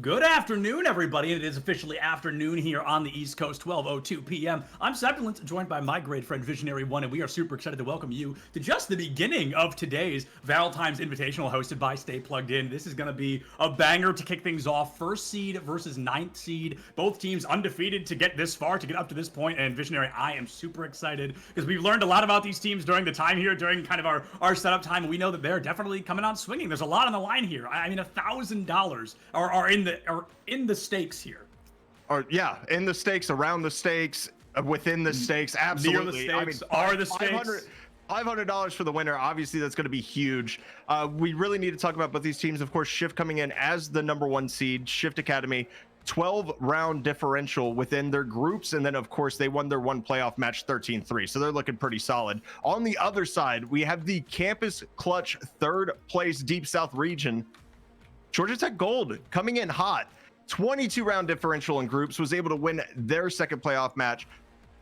Good afternoon, everybody. It is officially afternoon here on the East Coast, 12:02 p.m. I'm Sepulent, joined by my great friend Visionary One, and we are super excited to welcome you to just the beginning of today's VAL Times Invitational, hosted by Stay Plugged In. This is going to be a banger to kick things off. First seed versus ninth seed. Both teams undefeated to get this far, to get up to this point. And Visionary, I am super excited because we've learned a lot about these teams during the time here, during kind of our setup time. And we know that they're definitely coming out swinging. There's a lot on the line here. I mean, $1,000 are in the stakes here. Or yeah, in the stakes, around the stakes, within the stakes, absolutely. Near the stakes, are the stakes. $500 for the winner. Obviously, that's going to be huge. We really need to talk about both these teams. Of course, Shift coming in as the #1 seed, Shift Academy, 12-round differential within their groups. And then, of course, they won their one playoff match 13-3. So they're looking pretty solid. On the other side, we have the Campus Clutch third place Deep South region. Georgia Tech Gold coming in hot. 22-round differential in groups, was able to win their second playoff match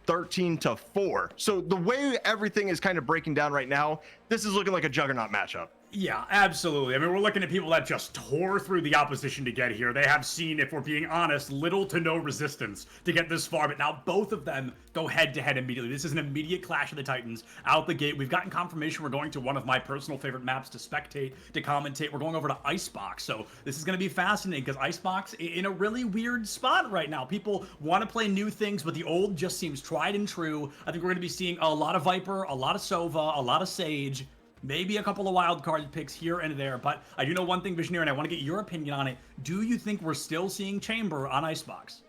13-4. So the way everything is kind of breaking down right now, this is looking like a juggernaut matchup. Yeah, absolutely. I mean, we're looking at people that just tore through the opposition to get here. They have seen, if we're being honest, little to no resistance to get this far, but now both of them go head-to-head immediately. This is an immediate clash of the Titans out the gate. We've gotten confirmation we're going to one of my personal favorite maps to spectate, to commentate. We're going over to Icebox, so this is going to be fascinating because Icebox in a really weird spot right now. People want to play new things, but the old just seems tried and true. I think we're going to be seeing a lot of Viper, a lot of Sova, a lot of Sage, maybe a couple of wild card picks here and there, but I do know one thing, Visionary, and I want to get your opinion on it. Do you think we're still seeing Chamber on Icebox?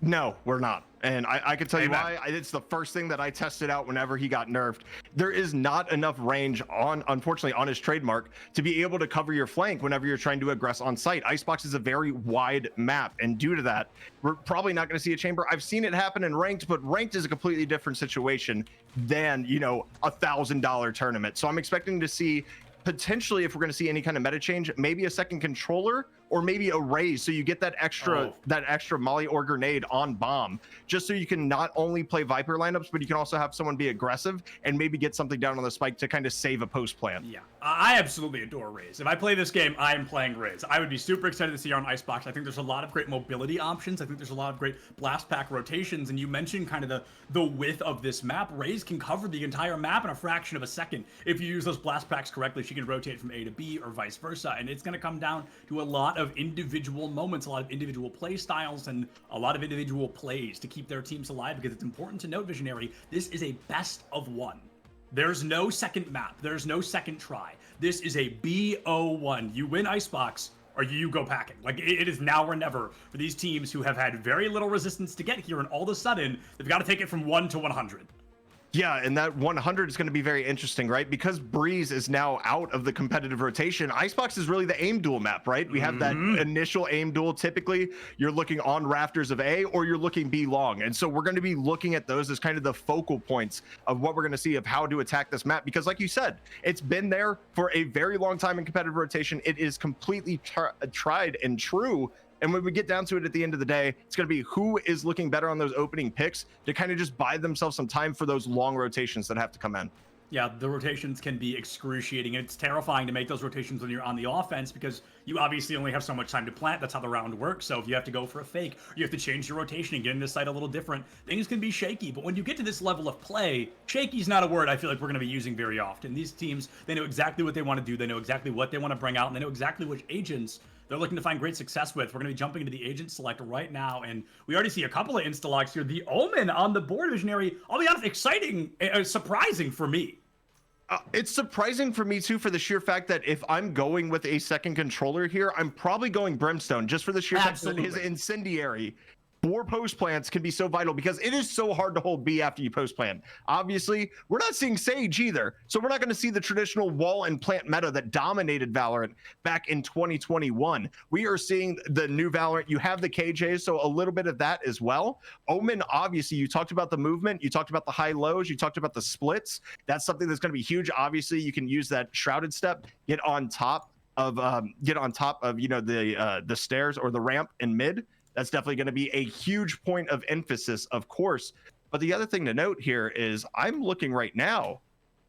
No, we're not. And I can tell you why. It's the first thing that I tested out whenever he got nerfed. There is not enough range unfortunately, on his trademark to be able to cover your flank whenever you're trying to aggress on site. Icebox is a very wide map, and due to that, we're probably not going to see a Chamber. I've seen it happen in ranked, but ranked is a completely different situation than, you know, $1,000 tournament. So I'm expecting to see, potentially, if we're going to see any kind of meta change, maybe a second controller or maybe a raise, so you get that extra molly or grenade on bomb, just so you can not only play Viper lineups, but you can also have someone be aggressive and maybe get something down on the spike to kind of save a post plan. Yeah, I absolutely adore Raze. If I play this game, I am playing Raze. I would be super excited to see her on Icebox. I think there's a lot of great mobility options. I think there's a lot of great blast pack rotations, and you mentioned kind of the width of this map. Raze can cover the entire map in a fraction of a second. If you use those blast packs correctly, she can rotate from A to B or vice versa, and it's going to come down to a lot of individual moments, a lot of individual play styles, and a lot of individual plays to keep their teams alive, because it's important to note, Visionary, this is a best of one. There's no second map. There's no second try. This is a BO1. You win Icebox, or you go packing. Like, it is now or never for these teams who have had very little resistance to get here, and all of a sudden, they've got to take it from 1 to 100. Yeah, and that 100 is going to be very interesting, right? Because Breeze is now out of the competitive rotation. Icebox is really the aim duel map, right? We have that initial aim duel. Typically, you're looking on rafters of A, or you're looking B long. And so we're going to be looking at those as kind of the focal points of what we're going to see of how to attack this map. Because like you said, it's been there for a very long time in competitive rotation. It is completely tried and true. And when we get down to it at the end of the day, it's going to be who is looking better on those opening picks to kind of just buy themselves some time for those long rotations that have to come in. Yeah, the rotations can be excruciating, and it's terrifying to make those rotations when you're on the offense, because you obviously only have so much time to plant. That's how the round works. So if you have to go for a fake, or you have to change your rotation and get in this site a little different, things can be shaky. But when you get to this level of play, shaky is not a word I feel like we're going to be using very often. These teams, they know exactly what they want to do. They know exactly what they want to bring out, and they know exactly which agents they're looking to find great success with. We're going to be jumping into the agent select right now, and we already see a couple of insta-logs here. The Omen on the board, Visionary. I'll be honest, exciting, surprising for me. It's surprising for me too, for the sheer fact that if I'm going with a second controller here, I'm probably going Brimstone, just for the sheer fact that his incendiary for post plants can be so vital, because it is so hard to hold B after you post plant. Obviously, we're not seeing Sage either, so we're not going to see the traditional wall and plant meta that dominated Valorant back in 2021. We are seeing the new Valorant. You have the KJ, so a little bit of that as well. Omen, obviously, you talked about the movement, you talked about the high lows, you talked about the splits. That's something that's going to be huge. Obviously, you can use that shrouded step, get on top of you know, the stairs or the ramp in mid. That's definitely going to be a huge point of emphasis, of course. But the other thing to note here is I'm looking right now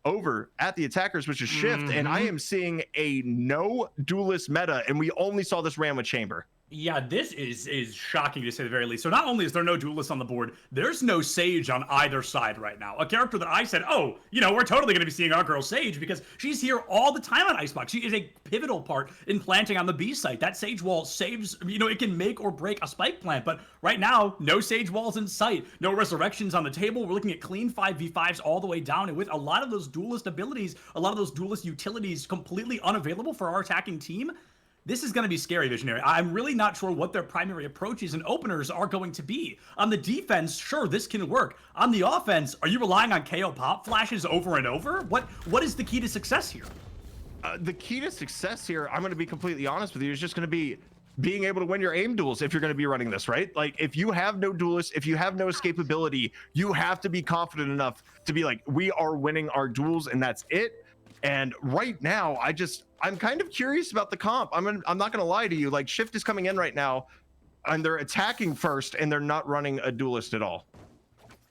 over at the attackers, which is Shift, and I am seeing a no duelist meta, and we only saw this ran with Chamber. Yeah, this is shocking to say the very least. So not only is there no duelist on the board, there's no Sage on either side right now. A character that I said, oh, we're totally going to be seeing our girl Sage because she's here all the time on Icebox. She is a pivotal part in planting on the B site. That Sage wall saves, it can make or break a spike plant. But right now, no Sage walls in sight, no resurrections on the table. We're looking at clean 5v5s all the way down. And with a lot of those duelist abilities, a lot of those duelist utilities completely unavailable for our attacking team, this is going to be scary, Visionary. I'm really not sure what their primary approaches and openers are going to be. On the defense, sure, this can work. On the offense, are you relying on KO pop flashes over and over? What is the key to success here? The key to success here, I'm going to be completely honest with you, is just going to be being able to win your aim duels if you're going to be running this, right? Like, if you have no duelists, if you have no escapability, you have to be confident enough to be like, we are winning our duels and that's it. And right now, I'm kind of curious about the comp. I'm not gonna lie to you. Like, Shift is coming in right now, and they're attacking first, and they're not running a duelist at all.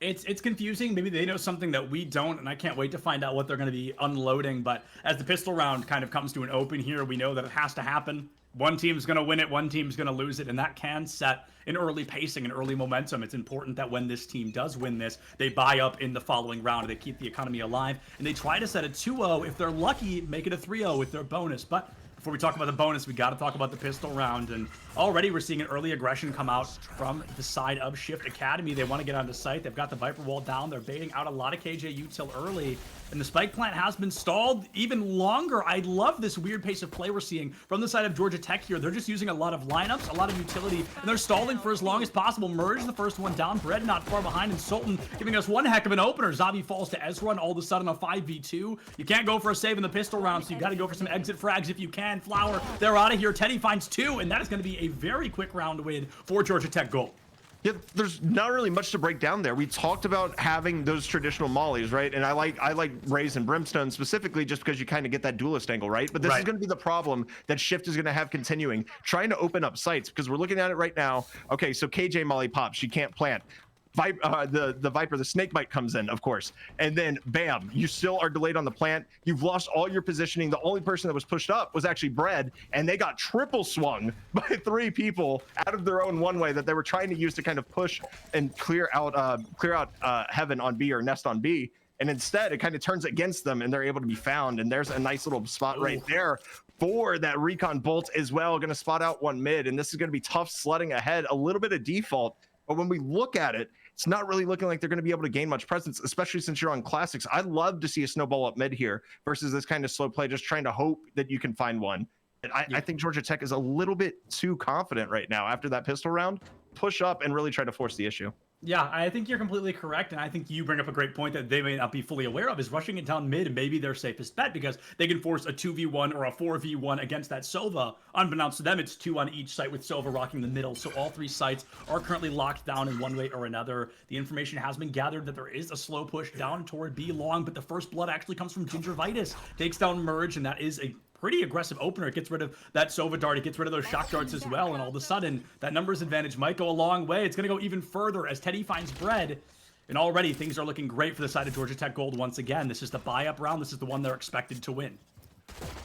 It's confusing. Maybe they know something that we don't, and I can't wait to find out what they're going to be unloading. But as the pistol round kind of comes to an open here, we know that it has to happen. One team's going to win it, one team's going to lose it, and that can set an early pacing and early momentum. It's important that when this team does win this, they buy up in the following round, they keep the economy alive, and they try to set a 2-0. If they're lucky, make it a 3-0 with their bonus. But before we talk about the bonus, we got to talk about the pistol round. And already we're seeing an early aggression come out from the side of Shift Academy. They want to get onto site. They've got the Viper wall down. They're baiting out a lot of KJ util early. And the spike plant has been stalled even longer. I love this weird pace of play we're seeing from the side of Georgia Tech here. They're just using a lot of lineups, a lot of utility, and they're stalling for as long as possible. Merge the first one down. Bread not far behind, and Sultan giving us one heck of an opener. Zabi falls to Ezra, and all of a sudden a 5v2. You can't go for a save in the pistol round, so you got to go for some exit frags if you can. Flower, they're out of here. Teddy finds two, and that is going to be a very quick round win for Georgia Tech Gold. Yeah, there's not really much to break down there. We talked about having those traditional mollies, right? And I like Raze and Brimstone specifically just because you kind of get that duelist angle, right? But this is going to be the problem that Shift is going to have continuing, trying to open up sites, because we're looking at it right now. Okay, so KJ molly pops, she can't plant. The Viper, the snake bite comes in, of course, and then bam, you still are delayed on the plant. You've lost all your positioning. The only person that was pushed up was actually Bread, and they got triple swung by 3 people out of their own one way that they were trying to use to kind of push and clear out heaven on B or nest on B. And instead, it kind of turns against them, and they're able to be found. And there's a nice little spot right there for that recon bolt as well. Going to spot out one mid, and this is going to be tough sledding ahead. A little bit of default. But when we look at it, it's not really looking like they're going to be able to gain much presence, especially since you're on classics. I'd love to see a snowball up mid here versus this kind of slow play, just trying to hope that you can find one. And I think Georgia Tech is a little bit too confident right now after that pistol round. Push up and really try to force the issue. Yeah, I think you're completely correct, and I think you bring up a great point that they may not be fully aware of, is rushing it down mid maybe their safest bet, because they can force a 2v1 or a 4v1 against that Sova. Unbeknownst to them, it's 2 on each site with Sova rocking the middle, so all 3 sites are currently locked down in one way or another. The information has been gathered that there is a slow push down toward B long, but the first blood actually comes from Gingivitis. Takes down Merge, and that is a pretty aggressive opener. It gets rid of that Sova dart, it gets rid of those shock darts as well, and all of a sudden, that numbers advantage might go a long way. It's going to go even further as Teddy finds Bread, and already things are looking great for the side of Georgia Tech Gold once again. This is the buy-up round. This is the one they're expected to win.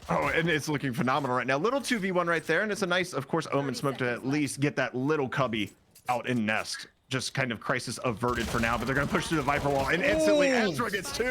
Oh, and it's looking phenomenal right now. Little 2v1 right there, and it's a nice, of course, Omen smoke to at least get that little cubby out in nest. Just kind of crisis averted for now, but they're going to push through the Viper wall, and instantly Ezra gets 2.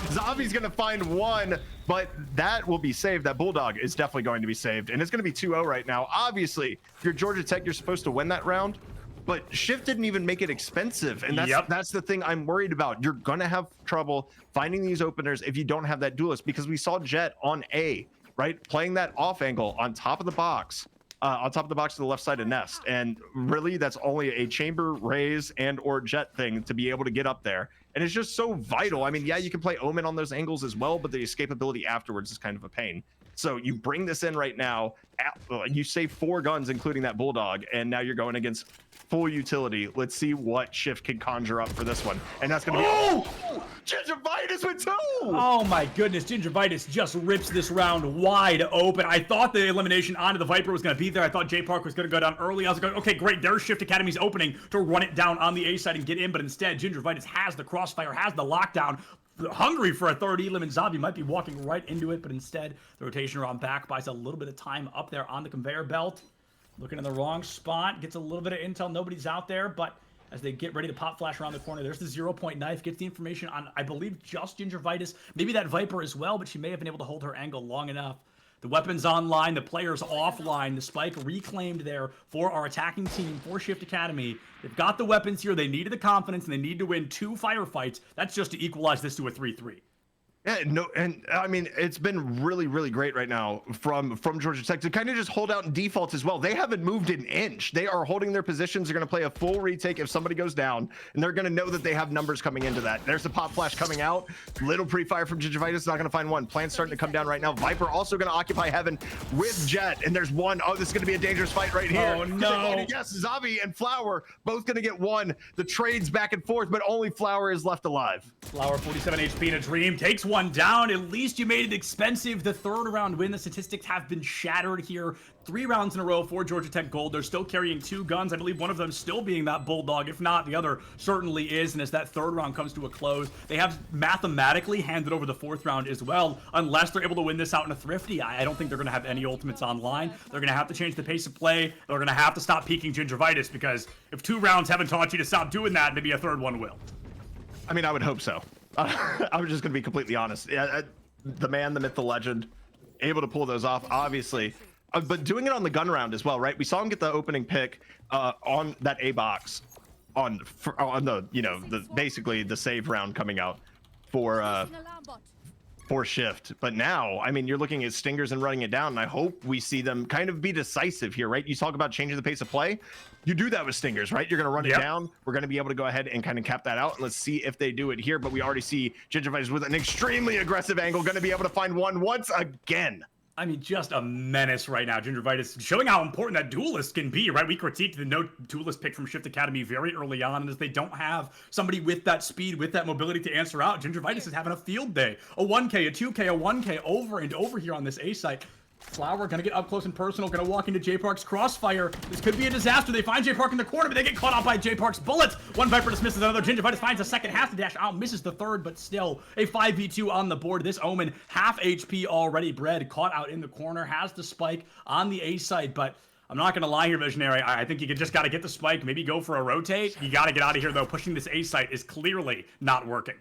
Zabi's going to find 1, but that will be saved. That Bulldog is definitely going to be saved, and it's going to be 2-0 right now. Obviously, if you're Georgia Tech, you're supposed to win that round, but Shift didn't even make it expensive, and that's the thing I'm worried about. You're going to have trouble finding these openers if you don't have that duelist, because we saw Jet on A, right? Playing that off angle on top of the box. To the left side of nest, and really that's only a chamber, Raze, and or Jet thing to be able to get up there, and it's just so vital. I mean, yeah, you can play Omen on those angles as well, but the escapability afterwards is kind of a pain. So you bring this in right now, you save 4 guns including that Bulldog, and now you're going against full utility. Let's see what Shift can conjure up for this one, and that's gonna be Gingivitis with 2. Oh my goodness, Gingivitis just rips this round wide open. I thought the elimination onto the Viper was going to be there. I thought J Park was going to go down early. I was going, okay, great, there's Shift Academy's opening to run it down on the A side and get in, but instead Gingivitis has the crossfire, has the lockdown, hungry for a third Elim, and Zabi might be walking right into it, but instead the rotation around back buys a little bit of time up there on the conveyor belt. Looking in the wrong spot, gets a little bit of intel, nobody's out there, but as they get ready to pop flash around the corner, there's the 0-point knife, gets the information on, I believe, just Gingivitis, maybe that Viper as well, but she may have been able to hold her angle long enough. The weapon's online, the player's offline, the spike reclaimed there for our attacking team, for Shift Academy. They've got the weapons here, they needed the confidence, and they need to win 2 firefights. That's just to equalize this to a 3-3. Yeah, no, and I mean, it's been really, really great right now from Georgia Tech to kind of just hold out in default as well. They haven't moved an inch. They are holding their positions. They're going to play a full retake if somebody goes down, and they're going to know that they have numbers coming into that. There's the pop flash coming out. Little pre-fire from Gingivitis, not going to find one. Plant's starting to come down right now. Viper also going to occupy heaven with Jet, and there's one. Oh, this is going to be a dangerous fight right here. Oh, no. Yes, Zavi and Flower both going to get one. The trades back and forth, but only Flower is left alive. Flower, 47 HP in a dream, takes one down. At least you made it expensive. The 3rd round win. The statistics have been shattered here. 3 rounds in a row for Georgia Tech Gold. They're still carrying 2 guns. I believe one of them still being that Bulldog. If not, the other certainly is. And as that 3rd round comes to a close, they have mathematically handed over the 4th round as well, unless they're able to win this out in a thrifty. I don't think they're going to have any ultimates online. They're going to have to change the pace of play. They're going to have to stop peaking Gingivitis, because if 2 rounds haven't taught you to stop doing that, maybe a 3rd one will. I mean, I would hope so. I was just going to be completely honest. Yeah, the man, the myth, the legend, able to pull those off, obviously. But doing it on the gun round as well, right? We saw him get the opening pick on that A box on the, you know, basically the save round coming out for Shift. But now, I mean, you're looking at Stingers and running it down, and I hope we see them kind of be decisive here, right? You talk about changing the pace of play. You do that with Stingers, right? You're going to run it down. We're going to be able to go ahead and kind of cap that out. And let's see if they do it here. But we already see Gingivitis with an extremely aggressive angle, going to be able to find one once again. I mean, just a menace right now. Gingivitis showing how important that duelist can be, right? We critiqued the no duelist pick from Shift Academy very early on, and as they don't have somebody with that speed, with that mobility to answer out, Gingivitis is having a field day. A 1K, a 2K, a 1K over and over here on this A site. Flower gonna get up close and personal, gonna walk into J Park's crossfire. This could be a disaster. They find J Park in the corner, but they get caught out by J Park's bullets. One Viper dismisses another. Gingivitis finds a second, half to dash out, misses the 3rd, but still a 5v2 on the board. This Omen, half HP already bred, caught out in the corner, has the spike on the A side, but I'm not gonna lie here, Visionary. I think you just gotta get the spike, maybe go for a rotate. You gotta get out of here though. Pushing this A site is clearly not working.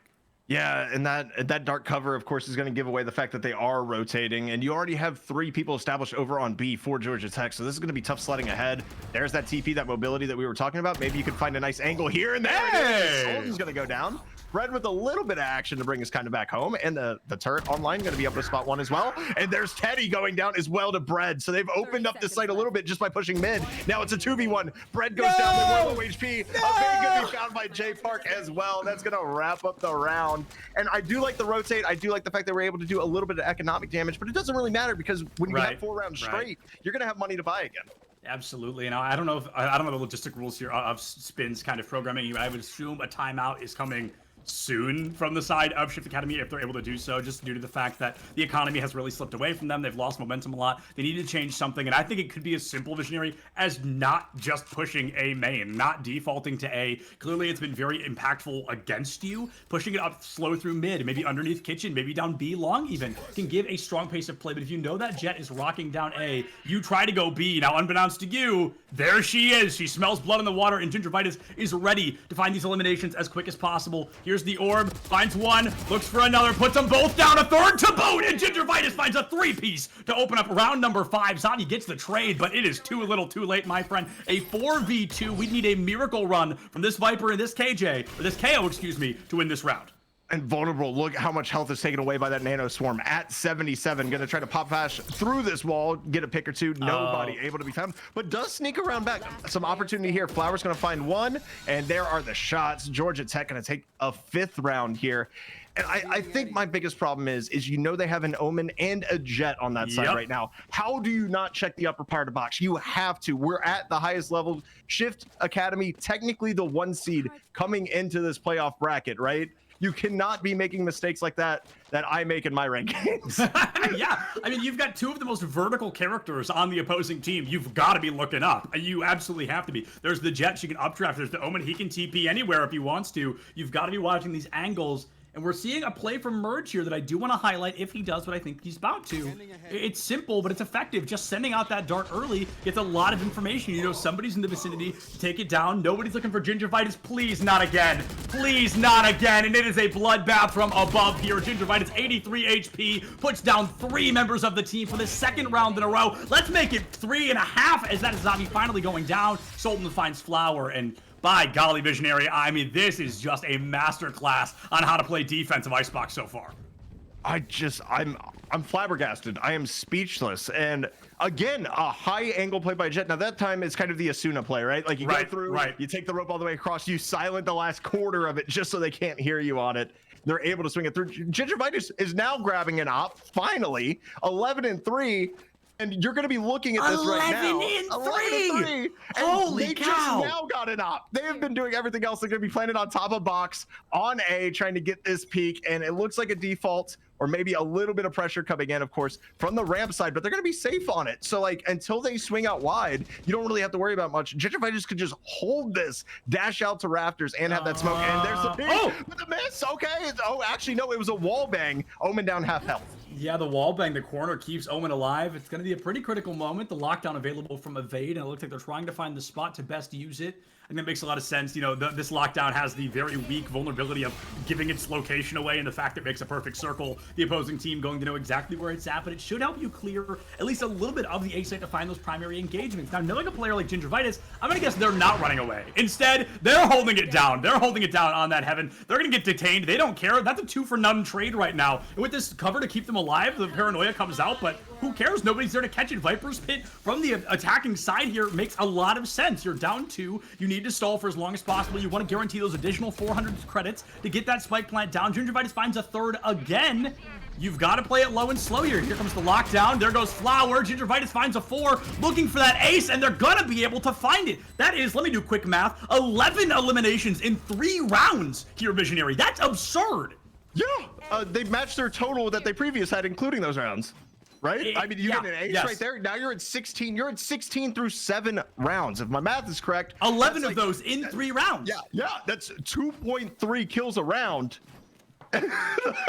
Yeah, and that dark cover, of course, is going to give away the fact that they are rotating, and you already have 3 people established over on B for Georgia Tech, so this is going to be tough sledding ahead. There's that TP, that mobility that we were talking about. Maybe you could find a nice angle here, and there it is. Sultan's going to go down. Fred with a little bit of action to bring us kind of back home, and the turret online going to be able to spot one as well. And there's Teddy going down as well to Bread, so they've opened up the site a little bit just by pushing mid. Now it's a 2v1. Bread goes down, they were low HP. A pick going to be found by J Park as well. That's going to wrap up the round. And I do like the rotate. I do like the fact that we're able to do a little bit of economic damage, but it doesn't really matter because when you have 4 rounds straight, you're going to have money to buy again. Absolutely, and I don't know the logistic rules here of Spin's kind of programming. I would assume a timeout is coming soon from the side of Shift Academy if they're able to do so, just due to the fact that the economy has really slipped away from them. They've lost momentum a lot. They need to change something, and I think it could be as simple, Visionary, as not just pushing A main, not defaulting to A. Clearly, it's been very impactful against you. Pushing it up slow through mid, maybe underneath kitchen, maybe down B long even, can give a strong pace of play, but if you know that Jet is rocking down A, you try to go B. Now, unbeknownst to you, there she is. She smells blood in the water, and Gingivitis is ready to find these eliminations as quick as possible. Here's the orb, finds one, looks for another, puts them both down, a 3rd to boot, and Gingivitis finds a 3-piece to open up round number 5. Zavi gets the trade, but it is too little too late, my friend. A 4v2. We need a miracle run from this Viper and this KJ, or this KO, excuse me, to win this round. And vulnerable, look how much health is taken away by that nano swarm at 77. Gonna try to pop flash through this wall, get a pick or two. Nobody able to be found, but does sneak around back. Some opportunity here. Flower's gonna find one, and there are the shots. Georgia Tech gonna take a 5th round here. And I think my biggest problem is you know they have an Omen and a Jet on that side right now. How do you not check the upper part of the box? You have to. We're at the highest level. Shift Academy, technically the 1 seed coming into this playoff bracket, right? You cannot be making mistakes like that I make in my rankings. Yeah, I mean, you've got 2 of the most vertical characters on the opposing team. You've got to be looking up. You absolutely have to be. There's the Jet, she can updraft. There's the Omen, he can TP anywhere if he wants to. You've got to be watching these angles. And we're seeing a play from Merge here that I do want to highlight if he does what I think he's about to. It's simple, but it's effective. Just sending out that dart early gets a lot of information. You know, somebody's in the vicinity to take it down. Nobody's looking for Gingivitis. Please, not again. Please, not again. And it is a bloodbath from above here. Gingivitis, 83 HP, puts down 3 members of the team for the 2nd round in a row. Let's make it 3.5 as that is Zavi finally going down. Sultan finds Flower, and by golly, Visionary, I mean, this is just a masterclass on how to play defensive Icebox so far. I'm flabbergasted. I am speechless. And again, a high angle play by Jet. Now that time is kind of the Asuna play, right? Like you go through, you take the rope all the way across, you silent the last quarter of it just so they can't hear you on it. They're able to swing it through. Gingivitis is now grabbing an op, finally, 11-3. And you're going to be looking at this right now. 11-3! Holy cow! Just now got it up. They have been doing everything else. They're going to be planted on top of box, on A, trying to get this peak. And it looks like a default, or maybe a little bit of pressure coming in, of course, from the ramp side. But they're going to be safe on it. So, like, until they swing out wide, you don't really have to worry about much. Gingivitis could just hold this, dash out to rafters, and have that smoke. And there's the peak with the miss. Okay. Oh, actually, no, it was a wall bang. Omen down half health. Yeah, the wall bang, the corner keeps Omen alive. It's going to be a pretty critical moment. The lockdown available from Evade, and it looks like they're trying to find the spot to best use it. I think that makes a lot of sense. You know, this lockdown has the very weak vulnerability of giving its location away, and the fact that it makes a perfect circle, the opposing team going to know exactly where it's at, but it should help you clear at least a little bit of the A site to find those primary engagements. Now, knowing a player like Gingivitis, I'm going to guess they're not running away. Instead, they're holding it down. They're holding it down on that heaven. They're going to get detained. They don't care. That's a 2-for-none trade right now. And with this cover to keep them alive, the paranoia comes out, but who cares? Nobody's there to catch it. Viper's Pit from the attacking side here makes a lot of sense. You're down 2. You need to stall for as long as possible. You want to guarantee those additional 400 credits to get that spike plant down. Gingivitis finds a 3rd again. You've got to play it low and slow here. Here comes the lockdown. There goes Flower. Gingivitis finds a 4, looking for that ace, and they're going to be able to find it. That is, let me do quick math, 11 eliminations in 3 rounds here, Visionary. That's absurd. Yeah, they've matched their total that they previously had, including those rounds. Right? I mean, you get an ace right there. Now you're at 16. You're at 16 through 7 rounds. If my math is correct. 11 of those in 3 rounds. Yeah. That's 2.3 kills a round.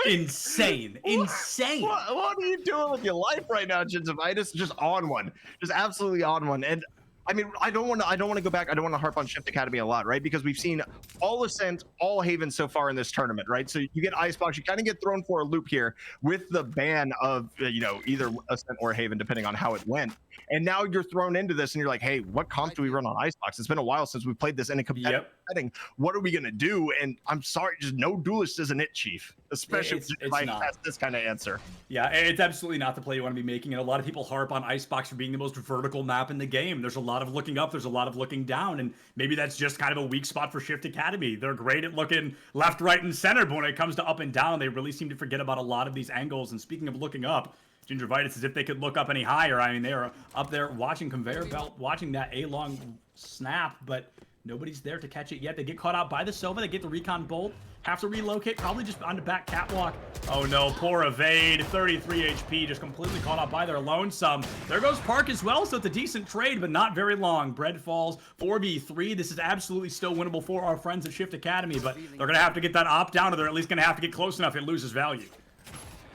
Insane. What are you doing with your life right now, Gingivitis? Just on one. Just absolutely on one. And I mean, I don't want to go back. I don't want to harp on Shift Academy a lot, right? Because we've seen all Ascent, all Haven so far in this tournament, right? So you get Icebox, you kind of get thrown for a loop here with the ban of, you know, either Ascent or Haven, depending on how it went. And now you're thrown into this and you're like, hey, what comp do we run on Icebox? It's been a while since we played this in a competitive setting. What are we going to do? And I'm sorry, just no duelist isn't it, Chief. Especially if I has this kind of answer. Yeah, it's absolutely not the play you want to be making. And a lot of people harp on Icebox for being the most vertical map in the game. There's a lot of looking up, there's a lot of looking down, and maybe that's just kind of a weak spot for Shift Academy. They're great at looking left, right, and center, but when it comes to up and down, they really seem to forget about a lot of these angles. And speaking of looking up, Gingivitis, as if they could look up any higher. I mean, they are up there watching conveyor belt, watching that A-long snap, but nobody's there to catch it yet. They get caught out by the Sova. They get the recon bolt. Have to relocate, probably just on the back catwalk. Oh no, poor Evade, 33 HP, just completely caught out by their lonesome. There goes Park as well, so it's a decent trade, but not very long. Bread falls, 4v3. This is absolutely still winnable for our friends at Shift Academy, but they're going to have to get that op down, or they're at least going to have to get close enough it loses value.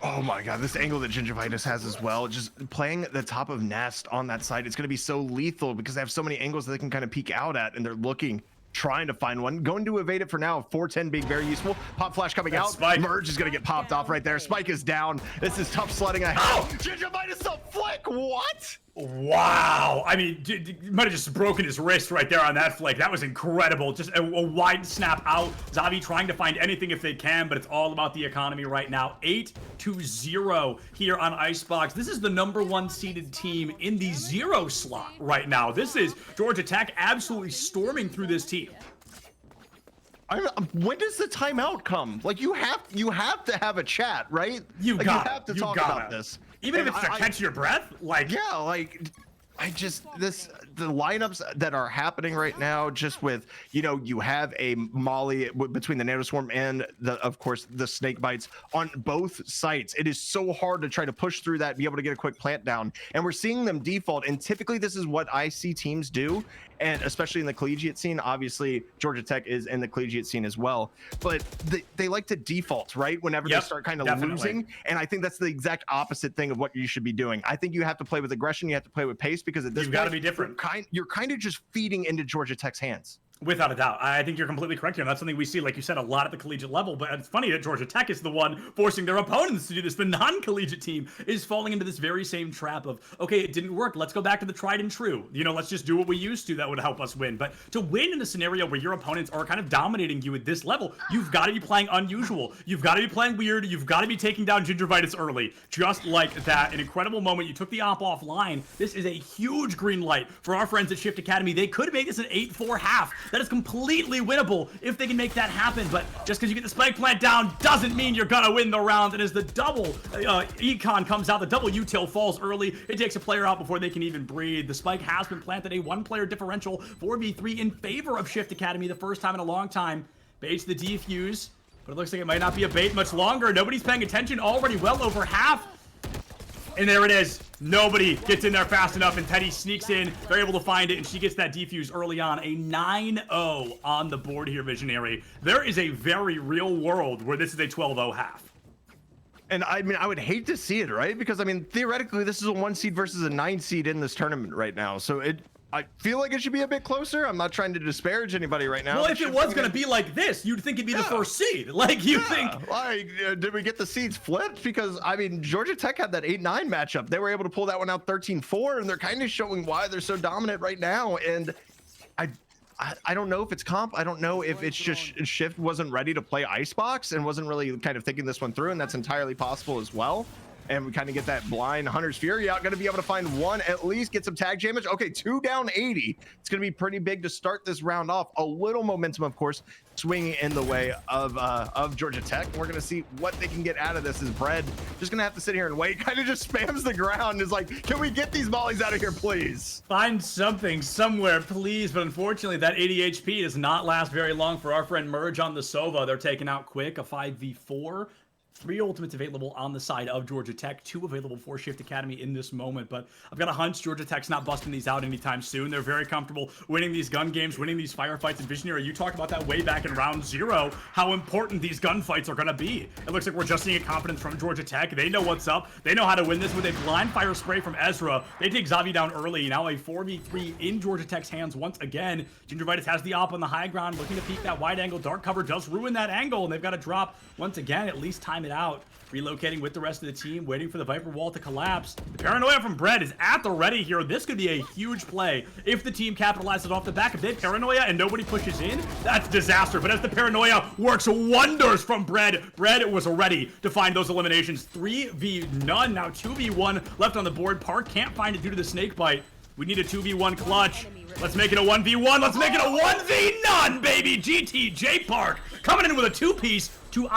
Oh my god, this angle that Gingivitis has as well, just playing the top of Nest on that side, it's going to be so lethal because they have so many angles that they can kind of peek out at, and they're looking, trying to find one. Going to evade it for now. 410 being very useful. Pop flash coming out. Spike. Merge is going to get popped off right there. Spike is down. This is tough sledding ahead. Oh! Gingivitis the flick. What? Wow. I mean, might have just broken his wrist right there on that flick. That was incredible. Just a wide snap out. Zavi trying to find anything if they can, but it's all about the economy right now. 8-0 here on Icebox. This is the #1 seeded team in the 0 slot right now. This is Georgia Tech absolutely storming through this team. When does the timeout come? Like, you have to have a chat, right? You have to talk about this. Even if it's to catch your breath, like, yeah, like, the lineups that are happening right now, just with, you have a Molly between the Nanoswarm and of course the snake bites on both sites. It is so hard to try to push through that and be able to get a quick plant down, and we're seeing them default, and typically this is what I see teams do. and especially in the collegiate scene. Obviously, Georgia Tech is in the collegiate scene as well, but they like to default, right? Whenever they start kind of losing, and I think that's the exact opposite thing of what you should be doing. I think you have to play with aggression, you have to play with pace, because at this point, got to be different. You're kind of just feeding into Georgia Tech's hands. Without a doubt. I think you're completely correct here. And that's something we see, like you said, a lot at the collegiate level. But it's funny that Georgia Tech is the one forcing their opponents to do this. The non-collegiate team is falling into this very same trap of, okay, it didn't work. Let's go back to the tried and true. You know, let's just do what we used to that would help us win. But to win in a scenario where your opponents are kind of dominating you at this level, you've got to be playing unusual. You've got to be playing weird. You've got to be taking down Gingivitis early. Just like that. An incredible moment. You took the op offline. This is a huge green light for our friends at Shift Academy. They could make this an 8-4 half. That is completely winnable if they can make that happen, but just because you get the spike plant down doesn't mean you're gonna win the round. And as the double econ comes out, the double util falls early, it takes a player out before they can even breathe. The spike has been planted, a 1-player differential 4v3 in favor of Shift Academy, the first time in a long time. Baits the defuse, but it looks like it might not be a bait much longer. Nobody's paying attention, already well over half. And there it is. Nobody gets in there fast enough, and Teddy sneaks in. They're able to find it, and she gets that defuse early on. A 9-0 on the board here, Visionary. There is a very real world where this is a 12-0 half. And I mean, I would hate to see it, right? Because I mean, theoretically, this is a 1 seed versus a 9 seed in this tournament right now. So I feel like it should be a bit closer. I'm not trying to disparage anybody right now. Well, if it was going to be like this, you'd think it'd be the first seed. Like, you think... Like, did we get the seeds flipped? Because, I mean, Georgia Tech had that 8-9 matchup. They were able to pull that one out 13-4, and they're kind of showing why they're so dominant right now. And I don't know if it's comp. I don't know if it's just Shift wasn't ready to play Icebox and wasn't really kind of thinking this one through, and that's entirely possible as well. And we kind of get that blind Hunter's Fury out. Going to be able to find one, at least get some tag damage. Okay, 2 down 80. It's going to be pretty big to start this round off. A little momentum, of course, swinging in the way of Georgia Tech. And we're going to see what they can get out of this. Is Bread just going to have to sit here and wait? Kind of just spams the ground. Is like, can we get these mollies out of here, please? Find something somewhere, please. But unfortunately, that 80 HP does not last very long for our friend Merge on the Sova. They're taken out quick, a 5v4. 3 ultimates available on the side of Georgia Tech, 2 available for Shift Academy in this moment, but I've got a hunch Georgia Tech's not busting these out anytime soon. They're very comfortable winning these gun games, winning these firefights. And Visionary, you talked about that way back in round 0, how important these gunfights are going to be. It looks like we're just seeing a confidence from Georgia Tech. They know what's up. They know how to win this with a blind fire spray from Ezra. They take Xavi down early. Now a 4v3 in Georgia Tech's hands once again. Gingivitis has the op on the high ground, looking to peek that wide angle. Dark cover does ruin that angle, and they've got to drop once again, at least time it out. Relocating with the rest of the team, waiting for the Viper wall to collapse. The paranoia from Bread is at the ready here. This could be a huge play if the team capitalizes off the back. If they have paranoia and nobody pushes in, that's disaster. But as the paranoia works wonders from Bread, Bread was ready to find those eliminations. 3v none, now 2v1 left on the board. Park can't find it due to the snake bite. We need a 2v1 clutch. Let's make it a 1v1. Let's make it a 1v none, baby. GTJ Park coming in with a 2-piece to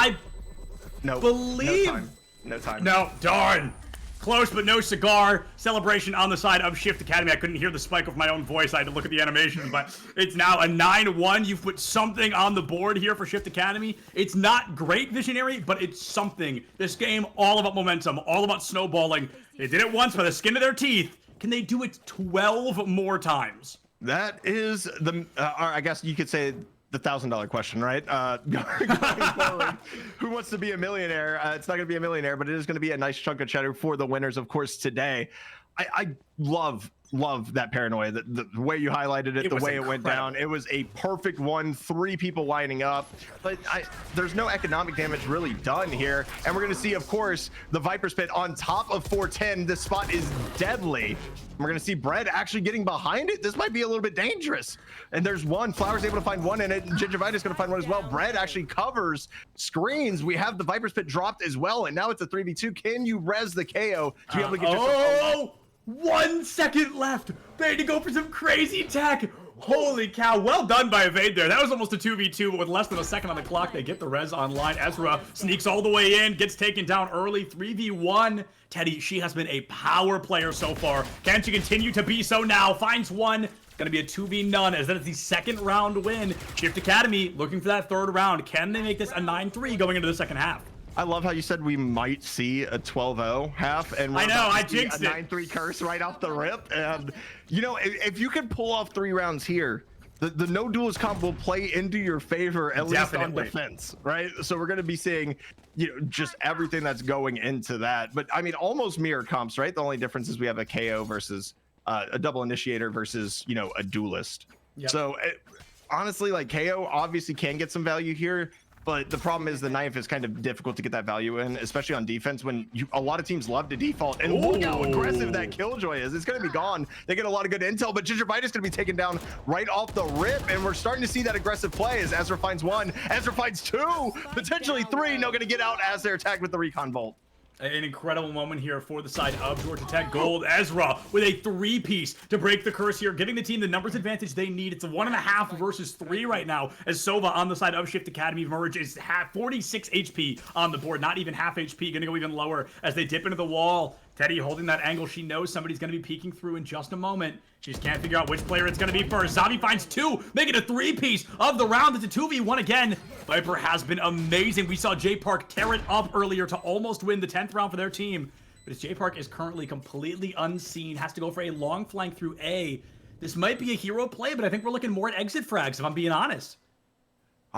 No, believe no time. No, darn. Close, but no cigar. Celebration on the side of Shift Academy. I couldn't hear the spike of my own voice. I had to look at the animation, but it's now a 9-1. You've put something on the board here for Shift Academy. It's not great, Visionary, but it's something. This game, all about momentum, all about snowballing. They did it once by the skin of their teeth. Can they do it 12 more times? That is the, I guess you could say, the $1,000 question, right? Going forward, who wants to be a millionaire? It's not going to be a millionaire, but it is going to be a nice chunk of cheddar for the winners, of course, today. I love that paranoia, the way you highlighted it, the way it went down. It was a perfect one, 3 people lining up, but there's no economic damage really done here. And we're going to see, of course, the Viper Spit on top of 410. This spot is deadly. We're going to see Bread actually getting behind it. This might be a little bit dangerous. And there's one. Flower's able to find one in it. And Gingivitis going to find one as well. Bread actually covers screens. We have the Viper Spit dropped as well. And now it's a 3v2. Can you res the KO to be able to get yourself... 1 second left. They had to go for some crazy tech. Holy cow. Well done by Evade there. That was almost a 2v2, but with less than a second on the clock, they get the res online. Ezra sneaks all the way in, gets taken down early. 3v1. Teddy, she has been a power player so far. Can she continue to be so now? Finds one. Gonna be a 2v none, as that is the 2nd round win. Shift Academy looking for that 3rd round. Can they make this a 9-3 going into the 2nd half? I love how you said we might see a 12-0 half, and we're I know, I about to see jinxed a it. 9-3 curse right off the rip. And you know, if you can pull off 3 rounds here, the no duelist comp will play into your favor, at least on defense, right? So we're going to be seeing, you know, just everything that's going into that. But I mean, almost mirror comps, right? The only difference is we have a KO versus a double initiator versus, you know, a duelist. Yep. So honestly, like, KO obviously can get some value here, but the problem is the knife is kind of difficult to get that value in, especially on defense when a lot of teams love to default. And look how aggressive that Killjoy is. It's going to be gone. They get a lot of good intel, but Gingervitis is going to be taken down right off the rip. And we're starting to see that aggressive play as Ezra finds 1, Ezra finds 2, potentially 3. No, going to get out as they're attacked with the Recon Bolt. An incredible moment here for the side of Georgia Tech. Gold Ezra with a 3-piece to break the curse here, giving the team the numbers advantage they need. It's a 1.5 versus 3 right now, as Sova on the side of Shift Academy Merge is 46 HP on the board, not even half HP, gonna go even lower as they dip into the wall. Teddy holding that angle. She knows somebody's going to be peeking through in just a moment. She just can't figure out which player it's going to be first. Zavi finds 2, making a 3-piece of the round. It's a 2v1 again. Viper has been amazing. We saw J Park tear it up earlier to almost win the 10th round for their team. But as J Park is currently completely unseen, has to go for a long flank through A. This might be a hero play, but I think we're looking more at exit frags, if I'm being honest.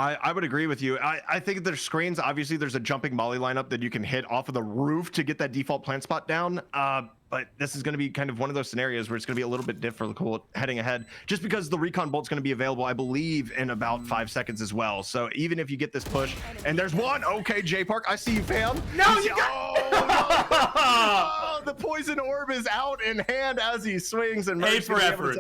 I would agree with you. I think there's screens. Obviously, there's a jumping molly lineup that you can hit off of the roof to get that default plant spot down. But this is going to be kind of one of those scenarios where it's going to be a little bit difficult heading ahead, just because the Recon Bolt's going to be available, I believe, in about 5 seconds as well. So even if you get this push, and there's one, okay, J Park, I see you, fam. No, you got... Oh, the poison orb is out in hand as he swings, and A for effort.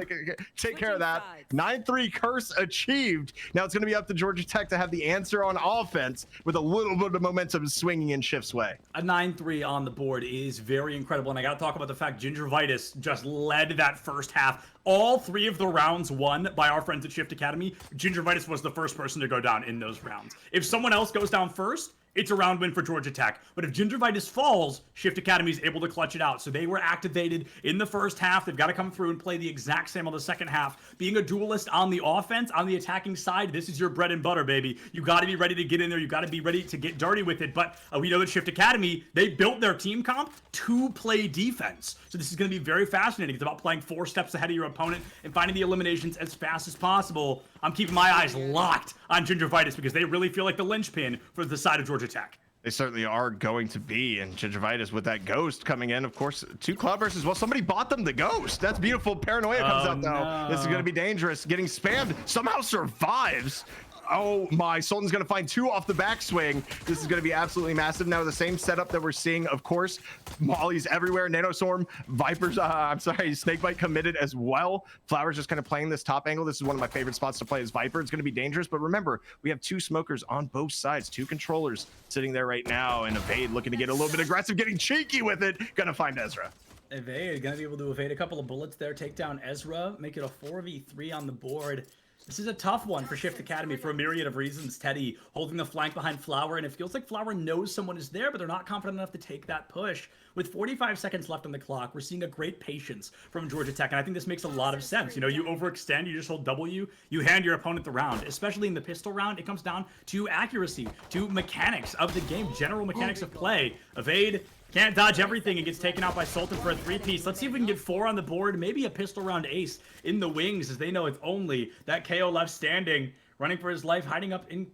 Take care of that. 9-3 curse achieved. Now it's going to be up to Georgia Tech to have the answer on offense with a little bit of momentum swinging in Shift's way. A 9-3 on the board is very incredible, and I got to talk about the fact Gingervitis just led that first half. All 3 of the rounds won by our friends at Shift Academy. Gingervitis was the first person to go down in those rounds. If someone else goes down first, it's a round win for Georgia Tech. But if Gingervitis falls, Shift Academy is able to clutch it out. So they were activated in the first half. They've got to come through and play the exact same on the second half. Being a duelist on the offense, on the attacking side, this is your bread and butter, baby. You got to be ready to get in there. You got to be ready to get dirty with it. But we know that Shift Academy, they built their team comp to play defense. So this is going to be very fascinating. It's about playing 4 steps ahead of your opponent and finding the eliminations as fast as possible. I'm keeping my eyes locked on Gingervitis because they really feel like the linchpin for the side of Georgia Tech. They certainly are going to be, and Gingervitis with that ghost coming in, of course, 2 Cloud versus, well, somebody bought them the ghost. That's beautiful. Paranoia comes out, though. No. This is going to be dangerous. Getting spammed, somehow survives. Oh my, Sultan's going to find 2 off the backswing. This is going to be absolutely massive. Now the same setup that we're seeing, of course, Molly's everywhere. Nanoswarm, Vipers, I'm sorry, Snakebite committed as well. Flower's just kind of playing this top angle. This is one of my favorite spots to play as Viper. It's going to be dangerous, but remember, we have 2 smokers on both sides, 2 controllers sitting there right now, and Evade looking to get a little bit aggressive, getting cheeky with it. Gonna find Ezra. Evade, gonna be able to evade a couple of bullets there, take down Ezra, make it a 4v3 on the board. This is a tough one for Shift Academy for a myriad of reasons. Teddy holding the flank behind Flower, and it feels like Flower knows someone is there, but they're not confident enough to take that push. With 45 seconds left on the clock, we're seeing a great patience from Georgia Tech, and I think this makes a lot of sense. You know, you overextend, you just hold W, you hand your opponent the round. Especially in the pistol round, it comes down to accuracy, to mechanics of the game, general mechanics of play. Evade, can't dodge everything and gets taken out by Sultan for a 3-piece. Let's see if we can get 4 on the board. Maybe a pistol round ace in the wings, as they know it's only that KO left standing. Running for his life, hiding up in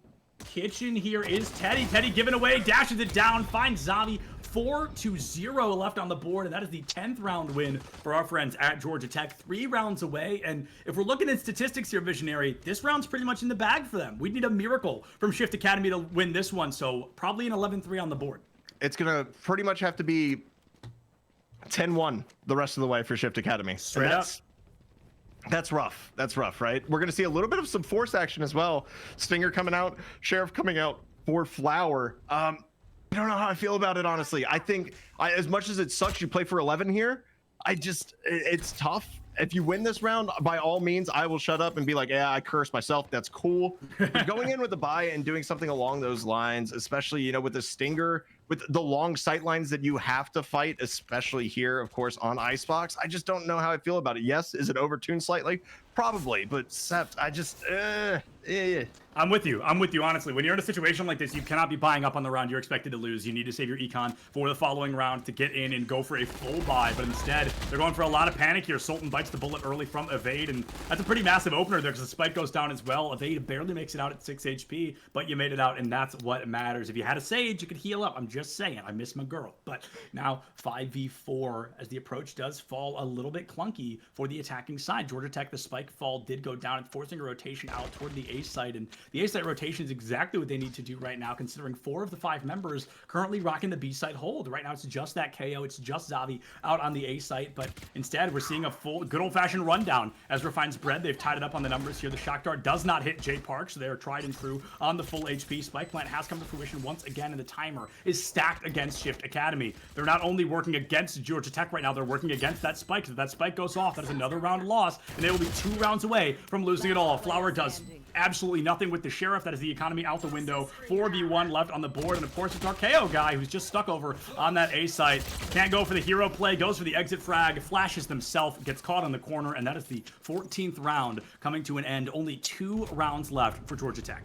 kitchen here is Teddy. Teddy giving away, dashes it down, finds Zavi. 4-0 left on the board, and that is the 10th round win for our friends at Georgia Tech. 3 rounds away, and if we're looking at statistics here, Visionary, this round's pretty much in the bag for them. We need a miracle from Shift Academy to win this one, so probably an 11-3 on the board. It's gonna pretty much have to be 10-1 the rest of the way for Shift Academy. Straight up. That's rough. That's rough, right? We're gonna see a little bit of some force action as well. Stinger coming out, Sheriff coming out for Flower. I don't know how I feel about it, honestly. I think as much as it sucks you play for 11 here, it's tough. If you win this round, by all means, I will shut up and be like, yeah, I cursed myself. That's cool. But going in with the buy and doing something along those lines, especially, you know, with the Stinger, with the long sight lines that you have to fight, especially here, of course, on Icebox, I just don't know how I feel about it. Yes, is it overtuned slightly? Probably, but Sept, I just, I'm with you. I'm with you, honestly. When you're in a situation like this, you cannot be buying up on the round you're expected to lose. You need to save your econ for the following round to get in and go for a full buy. But instead, they're going for a lot of panic here. Sultan bites the bullet early from Evade, and that's a pretty massive opener there because the spike goes down as well. Evade barely makes it out at 6 HP, but you made it out, and that's what matters. If you had a Sage, you could heal up. I'm just saying. I miss my girl. But now 5v4 as the approach does fall a little bit clunky for the attacking side. Georgia Tech, the spike fall did go down and forcing a rotation out toward the A site, and the A site rotation is exactly what they need to do right now, considering 4 of the 5 members currently rocking the B site hold. Right now, it's just that KO. It's just Xavi out on the A site, but instead, we're seeing a full, good old-fashioned rundown. Ezra finds bread. They've tied it up on the numbers here. The shock dart does not hit J Park, so they are tried and true on the full HP. Spike plant has come to fruition once again, and the timer is stacked against Shift Academy. They're not only working against Georgia Tech right now, they're working against that spike. So if that spike goes off, that is another round loss, and they will be 2 rounds away from losing it all. Flower does absolutely nothing with the Sheriff. That is the economy out the window. 4v1 left on the board, and of course it's our KO guy who's just stuck over on that A site. Can't go for the hero play, goes for the exit frag, flashes himself, gets caught on the corner, and that is the 14th round coming to an end. Only 2 rounds left for Georgia Tech.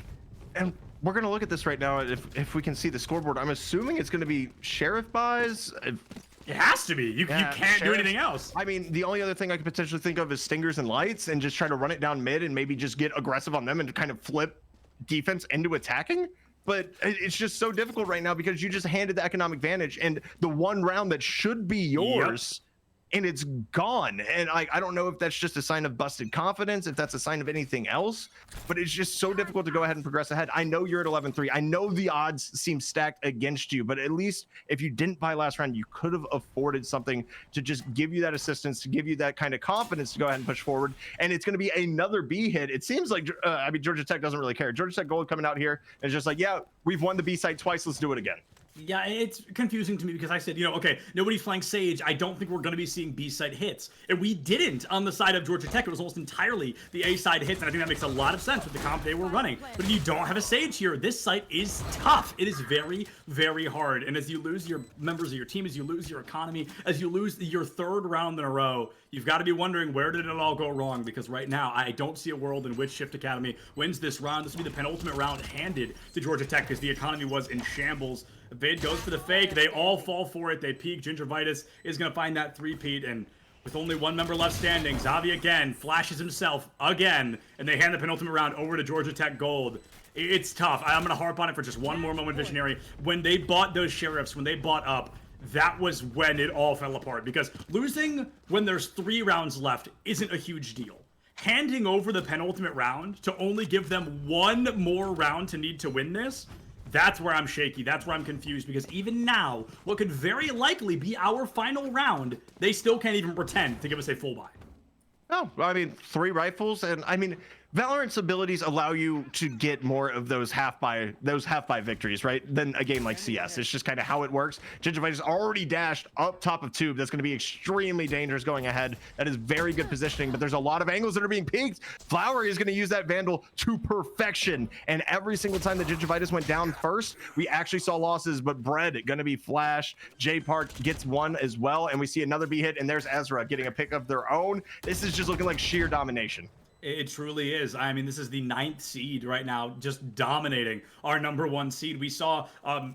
And we're going to look at this right now. If we can see the scoreboard, I'm assuming it's going to be Sheriff buys. It has to be. You can't do anything else. I mean, the only other thing I could potentially think of is Stingers and Lights, and just try to run it down mid and maybe just get aggressive on them and kind of flip defense into attacking. But it's just so difficult right now because you just handed the economic advantage and the one round that should be yours. Yep. And it's gone. And I don't know if that's just a sign of busted confidence, if that's a sign of anything else, but it's just so difficult to go ahead and progress ahead. I know you're at 11-3. I know the odds seem stacked against you, but at least if you didn't buy last round, you could have afforded something to just give you that assistance, to give you that kind of confidence to go ahead and push forward. And it's going to be another B hit. It seems like, I mean, Georgia Tech doesn't really care. Georgia Tech Gold coming out here is just like, yeah, we've won the B side twice. Let's do it again. Yeah, it's confusing to me because I said, you know, okay, nobody's playing Sage. I don't think we're going to be seeing B-side hits. And we didn't on the side of Georgia Tech. It was almost entirely the A-side hits, and I think that makes a lot of sense with the comp they were running. But if you don't have a Sage here, this site is tough. It is very, very hard. And as you lose your members of your team, as you lose your economy, as you lose your 3rd round in a row, you've got to be wondering, where did it all go wrong? Because right now, I don't see a world in which Shift Academy wins this round. This will be the penultimate round handed to Georgia Tech because the economy was in shambles. Evade goes for the fake. They all fall for it. They peek. Gingivitis is going to find that 3-peat. And with only 1 member left standing, Xavi again flashes himself again. And they hand the penultimate round over to Georgia Tech Gold. It's tough. I'm going to harp on it for just one more moment, Visionary. When they bought those Sheriffs, when they bought up, that was when it all fell apart. Because losing when there's 3 rounds left isn't a huge deal. Handing over the penultimate round to only give them 1 more round to need to win this, that's where I'm shaky. That's where I'm confused, because even now, what could very likely be our final round, they still can't even pretend to give us a full buy. No, I mean, 3 rifles, and I mean, Valorant's abilities allow you to get more of those half buy victories, right, than a game like CS. It's just kind of how it works. Gingivitis already dashed up top of tube. That's going to be extremely dangerous going ahead. That is very good positioning, but there's a lot of angles that are being peeked. Flower is going to use that Vandal to perfection, and every single time that Gingivitis went down first, we actually saw losses, but Bread going to be flash. J Park gets 1 as well, and we see another B hit, and there's Ezra getting a pick of their own. This is just looking like sheer domination. It truly is. I mean, this is the 9th seed right now, just dominating our #1 seed. We saw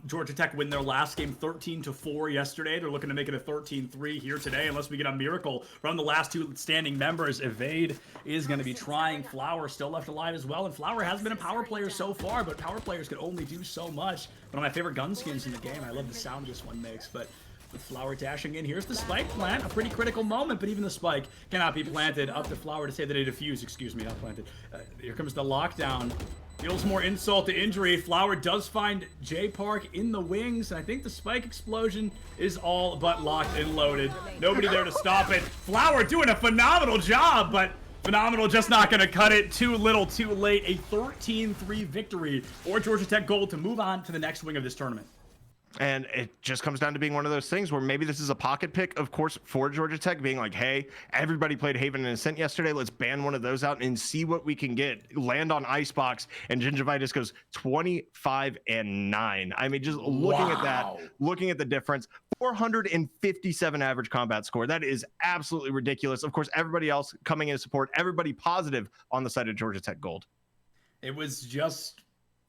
Georgia Tech win their last game 13-4 yesterday. They're looking to make it a 13-3 here today, unless we get a miracle from the last 2 standing members. Evade is going to be trying. Flower still left alive as well, and Flower has been a power player so far, but power players could only do so much. One of my favorite gun skins in the game. I love the sound this one makes, but with Flower dashing in, here's the spike plant, a pretty critical moment, but even the spike cannot be planted. Up to Flower to say that it defused, excuse me, not planted. Here comes the lockdown. Deals more insult to injury. Flower does find J Park in the wings, and I think the spike explosion is all but locked and loaded. Nobody there to stop it. Flower doing a phenomenal job, but phenomenal just not going to cut it. Too little, too late. A 13-3 victory for Georgia Tech Gold to move on to the next wing of this tournament. And it just comes down to being one of those things where maybe this is a pocket pick, of course, for Georgia Tech, being like, hey, everybody played Haven and Ascent yesterday. Let's ban one of those out and see what we can get. Land on Icebox, and Gingivitis goes 25-9. I mean, just looking at that, looking at the difference, 457 average combat score. That is absolutely ridiculous. Of course, everybody else coming in to support, everybody positive on the side of Georgia Tech Gold. It was just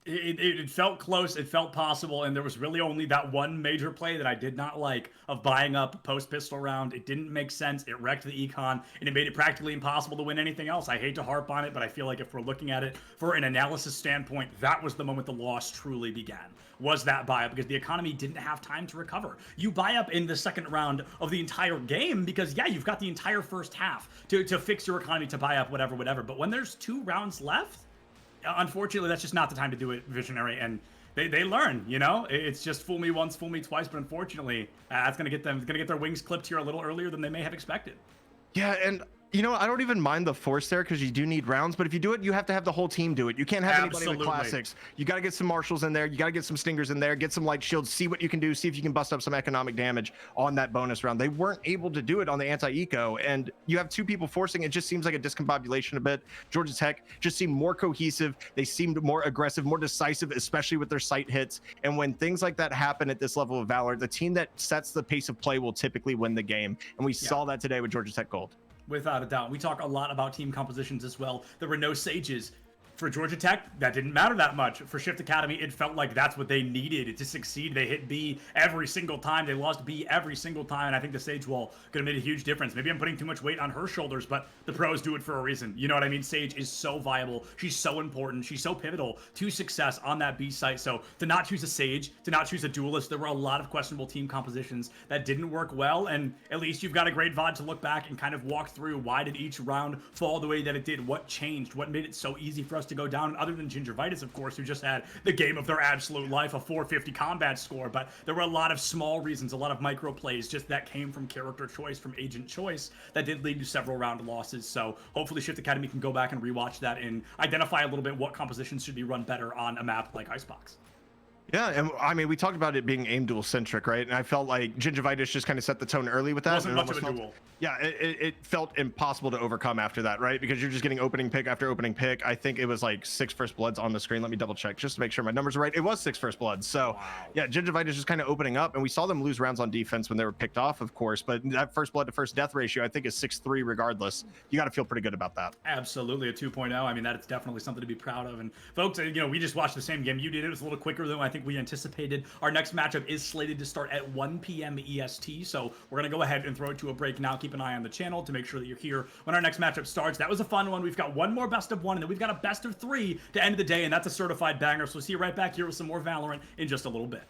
it felt close, it felt possible, and there was really only that one major play that I did not like of buying up post pistol round. It didn't make sense. It wrecked the econ, and it made it practically impossible to win anything else. I hate to harp on it, but I feel like if we're looking at it for an analysis standpoint, that was the moment the loss truly began. Was that buy up, because the economy didn't have time to recover. You buy up in the second round of the entire game because, yeah, you've got the entire first half to fix your economy, to buy up whatever. But when there's 2 rounds left, unfortunately, that's just not the time to do it, Visionary. And they learn, you know? It's just fool me once, fool me twice. But unfortunately, that's going to get their wings clipped here a little earlier than they may have expected. Yeah, and you know, I don't even mind the force there because you do need rounds, but if you do it, you have to have the whole team do it. You can't have anybody in the classics. You got to get some marshals in there. You got to get some stingers in there, get some light shields, see what you can do, see if you can bust up some economic damage on that bonus round. They weren't able to do it on the anti-eco, and you have 2 people forcing. It just seems like a discombobulation a bit. Georgia Tech just seemed more cohesive. They seemed more aggressive, more decisive, especially with their sight hits. And when things like that happen at this level of Valor, the team that sets the pace of play will typically win the game. And we saw that today with Georgia Tech Gold. Without a doubt. We talk a lot about team compositions as well. There were no Sages. For Georgia Tech, that didn't matter that much. For Shift Academy, it felt like that's what they needed to succeed. They hit B every single time. They lost B every single time, and I think the Sage wall could have made a huge difference. Maybe I'm putting too much weight on her shoulders, but the pros do it for a reason. You know what I mean? Sage is so viable. She's so important. She's so pivotal to success on that B site. So to not choose a Sage, to not choose a Duelist, there were a lot of questionable team compositions that didn't work well, and at least you've got a great VOD to look back and kind of walk through why did each round fall the way that it did, what changed, what made it so easy for us to go down, other than Gingivitis, of course, who just had the game of their absolute life, a 450 combat score. But there were a lot of small reasons, a lot of micro plays just that came from character choice, from agent choice, that did lead to several round losses. So hopefully Shift Academy can go back and rewatch that and identify a little bit what compositions should be run better on a map like Icebox. Yeah, and I mean, we talked about it being aim duel centric, right? And I felt like Gingivitis just kind of set the tone early with that. Wasn't much of a duel. Yeah, it felt impossible to overcome after that, right? Because you're just getting opening pick after opening pick. I think it was like 6 first bloods on the screen. Let me double check just to make sure my numbers are right. It was 6 first bloods. So wow. Yeah, Gingivitis just kind of opening up, and we saw them lose rounds on defense when they were picked off, of course. But that first blood to first death ratio, I think, is 6-3 regardless. You got to feel pretty good about that. Absolutely, a 2.0. I mean, that's definitely something to be proud of. And folks, you know, we just watched the same game you did. It was a little quicker than I think we anticipated. Our next matchup is slated to start at 1 p.m. EST, so we're going to go ahead and throw it to a break now. Keep an eye on the channel to make sure that you're here when our next matchup starts. That was a fun one. We've got one more best of 1, and then we've got a best of 3 to end the day, and that's a certified banger. So we'll see you right back here with some more Valorant in just a little bit.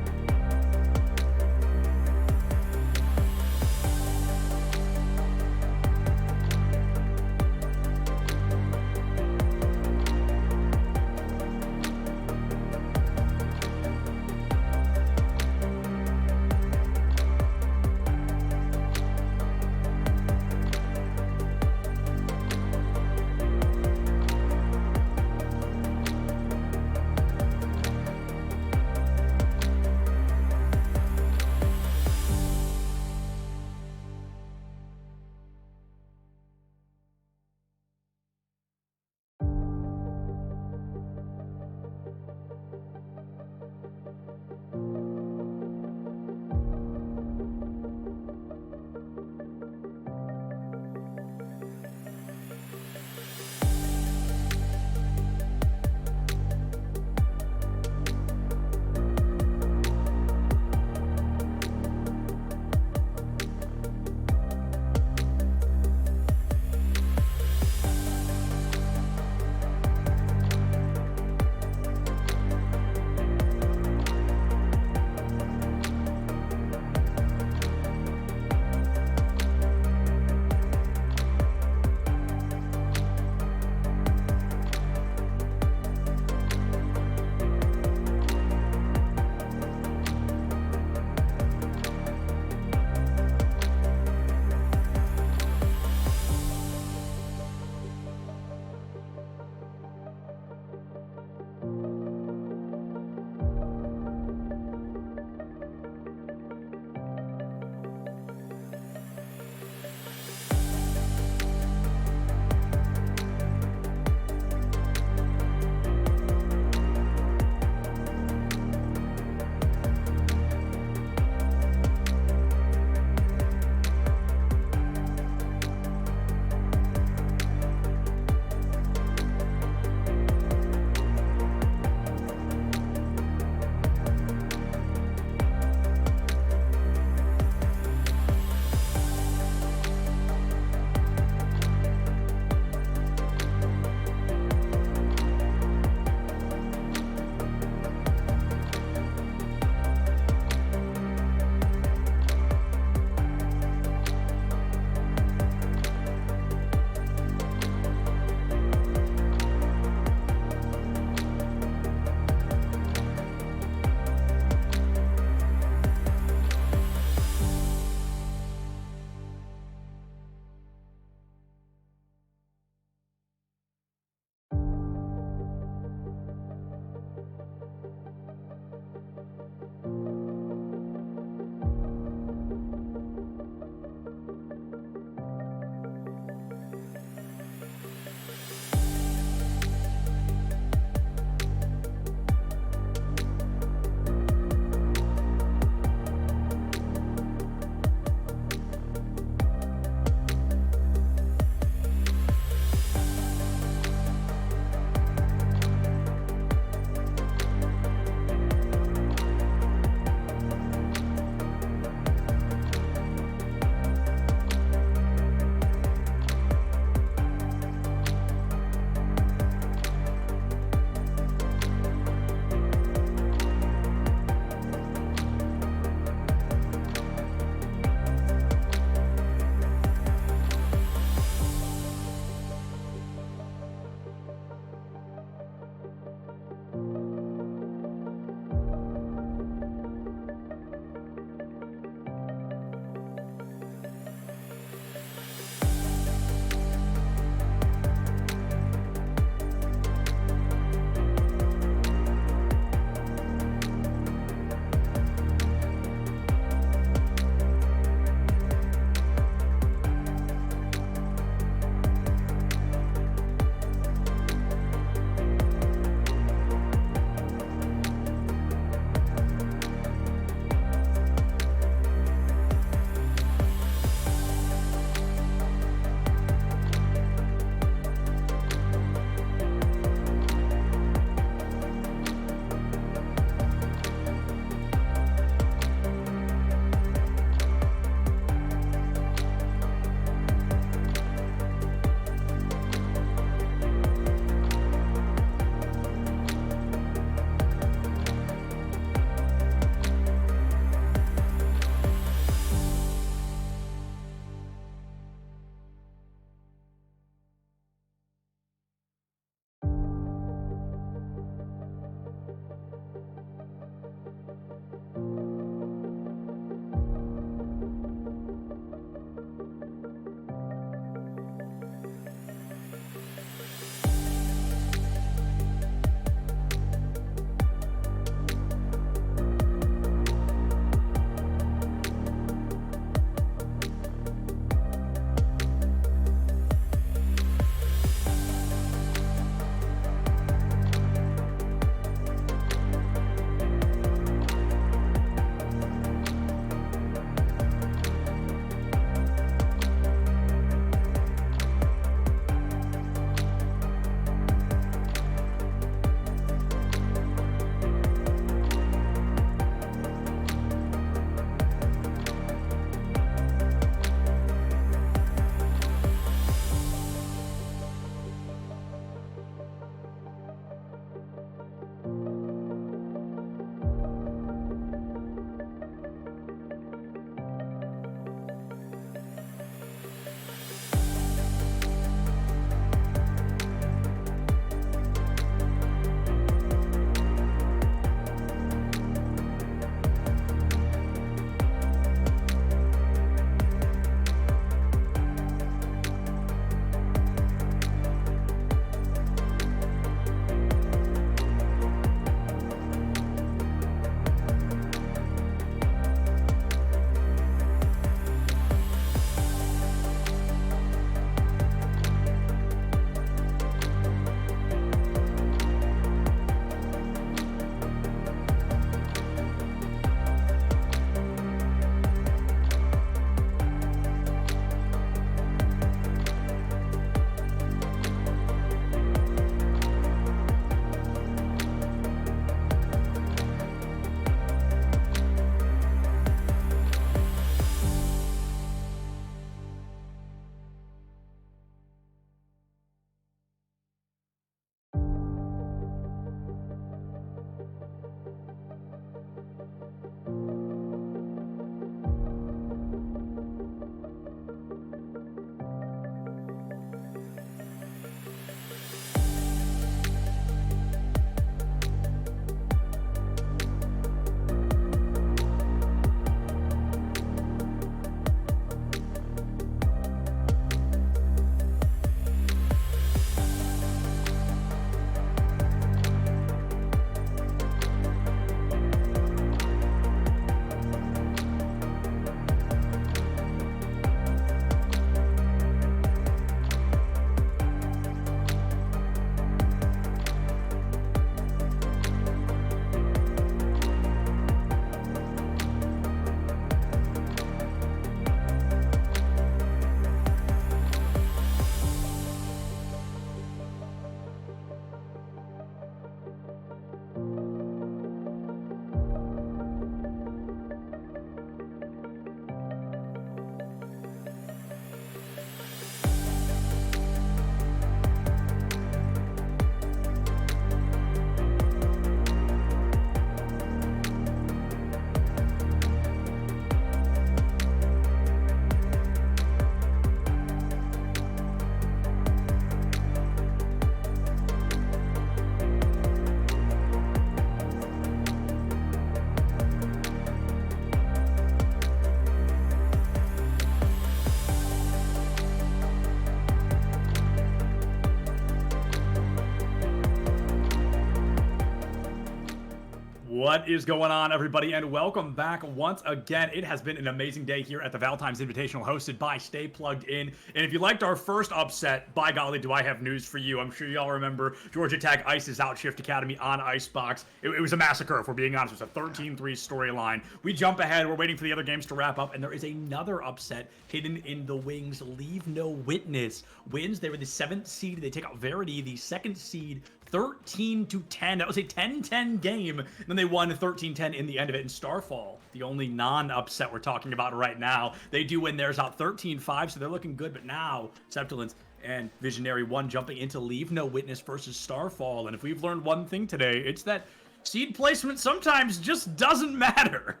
What is going on, everybody, and welcome back once again. It has been an amazing day here at the VAL Times Invitational hosted by Stay Plugged In. And if you liked our first upset, by golly, do I have news for you. I'm sure y'all remember Georgia Tech ices out Shift Academy on Icebox. It was a massacre, if we're being honest. It was a 13-3 storyline. We jump ahead. We're waiting for the other games to wrap up, and there is another upset hidden in the wings. Leave No Witness wins. They were the 7th seed. They take out Verity, the 2nd seed, 13-10. That was a 10-10 game. And then they won 13-10 in the end of it. And Starfall, the only non-upset we're talking about right now, they do win theirs out 13-5, so they're looking good. But now, Septilence and Visionary 1 jumping into Leave No Witness versus Starfall. And if we've learned one thing today, it's that seed placement sometimes just doesn't matter.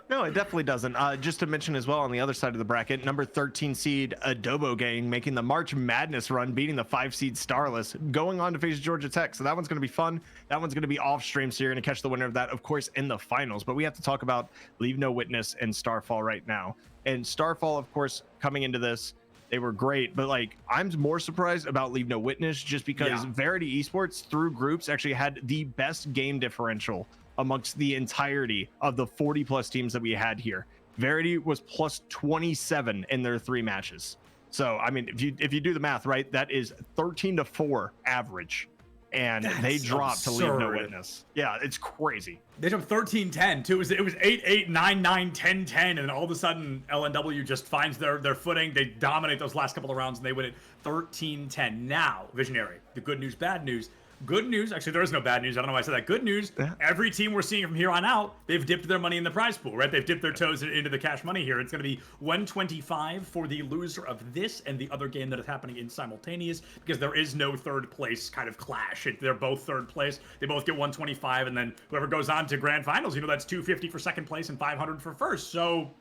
No, it definitely doesn't. Just to mention as well, on the other side of the bracket, number 13 seed Adobo Gang making the March Madness run, beating the 5 seed Starless, going on to face Georgia Tech. So that one's going to be fun. That one's going to be off stream, so you're going to catch the winner of that, of course, in the finals. But we have to talk about Leave No Witness and Starfall right now. And Starfall, of course, coming into this, they were great, but like I'm more surprised about Leave No Witness just because Verity Esports through groups actually had the best game differential amongst the entirety of the 40 plus teams that we had here. Verity was plus 27 in their 3 matches. So I mean, if you do the math right, that is 13-4 average, and they dropped absurd. To Leave No Witness. Yeah, it's crazy. They jumped 13-10 too. It was 8-8, 9-9, 10-10, and then all of a sudden LNW just finds their footing. They dominate those last couple of rounds and they win it 13-10. Now, Visionary, the good news, bad news. Good news, actually there is no bad news, I don't know why I said that. Good news, every team we're seeing from here on out, they've dipped their money in the prize pool, right? They've dipped their toes into the cash money here. It's going to be 125 for the loser of this and the other game that is happening in simultaneous, because there is no third place kind of clash. They're both third place. They both get 125, and then whoever goes on to grand finals, that's 250 for second place and 500 for first. So,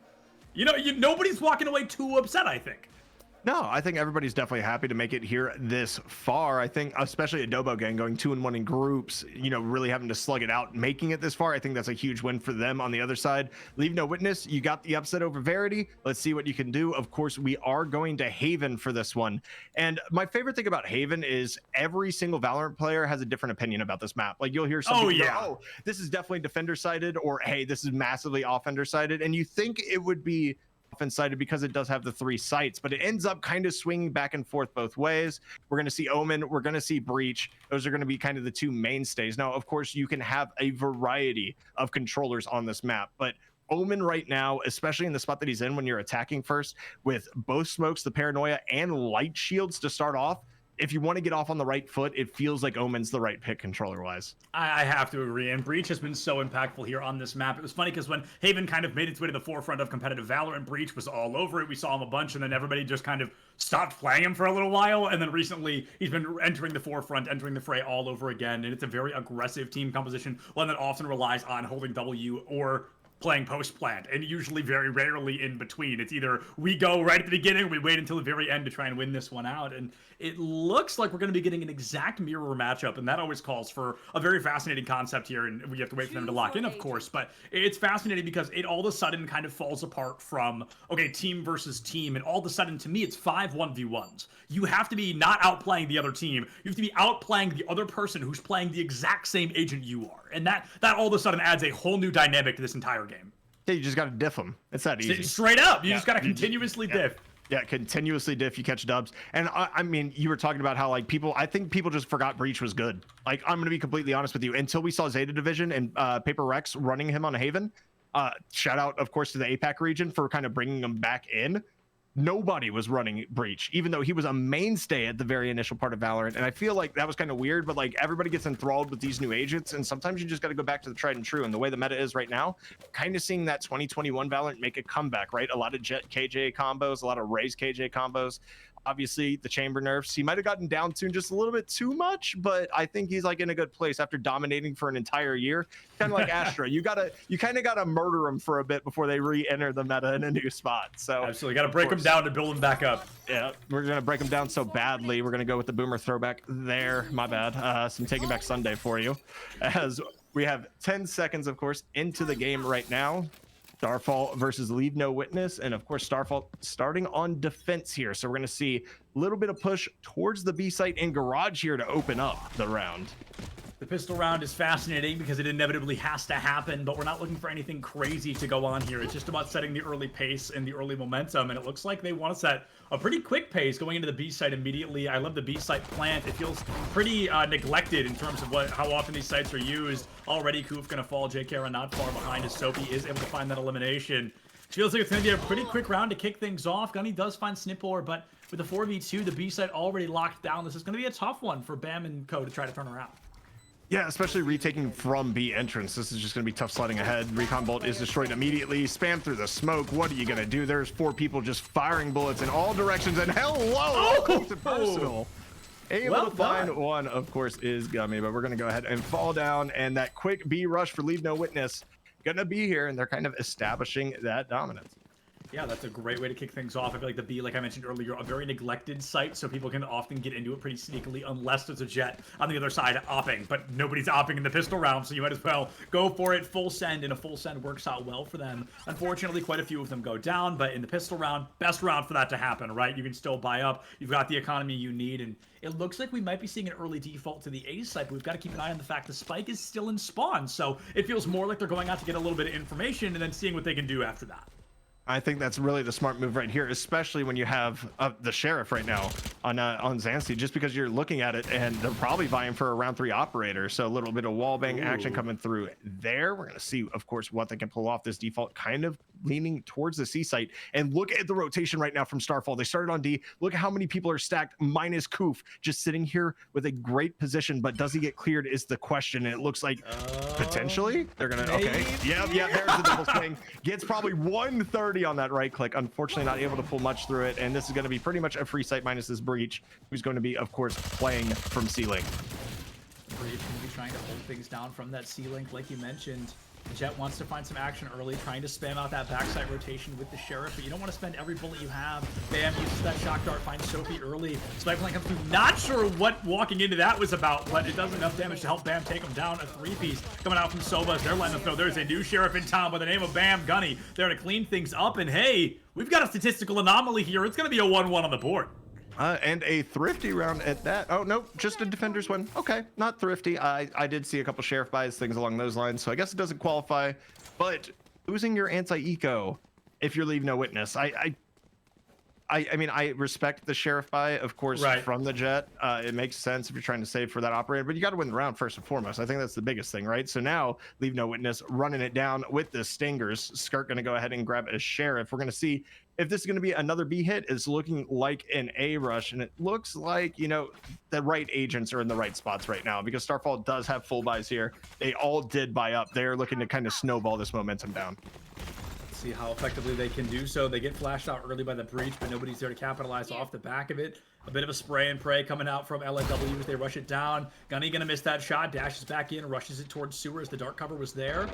nobody's walking away too upset, I think. No, I think everybody's definitely happy to make it here this far. I think especially Adobo Gang going 2-1 in groups, really having to slug it out, making it this far. I think that's a huge win for them. On the other side, Leave No Witness, you got the upset over Verity. Let's see what you can do. Of course, we are going to Haven for this one. And my favorite thing about Haven is every single Valorant player has a different opinion about this map. Like you'll hear some people go, oh, this is definitely defender sided, or hey, this is massively offender sided. And you think it would be offense sided because it does have the 3 sites, but it ends up kind of swinging back and forth both ways. We're going to see Omen, we're going to see Breach. Those are going to be kind of the 2 mainstays. Now, of course, you can have a variety of controllers on this map, but Omen right now, especially in the spot that he's in when you're attacking first, with both smokes, the paranoia, and light shields to start off, if you want to get off on the right foot, it feels like Omen's the right pick controller-wise. I have to agree, and Breach has been so impactful here on this map. It was funny because when Haven kind of made its way to the forefront of competitive Valorant, Breach was all over it. We saw him a bunch, and then everybody just kind of stopped playing him for a little while, and then recently he's been entering the forefront, entering the fray all over again, and it's a very aggressive team composition, one that often relies on holding W or playing post plant, and usually very rarely in between. It's either we go right at the beginning or we wait until the very end to try and win this one out, and it looks like we're going to be getting an exact mirror matchup, and that always calls for a very fascinating concept here, and we have to wait for them to lock in, of course, but it's fascinating because it all of a sudden kind of falls apart from, okay, team versus team, and all of a sudden, to me, it's 5 1v1s. You have to be not outplaying the other team, you have to be outplaying the other person who's playing the exact same agent you are, and that all of a sudden adds a whole new dynamic to this entire game. Yeah, you just got to diff them. It's that easy. Straight up, you just got to continuously diff. Yeah, continuously diff, you catch dubs. And I mean, you were talking about how like I think people just forgot Breach was good. Like, I'm going to be completely honest with you. Until we saw Zeta Division and Paper Rex running him on Haven, shout out, of course, to the APAC region for kind of bringing him back in. Nobody was running Breach, even though he was a mainstay at the very initial part of Valorant. And I feel like that was kind of weird, but like everybody gets enthralled with these new agents, and sometimes you just got to go back to the tried and true. And the way the meta is right now, kind of seeing that 2021 Valorant make a comeback, right? A lot of Jet KJ combos, a lot of Raze KJ combos. Obviously, the chamber nerfs. He might have gotten down tuned just a little bit too much, but I think he's like in a good place after dominating for an entire year. Kind of like Astra. You kind of gotta murder him for a bit before they re-enter the meta in a new spot. So absolutely, got to break him down to build him back up. Yeah, we're gonna break him down so badly. We're gonna go with the boomer throwback there. My bad. Some Taking Back Sunday for you, as we have 10 seconds, of course, into the game right now. Starfall versus Leave No Witness, and of course Starfall starting on defense here, so we're going to see a little bit of push towards the B site and garage here to open up the round. The pistol round is fascinating because it inevitably has to happen, but we're not looking for anything crazy to go on here. It's just about setting the early pace and the early momentum, and it looks like they want to set a pretty quick pace going into the B site immediately. I love the B site plant. It feels pretty neglected in terms of how often these sites are used. Already Koof gonna fall. JK not far behind as Soapy is able to find that elimination. It feels like it's going to be a pretty quick round to kick things off. Gunny does find Snipor, but with the 4v2, the B site already locked down. This is going to be a tough one for Bam and Co to try to turn around. Yeah, especially retaking from B entrance. This is just going to be tough sliding ahead. Recon Bolt is destroyed immediately. Spam through the smoke. What are you going to do? There's 4 people just firing bullets in all directions. And hello! Close to personal. Able to find one, of course, is Gummy. But we're going to go ahead and fall down. And that quick B rush for Leave No Witness going to be here. And they're kind of establishing that dominance. Yeah, that's a great way to kick things off. I feel like the B, like I mentioned earlier, a very neglected site, so people can often get into it pretty sneakily unless there's a jet on the other side opping, but nobody's opping in the pistol round, so you might as well go for it. Full send, and a full send works out well for them. Unfortunately, quite a few of them go down, but in the pistol round, best round for that to happen, right? You can still buy up. You've got the economy you need, and it looks like we might be seeing an early default to the A site, but we've got to keep an eye on the fact the spike is still in spawn, so it feels more like they're going out to get a little bit of information and then seeing what they can do after that. I think that's really the smart move right here, especially when you have the Sheriff right now on Zancy, just because you're looking at it and they're probably vying for a round 3 operator. So a little bit of wallbang action coming through there. We're going to see, of course, what they can pull off. This default kind of leaning towards the C site. And look at the rotation right now from Starfall. They started on D. Look at how many people are stacked minus Koof, just sitting here with a great position. But does he get cleared is the question. And it looks like potentially they're going to, okay. Yeah, there's the double swing. Gets probably 130 on that right click. Unfortunately, not able to pull much through it. And this is going to be pretty much a free site minus this Breach, who's going to be, of course, playing from C-Link. Breach going to be trying to hold things down from that C-Link, like you mentioned. Jet wants to find some action early, trying to spam out that backside rotation with the Sheriff, but you don't want to spend every bullet you have. Bam uses that shock dart, finds Sophie early. Spike Plan comes through. Not sure what walking into that was about, but it does enough damage to help Bam take him down. A 3-piece coming out from Sobas. They're letting us know there's a new Sheriff in town by the name of Bam Gunny. They're to clean things up, and hey, we've got a statistical anomaly here. It's going to be a 1-1 on the board. And a thrifty round at that. Oh, no, just a defender's win. Okay, not thrifty. I did see a couple Sheriff buys, things along those lines, so I guess it doesn't qualify. But losing your anti-eco if you're Leave No Witness, I mean, I respect the Sheriff buy, of course, from the Jet. It makes sense if you're trying to save for that operator, but you got to win the round first and foremost. I think that's the biggest thing, right? So now, Leave No Witness running it down with the Stingers. Skirt going to go ahead and grab a Sheriff. We're going to see if this is going to be another B hit. It's looking like an A rush, and it looks like, you know, the right agents are in the right spots right now because Starfall does have full buys here. They all did buy up. They're looking to kind of snowball this momentum down. See how effectively they can do so. They get flashed out early by the Breach, but nobody's there to capitalize off the back of it. A bit of a spray and pray coming out from LNW as they rush it down. Gunny gonna miss that shot, dashes back in, rushes it towards Sewers. The dark cover was there,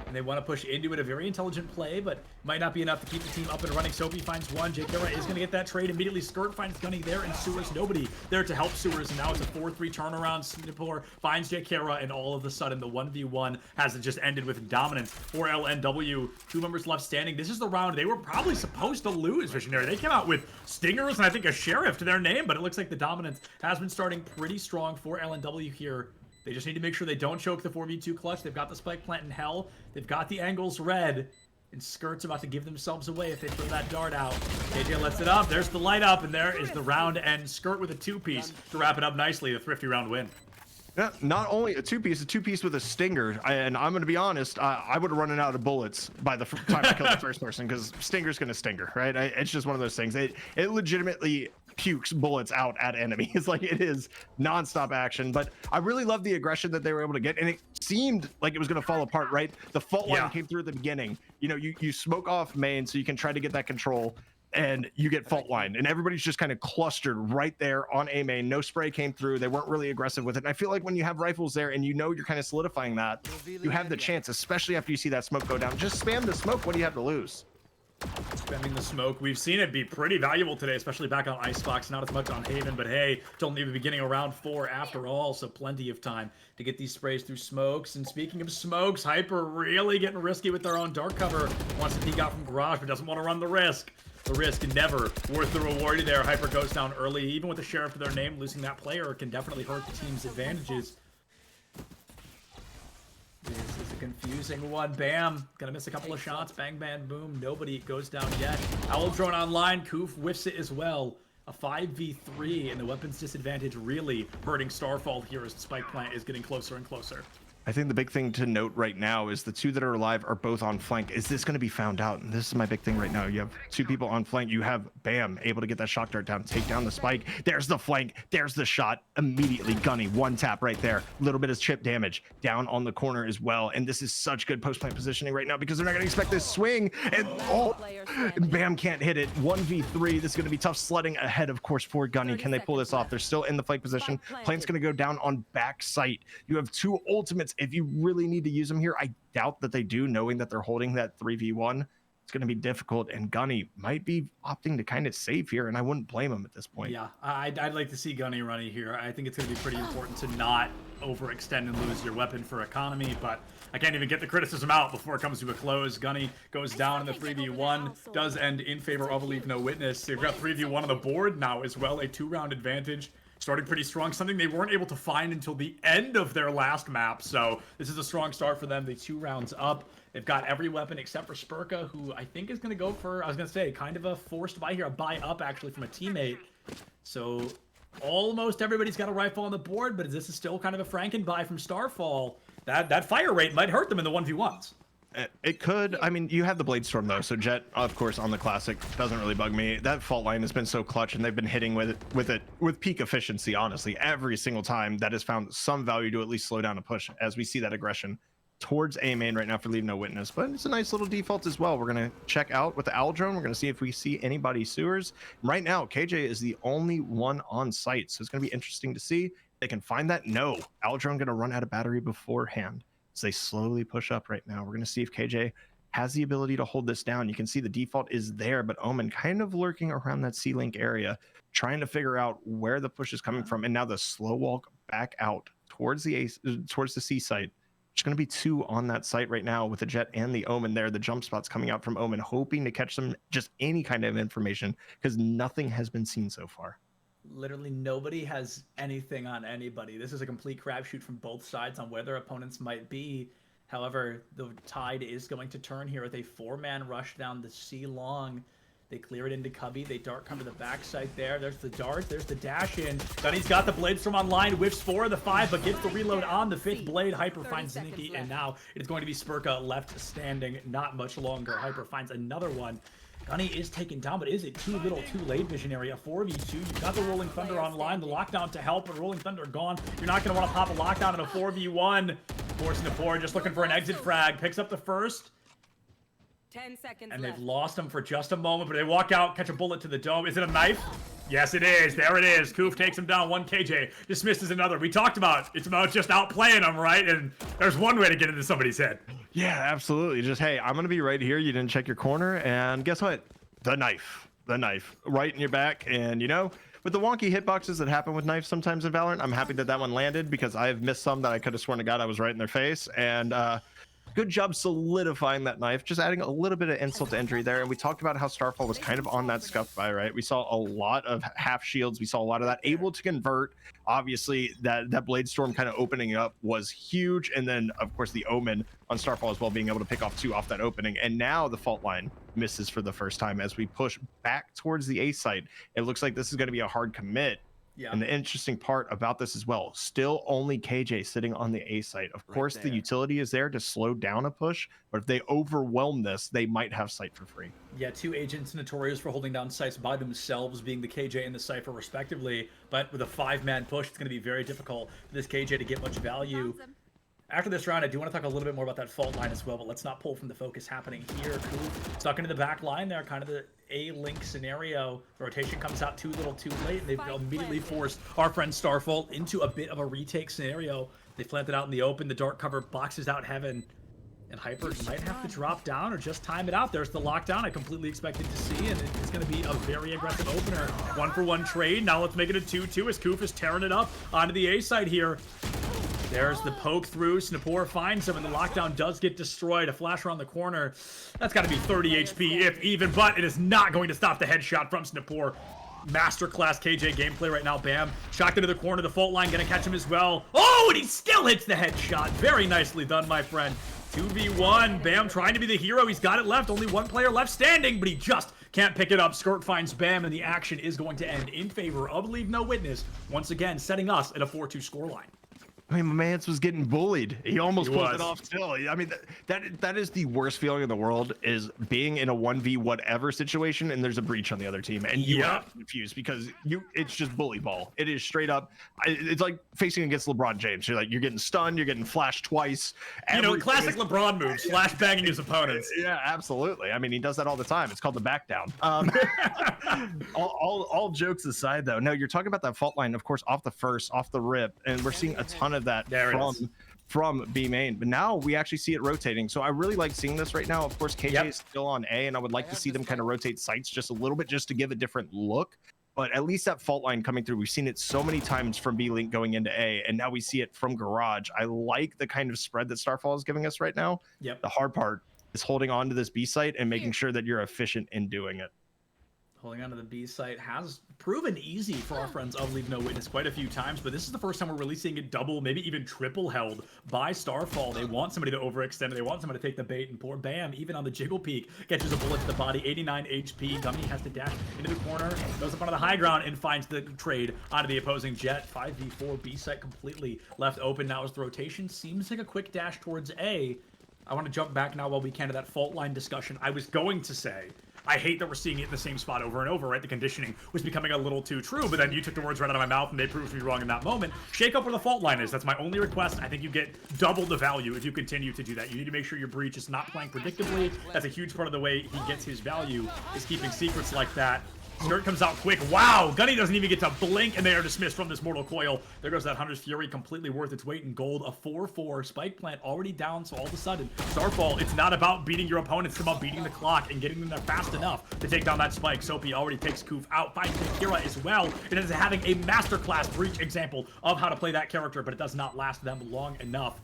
and they want to push into it. A very intelligent play, but might not be enough to keep the team up and running. Sophie finds one. J.K. is gonna get that trade immediately. Skirt finds Gunny there, and Sewers, nobody there to help Sewers, and now it's a 4-3 turnaround. Singapore finds J.K. and all of a sudden the 1v1 has just ended with dominance for LNW. 2 members left standing. This is the round they were probably supposed to lose, Visionary. They came out with Stingers and I think a Sheriff to their name, but it looks like the dominance has been starting pretty strong for LNW here. They just need to make sure they don't choke the 4v2 clutch. They've got the spike plant in hell. They've got the angles red. And Skirt's about to give themselves away if they throw that dart out. KJ lets it up. There's the light up, and there is the round end. Skirt with a 2-piece to wrap it up nicely. The thrifty round win. Yeah, not only a 2-piece with a Stinger, and I'm going to be honest, I would have run out of bullets by the time I killed the first person because Stinger's going to Stinger, right? It's just one of those things. It legitimately pukes bullets out at enemies. Like, it is nonstop action, but I really love the aggression that they were able to get, and it seemed like it was going to fall apart, right? The fault line came through at the beginning. You know, you smoke off main so you can try to get that control, and you get fault line, and everybody's just kind of clustered right there on A main. No spray came through. They weren't really aggressive with it. And I feel like when you have rifles there and you know you're kind of solidifying that, you have the chance, especially after you see that smoke go down. Just spam the smoke. What do you have to lose? Spamming the smoke. We've seen it be pretty valuable today, especially back on Icebox. Not as much on Haven, but hey, it's only the beginning of round 4 after all, so plenty of time to get these sprays through smokes. And speaking of smokes, Hyper really getting risky with their own dark cover. Wants to peek out from Garage, but doesn't want to run the risk. The risk never worth the reward there. Hyper goes down early. Even with the Sheriff to their name, losing that player can definitely hurt the team's advantages. This is a confusing one. Bam. Gonna miss a couple of shots. Bang, bang, boom. Nobody goes down yet. Owl drone online. Koof whiffs it as well. A 5v3, and the weapons disadvantage really hurting Starfall here as the spike plant is getting closer and closer. I think the big thing to note right now is the two that are alive are both on flank. Is this going to be found out? And this is my big thing right now. You have two people on flank. You have Bam able to get that shock dart down, take down the spike. There's the flank. There's the shot. Immediately Gunny, one tap right there. A little bit of chip damage down on the corner as well. And this is such good post plant positioning right now because they're not going to expect this swing. And Bam can't hit it. 1v3. This is going to be tough sledding ahead, of course, for Gunny. Can they pull this off? They're still in the flank position. Plant's going to go down on back sight. You have two ultimates. If you really need to use them here, I doubt that they do, knowing that they're holding that 3v1. It's going to be difficult, and Gunny might be opting to kind of save here, and I wouldn't blame him at this point. Yeah, I'd like to see Gunny running here. I think it's going to be pretty important to not overextend and lose your weapon for economy, but I can't even get the criticism out before it comes to a close. Gunny goes down in the 3v1, does end in favor of a Leave No Witness. They've got 3v1 on the board now as well, a 2-round advantage. Starting pretty strong, something they weren't able to find until the end of their last map. So this is a strong start for them. The 2 rounds up. They've got every weapon except for Spurka, who I think is going to go for, I was going to say, kind of a forced buy here, a buy up actually from a teammate. So almost everybody's got a rifle on the board, but this is still kind of a Franken buy from Starfall. That fire rate might hurt them in the 1v1s. It could. I mean, you have the Blade Storm though, so Jet, of course, on the Classic doesn't really bug me. That fault line has been so clutch, and they've been hitting with peak efficiency. Honestly, every single time that has found some value to at least slow down a push, as we see that aggression towards A main right now for Leave No Witness. But it's a nice little default as well. We're gonna check out with the Owl drone. We're gonna see if we see anybody sewers. Right now, KJ is the only one on site, so it's gonna be interesting to see if they can find that. No, Owl drone gonna run out of battery beforehand. So they slowly push up right now. We're going to see if KJ has the ability to hold this down. You can see the default is there, but Omen kind of lurking around that C-Link area, trying to figure out where the push is coming from. And now the slow walk back out towards the C site. There's going to be 2 on that site right now with the Jet and the Omen there. The jump spots coming out from Omen, hoping to catch some, just any kind of information, because nothing has been seen so far. Literally nobody has anything on anybody. This is a complete crapshoot from both sides on where their opponents might be. However, the tide is going to turn here with a 4-man rush down the C long. They clear it into Cubby. They dart cover the backside there. There's the dart. There's the dash in. Gunny's got the blades from online. Whiffs 4 of the 5, but gets the reload on the 5th blade. Hyper finds Zinnicky, and now it's going to be Spurka left standing. Not much longer. Hyper finds another one. Gunny is taken down, but is it too little, too late, Visionary? A 4v2. You've got the Rolling Thunder online, the lockdown to help, but Rolling Thunder gone. You're not going to want to pop a lockdown in a 4v1. Forcing the 4, just looking for an exit frag. Picks up the first. 10 seconds and left. they've lost him for just a moment, but they walk out, catch a bullet to the dome. Is it a knife? Yes, it is. There it is. Koof takes him down. 1 KJ. Dismisses another. We talked about it's about just outplaying them, right? And there's one way to get into somebody's head. Yeah, absolutely. Just, hey, I'm going to be right here. You didn't check your corner. And guess what? The knife. The knife. Right in your back. And, you know, with the wonky hitboxes that happen with knives sometimes in Valorant, I'm happy that that one landed because I have missed some that I could have sworn to God I was right in their face. And, good job solidifying that knife, just adding a little bit of insult to injury there. And we talked about how Starfall was kind of on that scuff by, right? We saw a lot of half shields. We saw a lot of that able to convert. Obviously, that Blade Storm kind of opening up was huge. And then, of course, the Omen on Starfall as well, being able to pick off 2 off that opening. And now the fault line misses for the first time as we push back towards the A site. It looks like this is going to be a hard commit. Yeah. And the interesting part about this as well, still only KJ sitting on the A site. Of course, the utility is there to slow down a push, but if they overwhelm this, they might have sight for free. Yeah, 2 agents notorious for holding down sites by themselves, being the KJ and the Cypher respectively. But with a 5-man push, it's going to be very difficult for this KJ to get much value. After this round, I do want to talk a little bit more about that fault line as well, but let's not pull from the focus happening here. Koof stuck into the back line there, kind of the A-Link scenario. Rotation comes out too little too late, and they've immediately forced our friend Starfall into a bit of a retake scenario. They planted out in the open, the dark cover boxes out Heaven, and Hyper might have to drop down or just time it out. There's the lockdown I completely expected to see, and it's going to be a very aggressive opener. 1-for-1 trade. Now let's make it a 2-2 as Koof is tearing it up onto the A side here. There's the poke through. Snapor finds him, and the lockdown does get destroyed. A flash around the corner. That's got to be 30 HP, if even, but it is not going to stop the headshot from Snapor. Masterclass KJ gameplay right now. Bam. Shocked into the corner. The fault line gonna catch him as well. Oh, and he still hits the headshot. Very nicely done, my friend. 2v1. Bam trying to be the hero. He's got it left. Only one player left standing, but he just can't pick it up. Skirt finds Bam, and the action is going to end in favor of Leave No Witness. Once again, setting us at a 4-2 scoreline. I mean, Mance was getting bullied. He almost pulled it off still. I mean, that is the worst feeling in the world, is being in a 1v whatever situation and there's a breach on the other team and you are confused because it's just bully ball. It is straight up. It's like facing against LeBron James. You're getting stunned. You're getting flashed twice. Classic LeBron moves, flash banging his opponents. Yeah, absolutely. I mean, he does that all the time. It's called the back down. All jokes aside, though, no, you're talking about that fault line, of course, off the rip, and we're seeing a ton of that from B main, but now we actually see it rotating. So I really like seeing this right now. Of course, KJ is still on A, and I would like to see them kind of rotate sites just a little bit, just to give a different look. But at least that fault line coming through, we've seen it so many times from B Link going into A, and now we see it from Garage. I like the kind of spread that Starfall is giving us right now. Yep. The hard part is holding on to this B site and making sure that you're efficient in doing it. Holding onto the B site has proven easy for our friends of Leave No Witness quite a few times, but this is the first time we're really seeing it double, maybe even triple held by Starfall. They want somebody to overextend. They want somebody to take the bait, and poor Bam, even on the jiggle peak, catches a bullet to the body, 89 HP. Gummy has to dash into the corner, goes up onto the high ground, and finds the trade onto the opposing Jet. 5v4, B site completely left open now as the rotation seems like a quick dash towards A. I want to jump back now while we can to that fault line discussion. I was going to say, I hate that we're seeing it in the same spot over and over, right? The conditioning was becoming a little too true, but then you took the words right out of my mouth and they proved me wrong in that moment. Shake up where the fault line is. That's my only request. I think you get double the value if you continue to do that. You need to make sure your breach is not playing predictably. That's a huge part of the way he gets his value, is keeping secrets like that. Skirt comes out quick. Wow, Gunny doesn't even get to blink, and they are dismissed from this mortal coil. There goes that Hunter's Fury, completely worth its weight in gold. A 4-4 spike plant already down, so all of a sudden, Starfall, it's not about beating your opponents, it's about beating the clock and getting them there fast enough to take down that spike. Soapy already takes Koof out, finds Kira as well. It is having a masterclass breach example of how to play that character, but it does not last them long enough.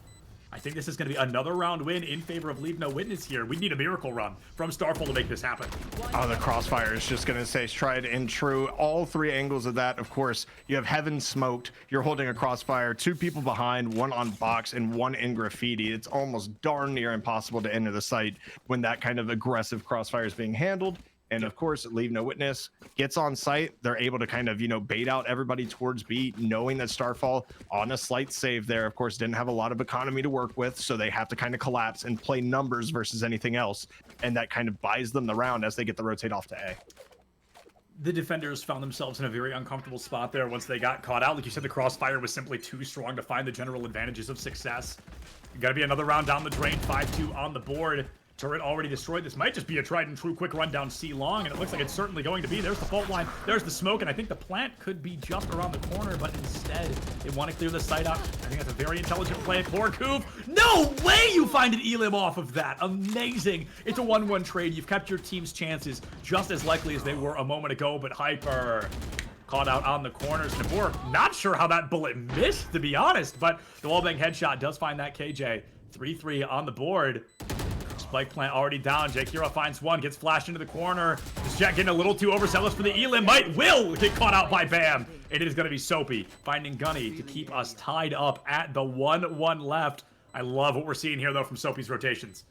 I think this is going to be another round win in favor of Leave No Witness here. We need a miracle run from Starfall to make this happen. Oh, the crossfire is just going to say tried and true. All three angles of that, of course. You have Heaven smoked. You're holding a crossfire. Two people behind, one on box, and one in graffiti. It's almost darn near impossible to enter the site when that kind of aggressive crossfire is being handled. And of course, Leave No Witness gets on site. They're able to kind of, bait out everybody towards B, knowing that Starfall on a slight save there, of course, didn't have a lot of economy to work with. So they have to kind of collapse and play numbers versus anything else. And that kind of buys them the round as they get the rotate off to A. The defenders found themselves in a very uncomfortable spot there once they got caught out. Like you said, the crossfire was simply too strong to find the general advantages of success. Got to be another round down the drain. 5-2 on the board. Turret already destroyed. This might just be a tried and true quick run down C long, and it looks like it's certainly going to be. There's the fault line, there's the smoke, and I think the plant could be just around the corner, but instead they want to clear the site out. I think that's a very intelligent play. Poor Koof. No way you find an Elim off of that. Amazing. It's a 1-1 trade. You've kept your team's chances just as likely as they were a moment ago, but Hyper caught out on the corners. Nabor, not sure how that bullet missed, to be honest, but the wallbang headshot does find that KJ. 3-3 on the board. Spike plant already down. Jakira finds one, gets flashed into the corner. This Jet getting a little too overzealous for the Elim. Will get caught out by Bam. And it is going to be Soapy finding Gunny to keep us tied up at the 1-1 left. I love what we're seeing here, though, from Soapy's rotations.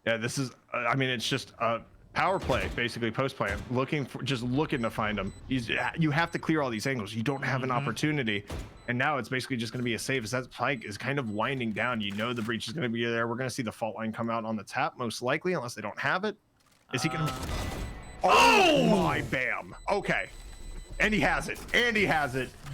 Yeah, this is, it's just a power play, basically, post plant. Looking to find him. You have to clear all these angles. You don't have an opportunity. And now it's basically just going to be a save as that spike is kind of winding down. The breach is going to be there. We're going to see the fault line come out on the tap, most likely, unless they don't have it. Is he going to... Oh my Bam. Okay. And he has it.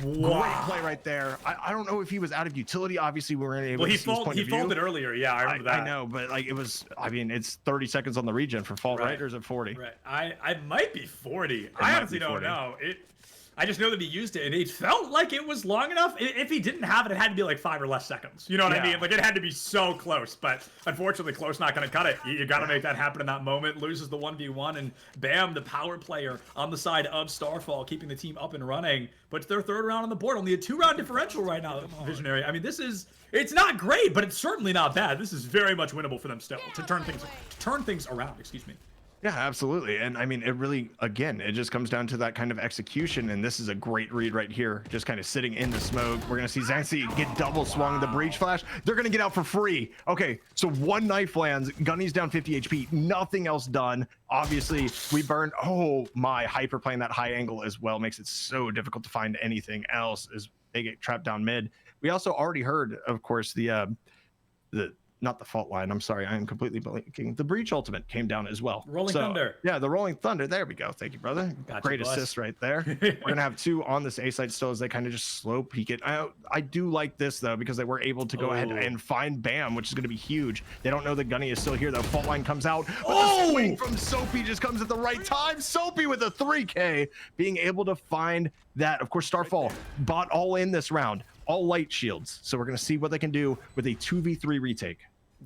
Wow. Great play right there. I don't know if he was out of utility. Obviously, we weren't able to see his point of view. He folded earlier. Yeah, I remember that. I know, but it was, it's 30 seconds on the regen for fault, right? Or is it 40? Right. I might be 40. I honestly don't know. I just know that he used it, and it felt like it was long enough. If he didn't have it, it had to be like 5 or less seconds. You know what I mean? Like, it had to be so close, but unfortunately, close not going to cut it. You got to make that happen in that moment. Loses the 1v1, and Bam, the power player on the side of Starfall, keeping the team up and running. Puts their third round on the board. Only a 2-round differential right now, Visionary. I mean, it's not great, but it's certainly not bad. This is very much winnable for them still to turn things around. Excuse me. Yeah, absolutely. And I mean, it really, again, it just comes down to that kind of execution. And this is a great read right here, just kind of sitting in the smoke. We're going to see Zancy get double swung the breach flash. They're going to get out for free. Okay, so one knife lands. Gunny's down 50 HP. Nothing else done. Obviously, we burned. Oh my, Hyper playing that high angle as well makes it so difficult to find anything else as they get trapped down mid. We also already heard, of course, the not the fault line. I'm sorry, I am completely blanking. The breach ultimate came down as well. Rolling Thunder. Yeah, the rolling thunder. There we go. Thank you, brother. Gotcha, Great boss. assist right there. We're gonna have 2 on this A site still as they kind of just slow peek it. I do like this though because they were able to go ahead and find Bam, which is gonna be huge. They don't know that Gunny is still here though. Fault line comes out. But the swing from Soapy just comes at the right time. Soapy with a 3K, being able to find that. Of course, Starfall bought all in this round, all light shields. So we're gonna see what they can do with a 2v3 retake.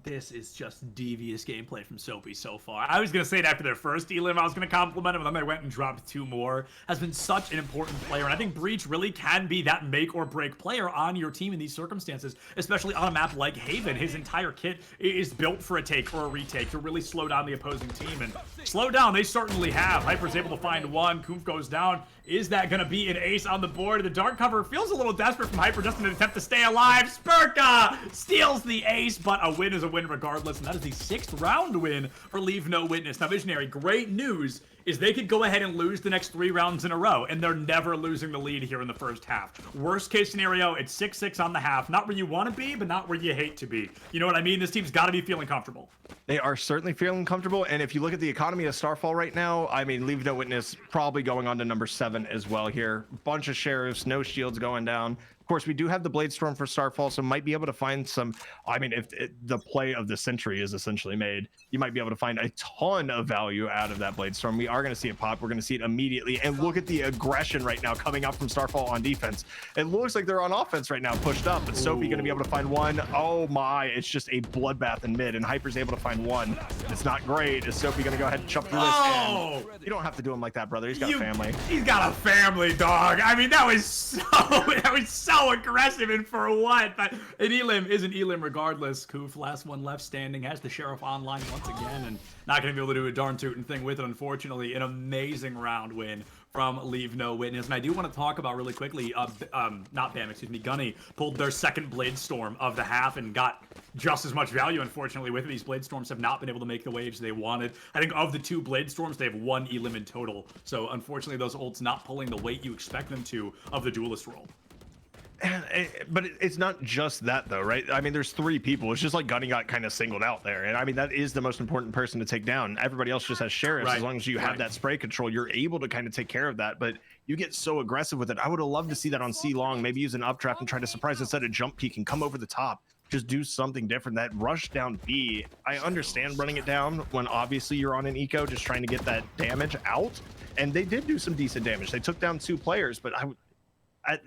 This is just devious gameplay from Soapy so far. I was going to say it after their first elim, I was going to compliment him, and then they went and dropped 2 more. Has been such an important player, and I think Breach really can be that make or break player on your team in these circumstances, especially on a map like Haven. His entire kit is built for a take or a retake to really slow down the opposing team, and slow down they certainly have. Hyper's able to find one, Kumpf goes down. Is that going to be an ace on the board? The dark cover feels a little desperate from Hyper just in an attempt to stay alive. Spurka steals the ace, but a win is a win regardless, and that is the 6th round win for Leave No Witness. Now, Visionary, great news is they could go ahead and lose the next 3 rounds in a row, and they're never losing the lead here in the first half. Worst case scenario, it's 6-6 on the half. Not where you want to be, but not where you hate to be. You know what I mean? This team's got to be feeling comfortable. They are certainly feeling comfortable, and if you look at the economy of Starfall right now, I mean, Leave No Witness probably going on to number 7 as well here. Bunch of sheriffs, no shields going down. Of course, we do have the Blade Storm for Starfall, so might be able to find some. I mean, if the play of the century is essentially made, you might be able to find a ton of value out of that Blade Storm. We are going to see it pop. We're going to see it immediately. And look at the aggression right now coming out from Starfall on defense. It looks like they're on offense right now, pushed up. But Soapy going to be able to find one. Oh my, it's just a bloodbath in mid, and Hyper's able to find one. It's not great. Is Soapy going to go ahead and jump through this? And you don't have to do him like that, brother. He's got a family. He's got a family, dog. I mean, that was so aggressive, and for what? But an elim is an elim regardless. Koof, last one left standing, has the sheriff online once again, and not going to be able to do a darn tootin' thing with it, unfortunately. An amazing round win from Leave No Witness. And I do want to talk about really quickly, not Bam, excuse me, Gunny pulled their 2nd Blade Storm of the half and got just as much value, unfortunately, with it. These Blade Storms have not been able to make the waves they wanted. I think of the 2 Blade Storms, they have 1 elim in total. So unfortunately, those ults not pulling the weight you expect them to of the duelist role. But it's not just that though, right? I mean, there's 3 people. It's just like Gunny got kind of singled out there, and I mean that is the most important person to take down. Everybody else just has sheriffs. Right. As long as you have that spray control, you're able to kind of take care of that. But you get so aggressive with it. I would have loved to see that on C long. Maybe use an updraft and try to surprise instead of jump peek and come over the top. Just do something different. That rush down B, I understand running it down when obviously you're on an eco, just trying to get that damage out. And they did do some decent damage. They took down 2 players, but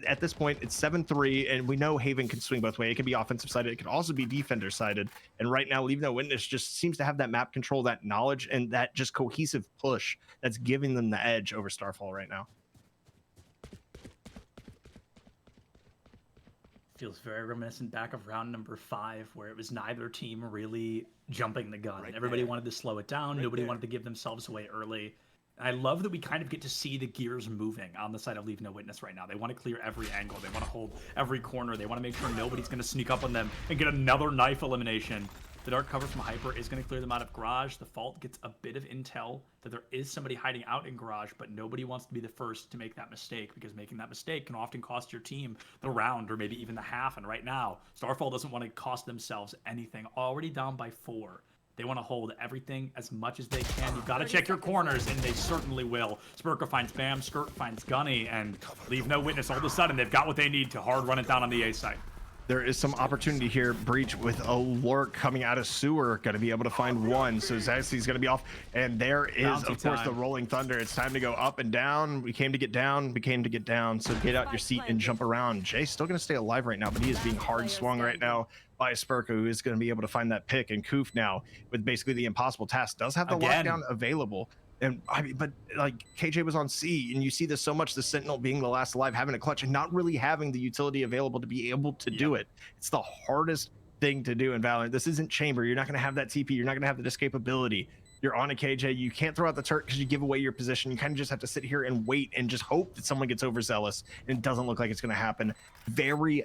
at this point, it's 7-3, and we know Haven can swing both ways. It can be offensive sided. It can also be defender sided. And right now, Leave No Witness just seems to have that map control, that knowledge, and that just cohesive push that's giving them the edge over Starfall right now. Feels very reminiscent back of round number 5, where it was neither team really jumping the gun. Right. Everybody wanted to slow it down. Nobody wanted to give themselves away early. I love that we kind of get to see the gears moving on the side of Leave No Witness right now. They want to clear every angle. They want to hold every corner. They want to make sure nobody's going to sneak up on them and get another knife elimination. The dark cover from Hyper is going to clear them out of Garage. The Fault gets a bit of intel that there is somebody hiding out in Garage, but nobody wants to be the first to make that mistake, because making that mistake can often cost your team the round or maybe even the half. And right now, Starfall doesn't want to cost themselves anything. Already down by 4. They want to hold everything as much as they can. You've got to check your corners, and they certainly will. Spurka finds Bam, Skirt finds Gunny, and Leave No Witness. All of a sudden, they've got what they need to hard run it down on the A side. There is some opportunity here. Breach with a lurk coming out of sewer. Going to be able to find one. So Zaxby's going to be off. And there is, of course, the rolling thunder. It's time to go up and down. We came to get down. We came to get down. So get out your seat and jump around. Jay's still going to stay alive right now, but he is being hard swung right now by Spurka, who is going to be able to find that pick. And Koof now, with basically the impossible task, does have the lockdown available. And I mean, but like KJ was on C, and you see this so much, the Sentinel being the last alive, having a clutch and not really having the utility available to be able to do it. It's the hardest thing to do in Valorant. This isn't Chamber. You're not going to have that TP. You're not going to have the escapability. You're on a KJ. You can't throw out the turret because you give away your position. You kind of just have to sit here and wait and just hope that someone gets overzealous. And it doesn't look like it's going to happen. Very,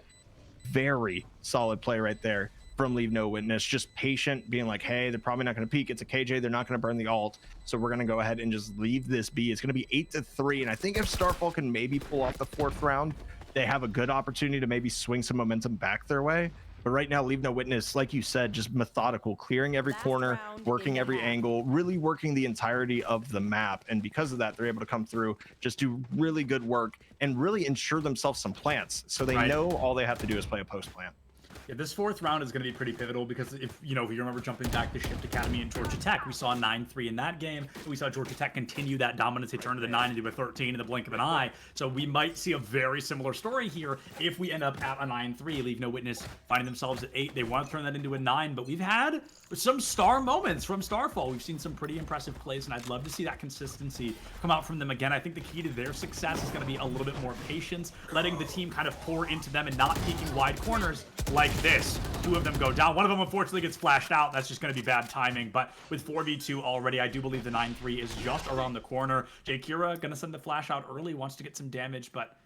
very solid play right there from Leave No Witness. Just patient, being like, hey, they're probably not going to peek. It's a KJ. They're not going to burn the ult. So we're going to go ahead and just leave this be. It's going to be 8-3. And I think if Starfall can maybe pull off the 4th round, they have a good opportunity to maybe swing some momentum back their way. But right now, Leave No Witness, like you said, just methodical, clearing every corner, working every angle, really working the entirety of the map. And because of that, they're able to come through, just do really good work and really ensure themselves some plants. So they know all they have to do is play a post plant. Yeah, this 4th round is going to be pretty pivotal because if you remember jumping back to Shift Academy and Georgia Tech, we saw 9-3 in that game. And we saw Georgia Tech continue that dominance. They turned to the 9 into a 13 in the blink of an eye. So we might see a very similar story here if we end up at a 9-3. Leave No Witness finding themselves at 8. They want to turn that into a 9, but we've had some star moments from Starfall. We've seen some pretty impressive plays, and I'd love to see that consistency come out from them again. I think the key to their success is going to be a little bit more patience, letting the team kind of pour into them and not peeking wide corners like this. 2 of them go down. One of them unfortunately gets flashed out. That's just going to be bad timing. But with 4v2 already, I do believe the 9-3 is just around the corner. Jay Kira going to send the flash out early, wants to get some damage, but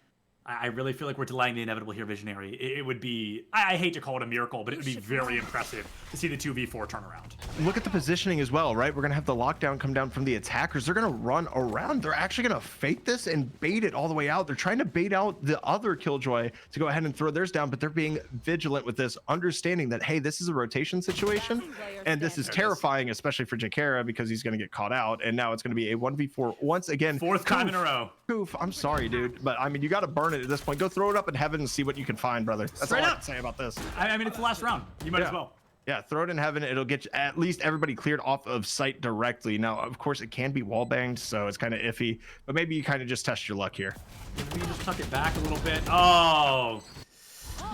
I really feel like we're delaying the inevitable here, Visionary. It would be, I hate to call it a miracle, but it would be very impressive to see the 2v4 turnaround. Look at the positioning as well, right? We're going to have the lockdown come down from the attackers. They're going to run around. They're actually going to fake this and bait it all the way out. They're trying to bait out the other Killjoy to go ahead and throw theirs down, but they're being vigilant with this, understanding that, hey, this is a rotation situation, and this is terrifying, especially for Jakara, because he's going to get caught out, and now it's going to be a 1v4 once again. 4th time in a row. Goof, I'm sorry, dude, but I mean, you got to burn it at this point. Go throw it up in heaven and see what you can find, brother. That's Straight all I up. can say about this. I mean, it's the last round. You might as well. Yeah, throw it in heaven. It'll get at least everybody cleared off of site directly. Now, of course, it can be wall banged, so it's kind of iffy, but maybe you kind of just test your luck here. Maybe you just tuck it back a little bit. Oh,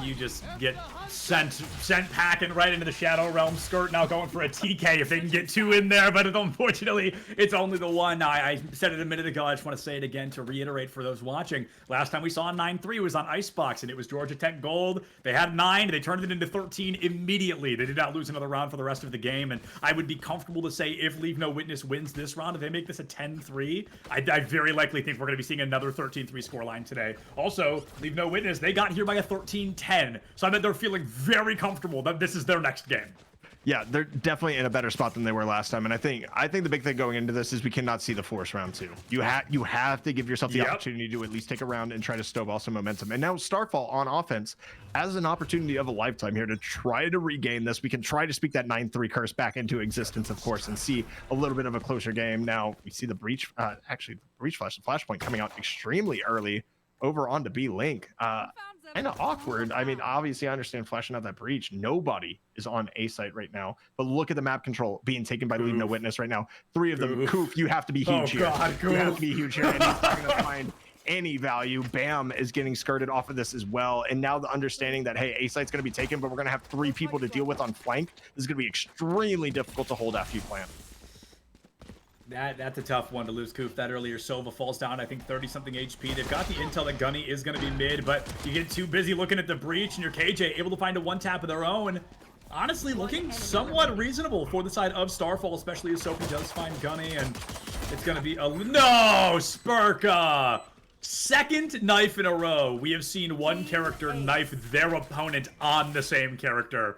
you just get sent packing right into the Shadow Realm. Skirt now going for a TK if they can get 2 in there, but unfortunately, it's only the 1. I said it a minute ago. I just want to say it again to reiterate for those watching. Last time we saw a 9-3 was on Icebox, and it was Georgia Tech Gold. They had 9. They turned it into 13 immediately. They did not lose another round for the rest of the game, and I would be comfortable to say if Leave No Witness wins this round, if they make this a 10-3, I very likely think we're going to be seeing another 13-3 scoreline today. Also, Leave No Witness, they got here by a 13-10. So I bet they're feeling very comfortable that this is their next game. Yeah, they're definitely in a better spot than they were last time, and I think the big thing going into this is we cannot see the force round 2. You have to give yourself the opportunity to at least take a round and try to snowball some momentum. And now Starfall on offense has an opportunity of a lifetime here to try to regain this. We can try to speak that 9-3 curse back into existence, of course, and see a little bit of a closer game. Now we see the breach, actually the breach flash, the flashpoint coming out extremely early over onto B Link. Kind of awkward. I mean, obviously I understand flashing out that breach. Nobody is on A site right now, but look at the map control being taken by Leave No Witness right now. 3 of them. Koof, you have to be huge here. You have to be huge here, and he's not going to find any value. Bam is getting skirted off of this as well, and now the understanding that, hey, A site's going to be taken, but we're going to have 3 people to deal with on flank. This is going to be extremely difficult to hold after you plant. That's a tough one to lose, Koof. That earlier Sova falls down, I think 30-something HP. They've got the intel that Gunny is going to be mid, but you get too busy looking at the breach, and your KJ able to find a 1-tap of their own. Honestly, looking somewhat reasonable for the side of Starfall, especially as Sophie does find Gunny, and it's going to be a... No! Spurka! 2nd knife in a row. We have seen one character knife their opponent on the same character.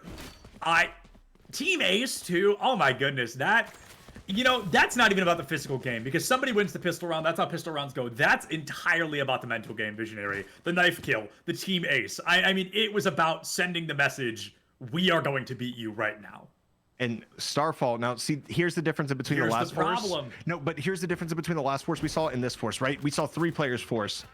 Team Ace, too. Oh, my goodness. That's not even about the physical game, because somebody wins the pistol round. That's how pistol rounds go. That's entirely about the mental game, Visionary. The knife kill, the team ace. I mean, it was about sending the message, we are going to beat you right now. And Starfall, now see, here's the difference between the last force. No, but here's the difference between the last force we saw in this force, right? We saw 3 players force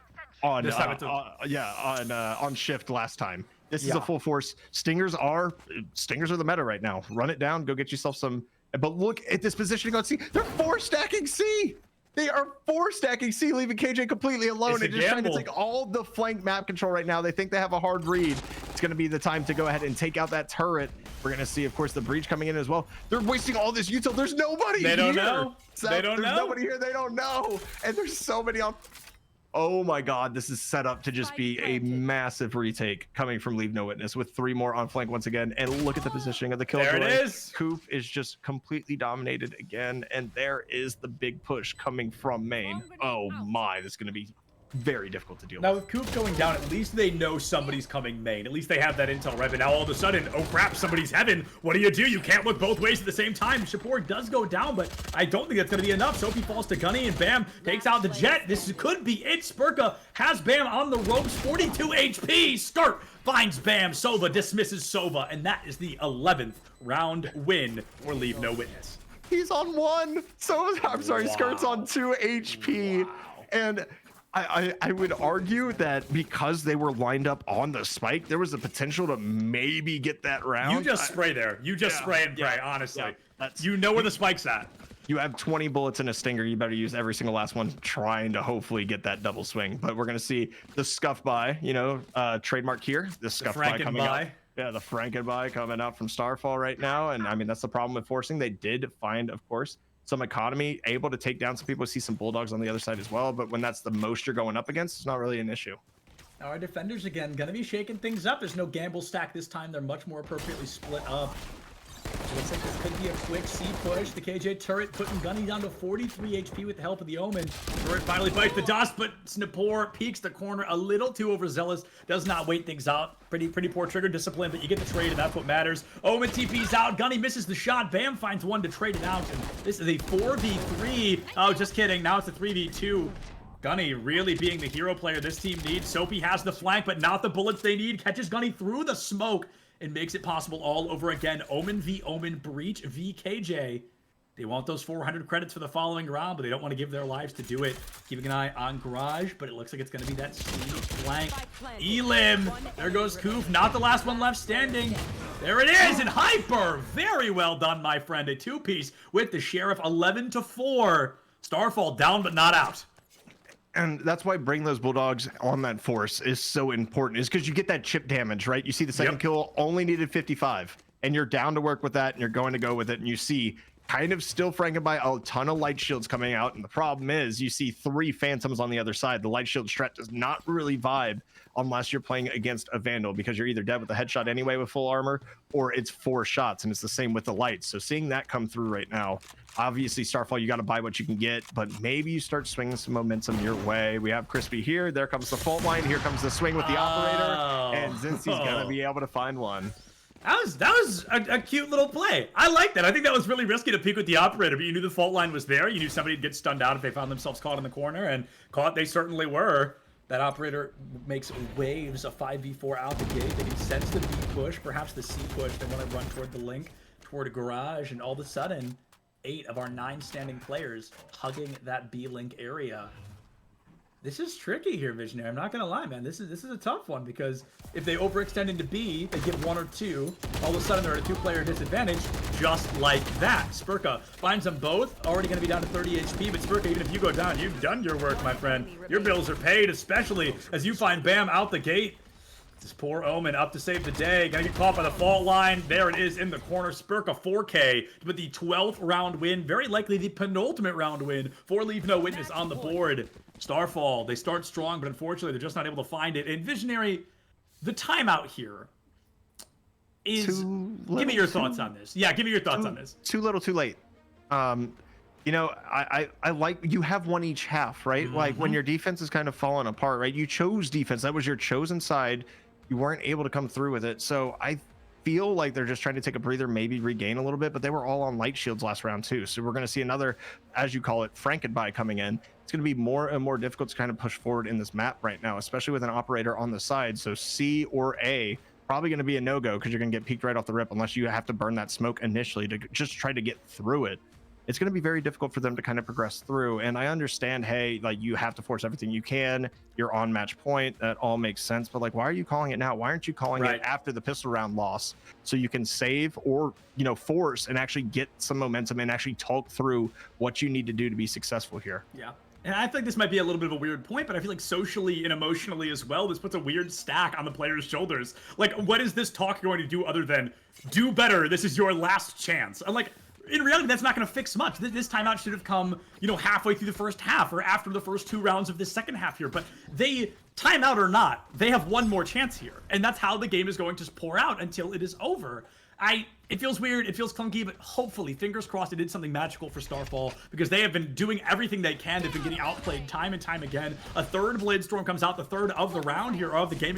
on on shift last time. This is a full force. Stingers are the meta right now. Run it down, go get yourself some. But look at this positioning on C. They're 4-stacking C. They are 4-stacking C, leaving KJ completely alone and just trying to take all the flank map control right now. They think they have a hard read. It's going to be the time to go ahead and take out that turret. We're going to see, of course, the breach coming in as well. They're wasting all this util. There's nobody here. They don't know. There's nobody here. They don't know. And there's so many on... Oh my God, this is set up to just be a massive retake coming from Leave No Witness with 3 more on flank once again. And look at the positioning of the kill. There it is. Coop is just completely dominated again. And there is the big push coming from main. Oh my, this is going to be very difficult to deal Now, with. with Coop going down, at least they know somebody's coming main. At least they have that intel, right? But now all of a sudden, oh crap, somebody's heaven. What do? You can't look both ways at the same time. Shapor does go down, but I don't think that's going to be enough. Sophie falls to Gunny, and Bam takes out the Jet. This could be it. Spurka has Bam on the ropes, 42 HP. Start finds Bam. Sova dismisses Sova, and that is the 11th round win for Leave No Witness. He's on 1. So I'm sorry, Skirt's on 2 HP. Wow. And I would argue that because they were lined up on the spike, there was a potential to maybe get that round. You just spray there. You just spray and pray, honestly. You know where the spike's at. You have 20 bullets in a stinger. You better use every single last one trying to hopefully get that double swing. But we're going to see the scuff by, trademark here. The scuff by coming out. Yeah, the Frankenby coming out from Starfall right now. And I mean, that's the problem with forcing. They did find, of course, some economy, able to take down some people. See some Bulldogs on the other side as well, but when that's the most you're going up against, it's not really an issue. Now our defenders, again, going to be shaking things up. There's no gamble stack this time. They're much more appropriately split up. It looks like this could be a quick C push. The KJ turret putting Gunny down to 43 HP with the help of the Omen. Turret finally bites the dust, but Snapor peeks the corner a little too overzealous. Does not wait things out. Pretty poor trigger discipline, but you get the trade, and that's what matters. Omen TP's out. Gunny misses the shot. Bam finds one to trade it out, and this is a 4v3. Oh, just kidding. Now it's a 3v2. Gunny really being the hero player this team needs. Sophie has the flank, but not the bullets they need. Catches Gunny through the smoke and makes it possible all over again. Omen v Omen, Breach v KJ. They want those 400 credits for the following round, but they don't want to give their lives to do it. Keeping an eye on Garage, but it looks like it's going to be that C flank. Elim, there goes Koof, not the last one left standing. There it is, and Hyper, very well done, my friend. A 2-piece with the Sheriff, 11-4. Starfall down, but not out. And that's why bringing those Bulldogs on that force is so important, is because you get that chip damage, right? You see the second kill only needed 55, and you're down to work with that, and you're going to go with it, and you see kind of still Frankenby a ton of light shields coming out, and the problem is you see 3 Phantoms on the other side. The light shield strat does not really vibe unless you're playing against a Vandal, because you're either dead with a headshot anyway with full armor, or it's 4 shots, and it's the same with the lights. So seeing that come through right now, obviously Starfall, you got to buy what you can get, but maybe you start swinging some momentum your way. We have Crispy here. There comes the fault line. Here comes the swing with the operator, and Zincy's gonna be able to find one. That was a cute little play. I like that. I think that was really risky to peek with the operator, but you knew the fault line was there. You knew somebody'd get stunned out if they found themselves caught in the corner, and caught they certainly were. That operator makes waves, a 5v4 out the gate. They can sense the B push, perhaps the C push. They want to run toward the link, toward a garage, and all of a sudden, 8 of our 9 standing players hugging that B link area. This is tricky here, Visionary. I'm not gonna lie, man. This is a tough one, because if they overextend into B, they give 1 or 2. All of a sudden, they're at a 2-player disadvantage, just like that. Spurka finds them both. Already gonna be down to 30 HP, but Spurka, even if you go down, you've done your work, my friend. Your bills are paid, especially as you find Bam out the gate. This poor Omen up to save the day. Gonna get caught by the fault line. There it is in the corner. Spurka 4K with the 12th round win. Very likely the penultimate round win for Leave No Witness on the board. Starfall, they start strong, but unfortunately they're just not able to find it. And Visionary, the timeout here is... Give me your thoughts on this. Yeah, give me your thoughts on this. Too little, too late. You know, I like, you have one each half, right? Like when your defense is kind of falling apart, right? You chose defense. That was your chosen side. You weren't able to come through with it. So I feel like they're just trying to take a breather, maybe regain a little bit, but they were all on light shields last round too. So we're going to see another, as you call it, Frankenby coming in. It's going to be more and more difficult to kind of push forward in this map right now, especially with an operator on the side. So C or A, probably going to be a no-go, because you're going to get peeked right off the rip unless you have to burn that smoke initially to just try to get through it. It's going to be very difficult for them to kind of progress through. And I understand, hey, like, you have to force everything you can. You're on match point. That all makes sense. But like, why are you calling it now? Why aren't you calling it after the pistol round loss, so you can save or, you know, force and actually get some momentum and actually talk through what you need to do to be successful here? Yeah. And I think this might be a little bit of a weird point, but I feel like socially and emotionally as well, this puts a weird stack on the players' shoulders. Like, what is this talk going to do other than do better? This is your last chance. I'm like, in reality, that's not going to fix much. This timeout should have come, halfway through the first half or after the first 2 rounds of this second half here. But timeout or not, they have one more chance here. And that's how the game is going to pour out until it is over. It feels weird, it feels clunky, but hopefully, fingers crossed, it did something magical for Starfall, because they have been doing everything they can. They've been getting outplayed time and time again. A third Blade Storm comes out, the third of the round here, of the game,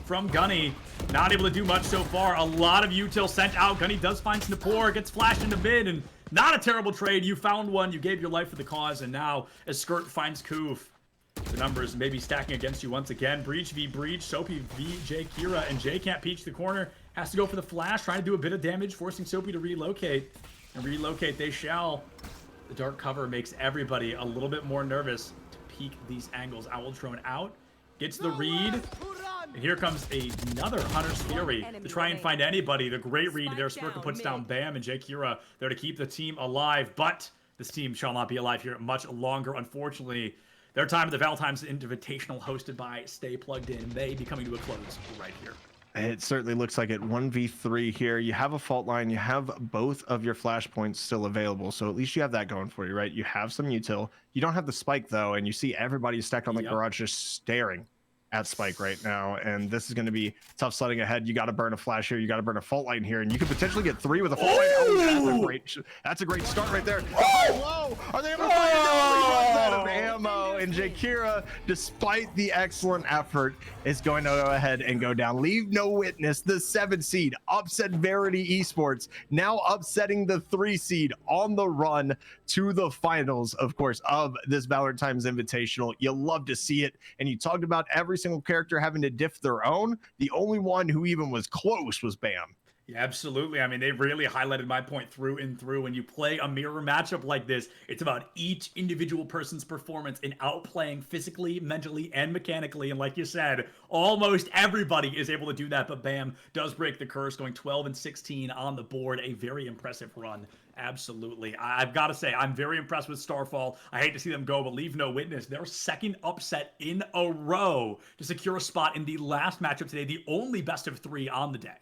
from Gunny. Not able to do much so far. A lot of util sent out. Gunny does find Snapor, gets flashed into mid, and not a terrible trade. You found one, you gave your life for the cause, and now, as Skirt finds Koof, the numbers may be stacking against you once again. Breach v Breach, Soapy v Jay Kira, and Jay can't peach the corner. Has to go for the flash, trying to do a bit of damage, forcing Soapy to relocate. And relocate they shall. The dark cover makes everybody a little bit more nervous to peek these angles. Owltrone out, gets the read. And here comes another Hunter's Fury to try and find anybody. The great read there. Spurka puts down Bam, and Jay Kira there to keep the team alive. But this team shall not be alive here much longer, unfortunately. Their time at the VAL Times Invitational, hosted by Stay Plugged In, may be coming to a close right here. It certainly looks like it. 1v3 here. You have a fault line. You have both of your flashpoints still available. So at least you have that going for you, right? You have some util. You don't have the spike, though. And you see everybody stacked on the garage just staring at spike right now. And this is going to be tough sledding ahead. You got to burn a flash here. You got to burn a fault line here. And you could potentially get 3 with a fault line. Oh, that's a great start right there. Oh, whoa! Are they able to find out of ammo? And Jakira, despite the excellent effort, is going to go ahead and go down. Leave no witness. The 7 seed upset Verity Esports, now upsetting the 3 seed on the run to the finals, of course, of this Valorant Times Invitational. You love to see it. And you talked about every single character having to diff their own. The only one who even was close was Bam. Yeah, absolutely. I mean, they really highlighted my point through and through. When you play a mirror matchup like this, it's about each individual person's performance in outplaying physically, mentally, and mechanically. And like you said, almost everybody is able to do that. But Bam does break the curse, going 12-16 on the board. A very impressive run. Absolutely. I've got to say, I'm very impressed with Starfall. I hate to see them go, but leave no witness. Their second upset in a row to secure a spot in the last matchup today, the only best of 3 on the day.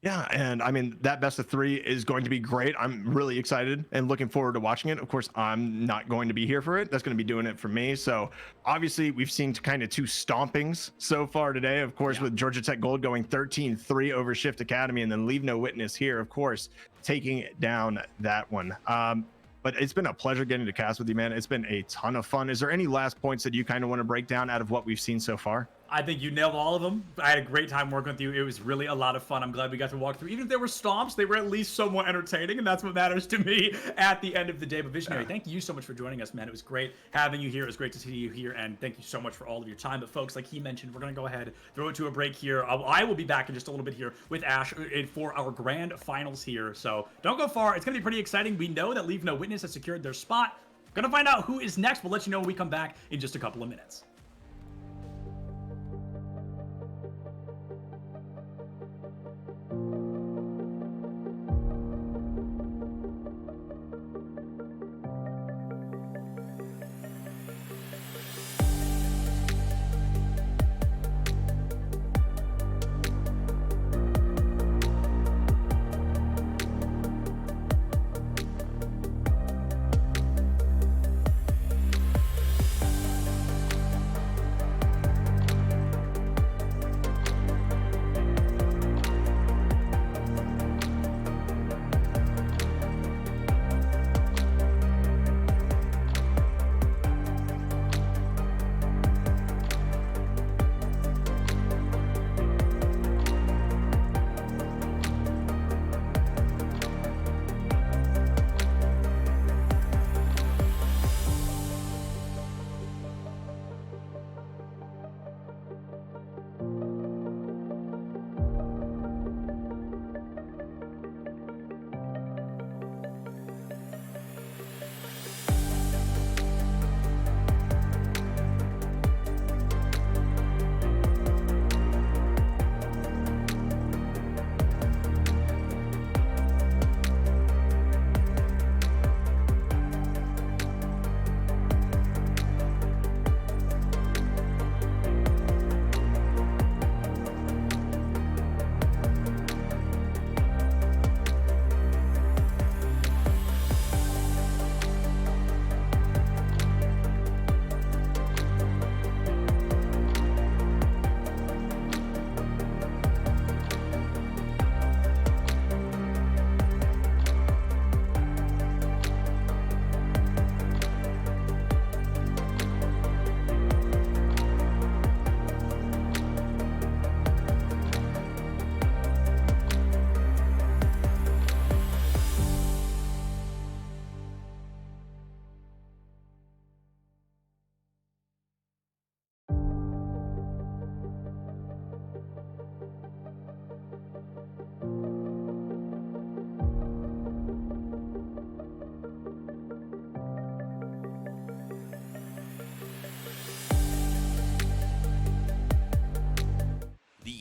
Yeah, and I mean, that best of 3 is going to be great. I'm really excited and looking forward to watching it. Of course, I'm not going to be here for it. That's going to be doing it for me. So obviously, we've seen kind of 2 stompings so far today, of course, with Georgia Tech Gold going 13-3 over Shift Academy, and then Leave No Witness here, of course, taking down that one. But it's been a pleasure getting to cast with you, man. It's been a ton of fun. Is there any last points that you kind of want to break down out of what we've seen so far? I think you nailed all of them. I had a great time working with you. It was really a lot of fun. I'm glad we got to walk through. Even if there were stomps, they were at least somewhat entertaining, and that's what matters to me at the end of the day. But Visionary, thank you so much for joining us, man. It was great having you here. It was great to see you here, and thank you so much for all of your time. But folks, like he mentioned, we're going to go ahead, throw it to a break here. I will be back in just a little bit here with Ash for our grand finals here. So don't go far. It's going to be pretty exciting. We know that Leave No Witness has secured their spot. Going to find out who is next. We'll let you know when we come back in just a couple of minutes.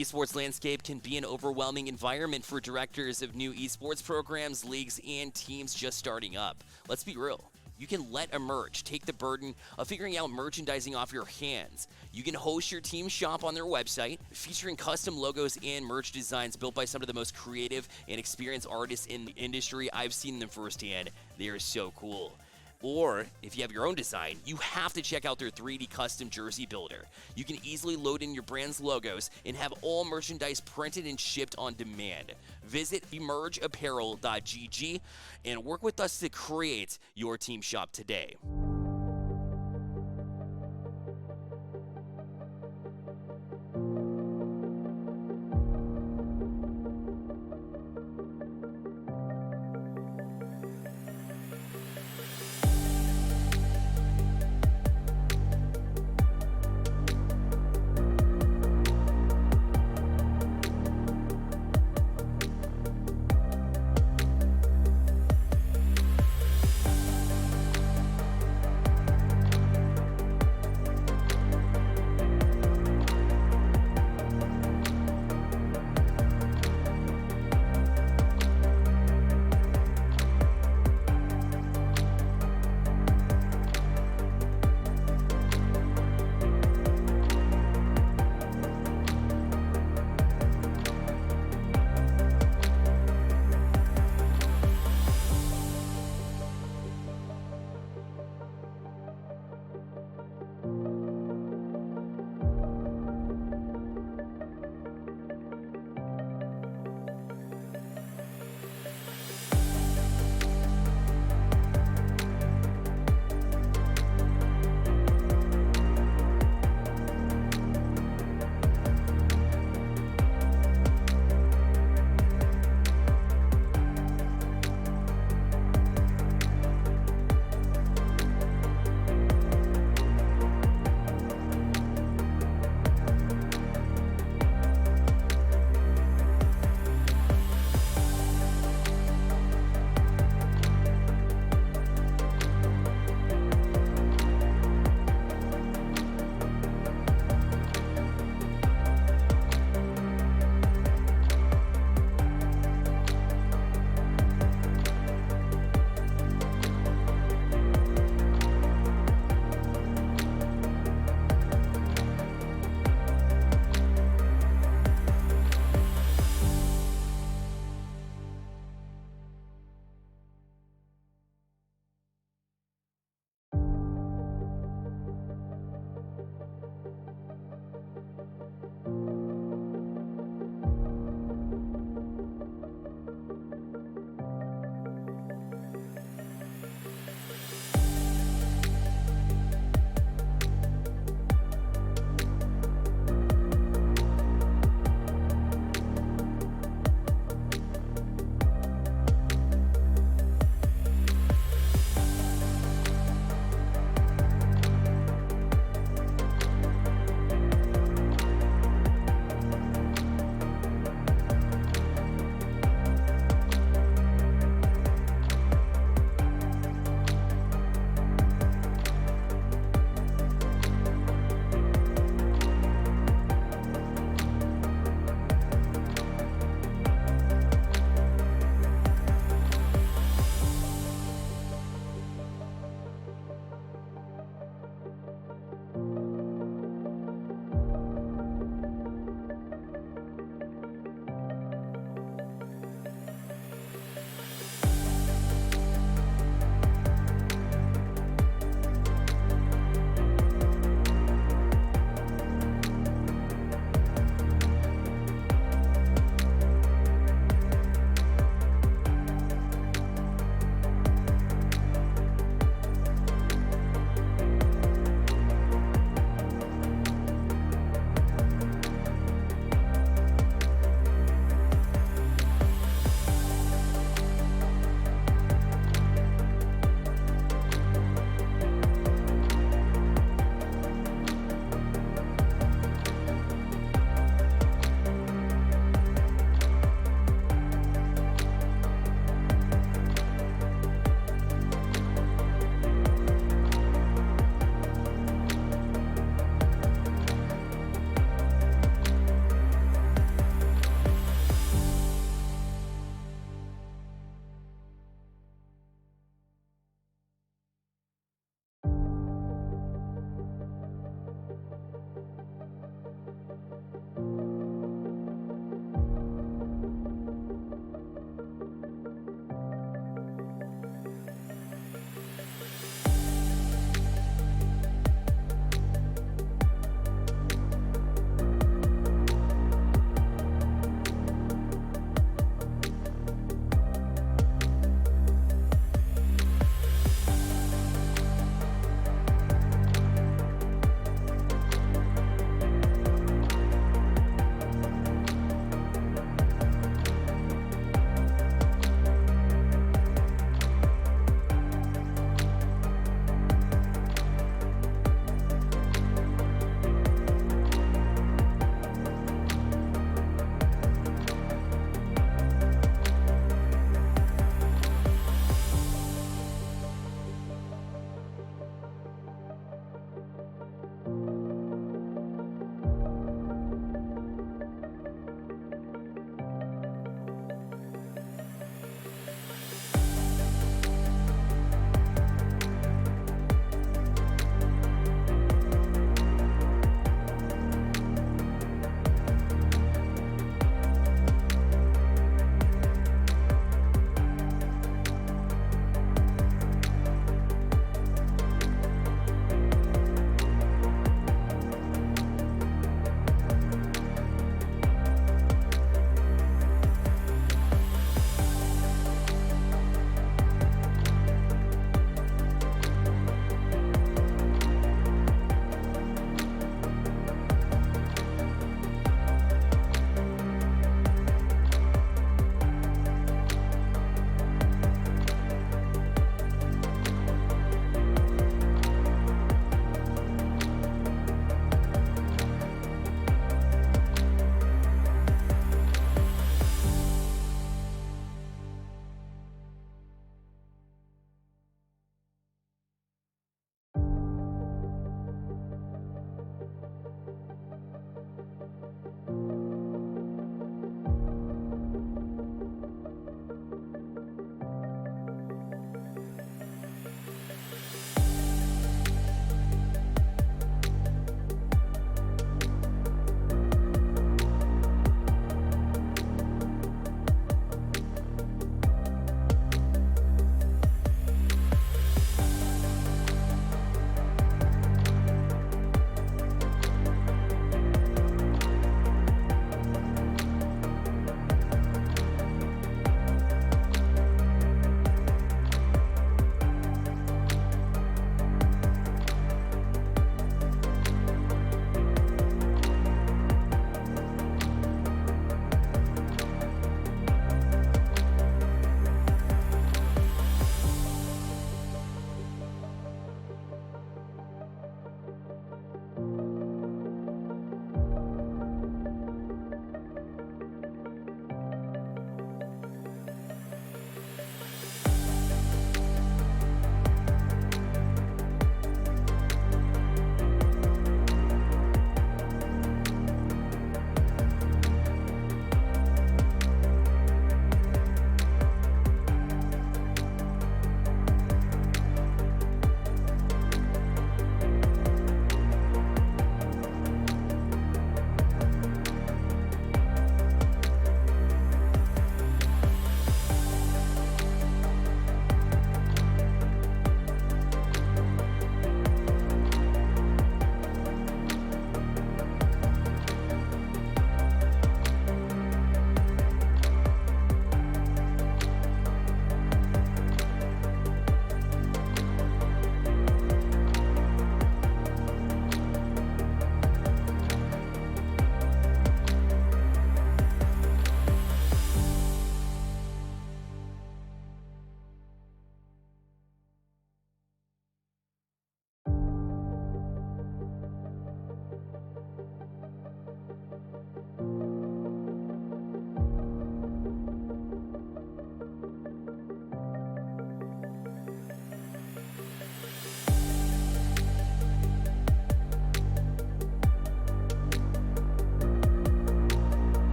esports landscape can be an overwhelming environment for directors of new esports programs, leagues, and teams just starting up. Let's be real. You can let Emerge take the burden of figuring out merchandising off your hands. You can host your team shop on their website, featuring custom logos and merch designs built by some of the most creative and experienced artists in the industry. I've seen them firsthand. They are so cool. Or, if you have your own design, you have to check out their 3D custom jersey builder. You can easily load in your brand's logos and have all merchandise printed and shipped on demand. Visit emergeapparel.gg and work with us to create your team shop today.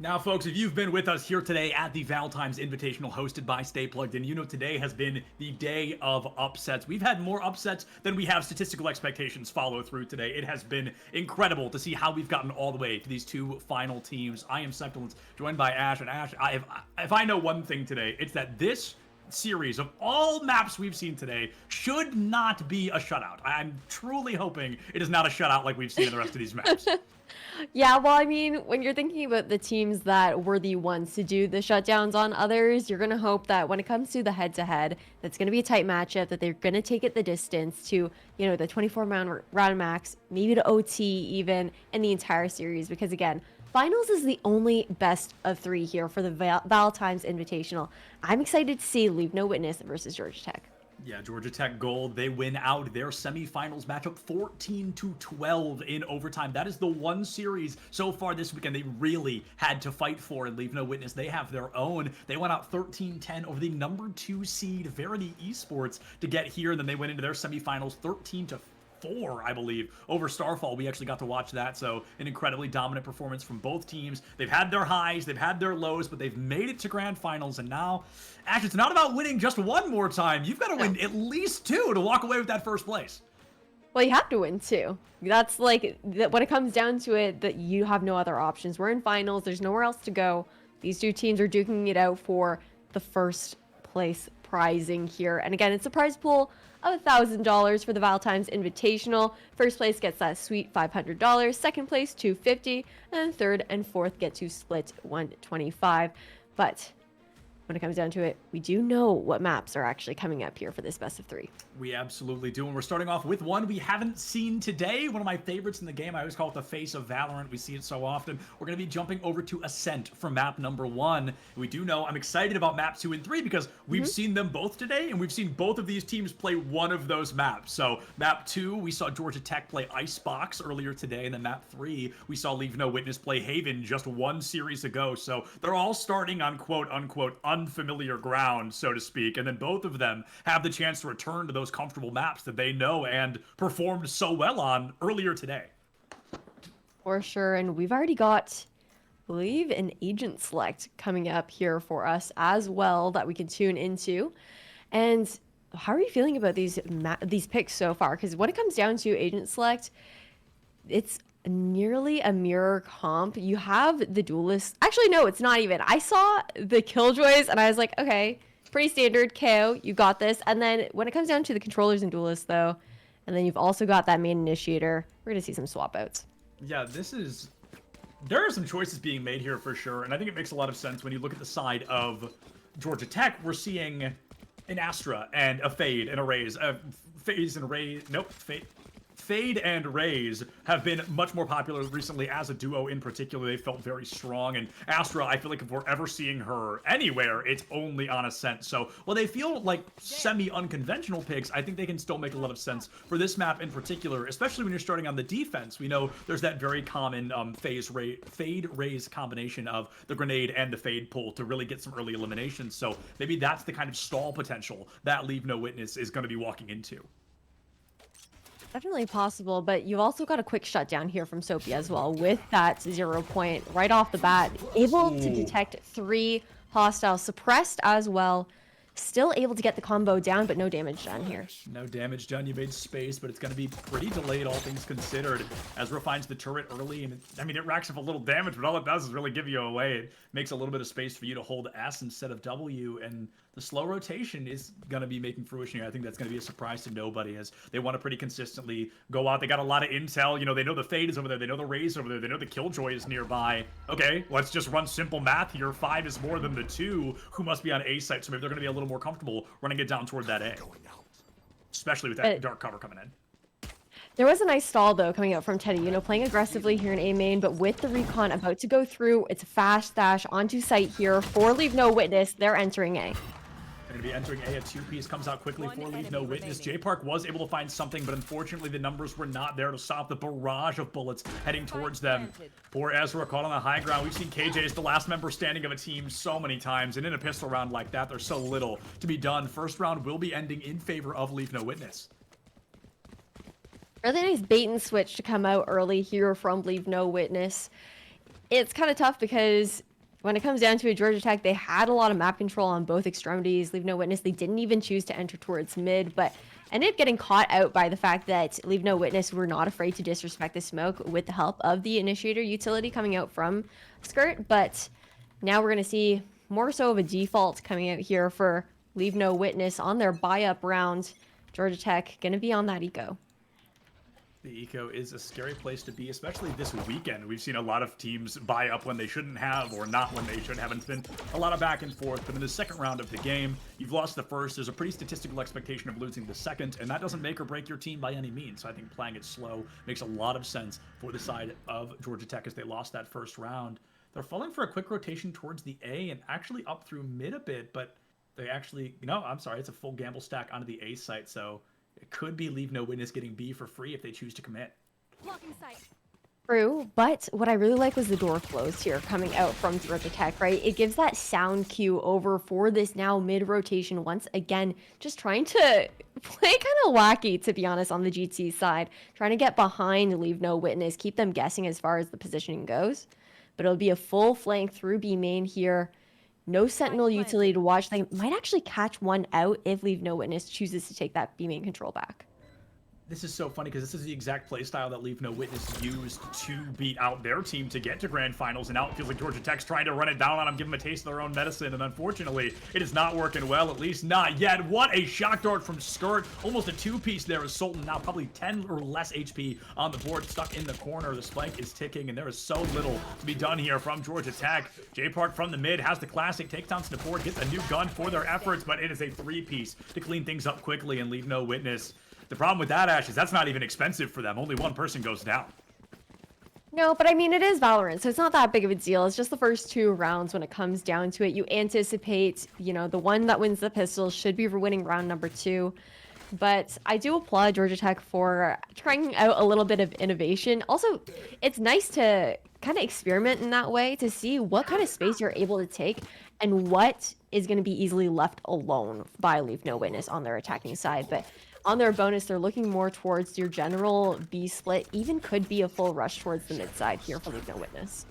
Now, folks, if you've been with us here today at the VAL Times Invitational hosted by Stay Plugged In, you know today has been the day of upsets. We've had more upsets than we have statistical expectations follow through today. It has been incredible to see how we've gotten all the way to these two final teams. I am Septilence, joined by Ash, and Ash, if I know one thing today, it's that this series of all maps we've seen today should not be a shutout. I'm truly hoping it is not a shutout like we've seen in the rest of these maps. Yeah, well, I mean, when you're thinking about the teams that were the ones to do the shutdowns on others, you're going to hope that when it comes to the head-to-head, that's going to be a tight matchup, that they're going to take it the distance to, you know, the 24-round max, maybe to OT even, and the entire series. Because, again, finals is the only best of 3 here for the VAL Times Invitational. I'm excited to see Leave No Witness versus Georgia Tech. Yeah, Georgia Tech Gold, they win out their semifinals matchup 14-12 in overtime. That is the one series so far this weekend they really had to fight for, and Leave No Witness, they have their own. They went out 13-10 over the number 2 seed Verity Esports to get here, and then they went into their semifinals 13-4, I believe, over Starfall. We actually got to watch that, so an incredibly dominant performance from both teams. They've had their highs, they've had their lows, but they've made it to grand finals, and now, Ash, it's not about winning just one more time. You've got to win at least 2 to walk away with that first place. Well, you have to win 2. That's like, when it comes down to it, that you have no other options. We're in finals, there's nowhere else to go. These 2 teams are duking it out for the first place prizing here. And again, it's a prize pool of $1,000 for the VAL Times Invitational. First place gets that sweet $500. Second place, $250. And then third and fourth get to split $125. But when it comes down to it, we do know what maps are actually coming up here for this best of 3. We absolutely do, and we're starting off with one we haven't seen today. One of my favorites in the game. I always call it the face of Valorant. We see it so often. We're going to be jumping over to Ascent for map number 1. We do know I'm excited about map 2 and 3 because we've seen them both today, and we've seen both of these teams play one of those maps. So map 2, we saw Georgia Tech play Icebox earlier today, and then map 3, we saw Leave No Witness play Haven just one series ago. So they're all starting on quote-unquote unfamiliar ground, so to speak, and then both of them have the chance to return to those comfortable maps that they know and performed so well on earlier today. For sure, and we've already got, I believe, an agent select coming up here for us as well that we can tune into. And how are you feeling about these picks so far? Because when it comes down to agent select, it's nearly a mirror comp. You have the duelist. Actually, no, it's not even. I saw the Killjoys and I was like, okay, pretty standard. KO, you got this. And then when it comes down to the controllers and duelists, though, and then you've also got that main initiator, we're gonna see some swap outs. Yeah, there are some choices being made here for sure, and I think it makes a lot of sense when you look at the side of Georgia Tech. We're seeing an Astra and a Fade and a Raze. Fade and Raze have been much more popular recently as a duo in particular. They felt very strong, and Astra, I feel like if we're ever seeing her anywhere, it's only on Ascent. So while they feel like semi-unconventional picks, I think they can still make a lot of sense for this map in particular, especially when you're starting on the defense. We know there's that very common Fade Raze combination of the grenade and the Fade pull to really get some early eliminations. So maybe that's the kind of stall potential that Leave No Witness is going to be walking into. Definitely possible, but you've also got a quick shutdown here from Sophie as well with that 0 point right off the bat. Able to detect 3 hostiles, suppressed as well. Still able to get the combo down, but no damage done here. No damage done. You made space, but it's going to be pretty delayed, all things considered. Ezra finds the turret early, and it racks up a little damage, but all it does is really give you away. It makes a little bit of space for you to hold S instead of W, and the slow rotation is going to be making fruition here. I think that's going to be a surprise to nobody, as they want to pretty consistently go out. They got a lot of intel. You know, they know the Fade is over there. They know the Raze over there. They know the Killjoy is nearby. Okay, let's just run simple math here. 5 is more than the 2 who must be on A site, so maybe they're going to be a little more comfortable running it down toward that A. Especially with that dark cover coming in. There was a nice stall, though, coming out from Teddy. You know, playing aggressively here in A main, but with the recon about to go through, it's a fast dash onto site here for Leave No Witness. They're entering A. They're going to be entering A. A 2-piece comes out quickly for Leave No Witness. J-Park was able to find something, but unfortunately the numbers were not there to stop the barrage of bullets heading towards them. Poor Ezra caught on the high ground. We've seen KJ as the last member standing of a team so many times, and in a pistol round like that, there's so little to be done. First round will be ending in favor of Leave No Witness. Really nice bait and switch to come out early here from Leave No Witness. It's kind of tough because when it comes down to it, Georgia Tech, they had a lot of map control on both extremities. Leave No Witness, they didn't even choose to enter towards mid, but ended up getting caught out by the fact that Leave No Witness were not afraid to disrespect the smoke with the help of the Initiator utility coming out from Skirt. But now we're going to see more so of a default coming out here for Leave No Witness on their buy-up round. Georgia Tech going to be on that eco. The eco is a scary place to be, especially this weekend. We've seen a lot of teams buy up when they shouldn't have or not when they should have. It's been a lot of back and forth, but in the second round of the game, you've lost the first. There's a pretty statistical expectation of losing the second, and that doesn't make or break your team by any means. So I think playing it slow makes a lot of sense for the side of Georgia Tech as they lost that first round. They're falling for a quick rotation towards the A and actually up through mid a bit, but they actually, I'm sorry, it's a full gamble stack onto the A site, so it could be Leave No Witness getting B for free if they choose to commit. Blocking sight. True, but what I really like was the door closed here coming out from Georgia Tech, right? It gives that sound cue over for this now mid-rotation once again, just trying to play kind of wacky, to be honest, on the GT side. Trying to get behind Leave No Witness, keep them guessing as far as the positioning goes. But it'll be a full flank through B main here. No Sentinel utility to watch. They might actually catch one out if Leave No Witness chooses to take that B main control back. This is so funny because this is the exact playstyle that Leave No Witness used to beat out their team to get to grand finals, and now it feels like Georgia Tech's trying to run it down on them, give them a taste of their own medicine, and unfortunately, it is not working well, at least not yet. What a shock dart from Skirt. Almost a two-piece there as Sultan, now probably 10 or less HP on the board, stuck in the corner. The spike is ticking, and there is so little to be done here from Georgia Tech. J Park from the mid has the classic, takes down Snapboard, gets a new gun for their efforts, but it is a three-piece to clean things up quickly and Leave No Witness. The problem with that, Ash, is that's not even expensive for them. Only one person goes down. No, but I mean, it is Valorant, so it's not that big of a deal. It's just the first two rounds when it comes down to it. You anticipate, the one that wins the pistol should be winning round number 2. But I do applaud Georgia Tech for trying out a little bit of innovation. Also, it's nice to kind of experiment in that way to see what kind of space you're able to take and what is going to be easily left alone by Leave No Witness on their attacking side. But on their bonus, they're looking more towards your general B split. Even could be a full rush towards the mid side here for Leave No Witness.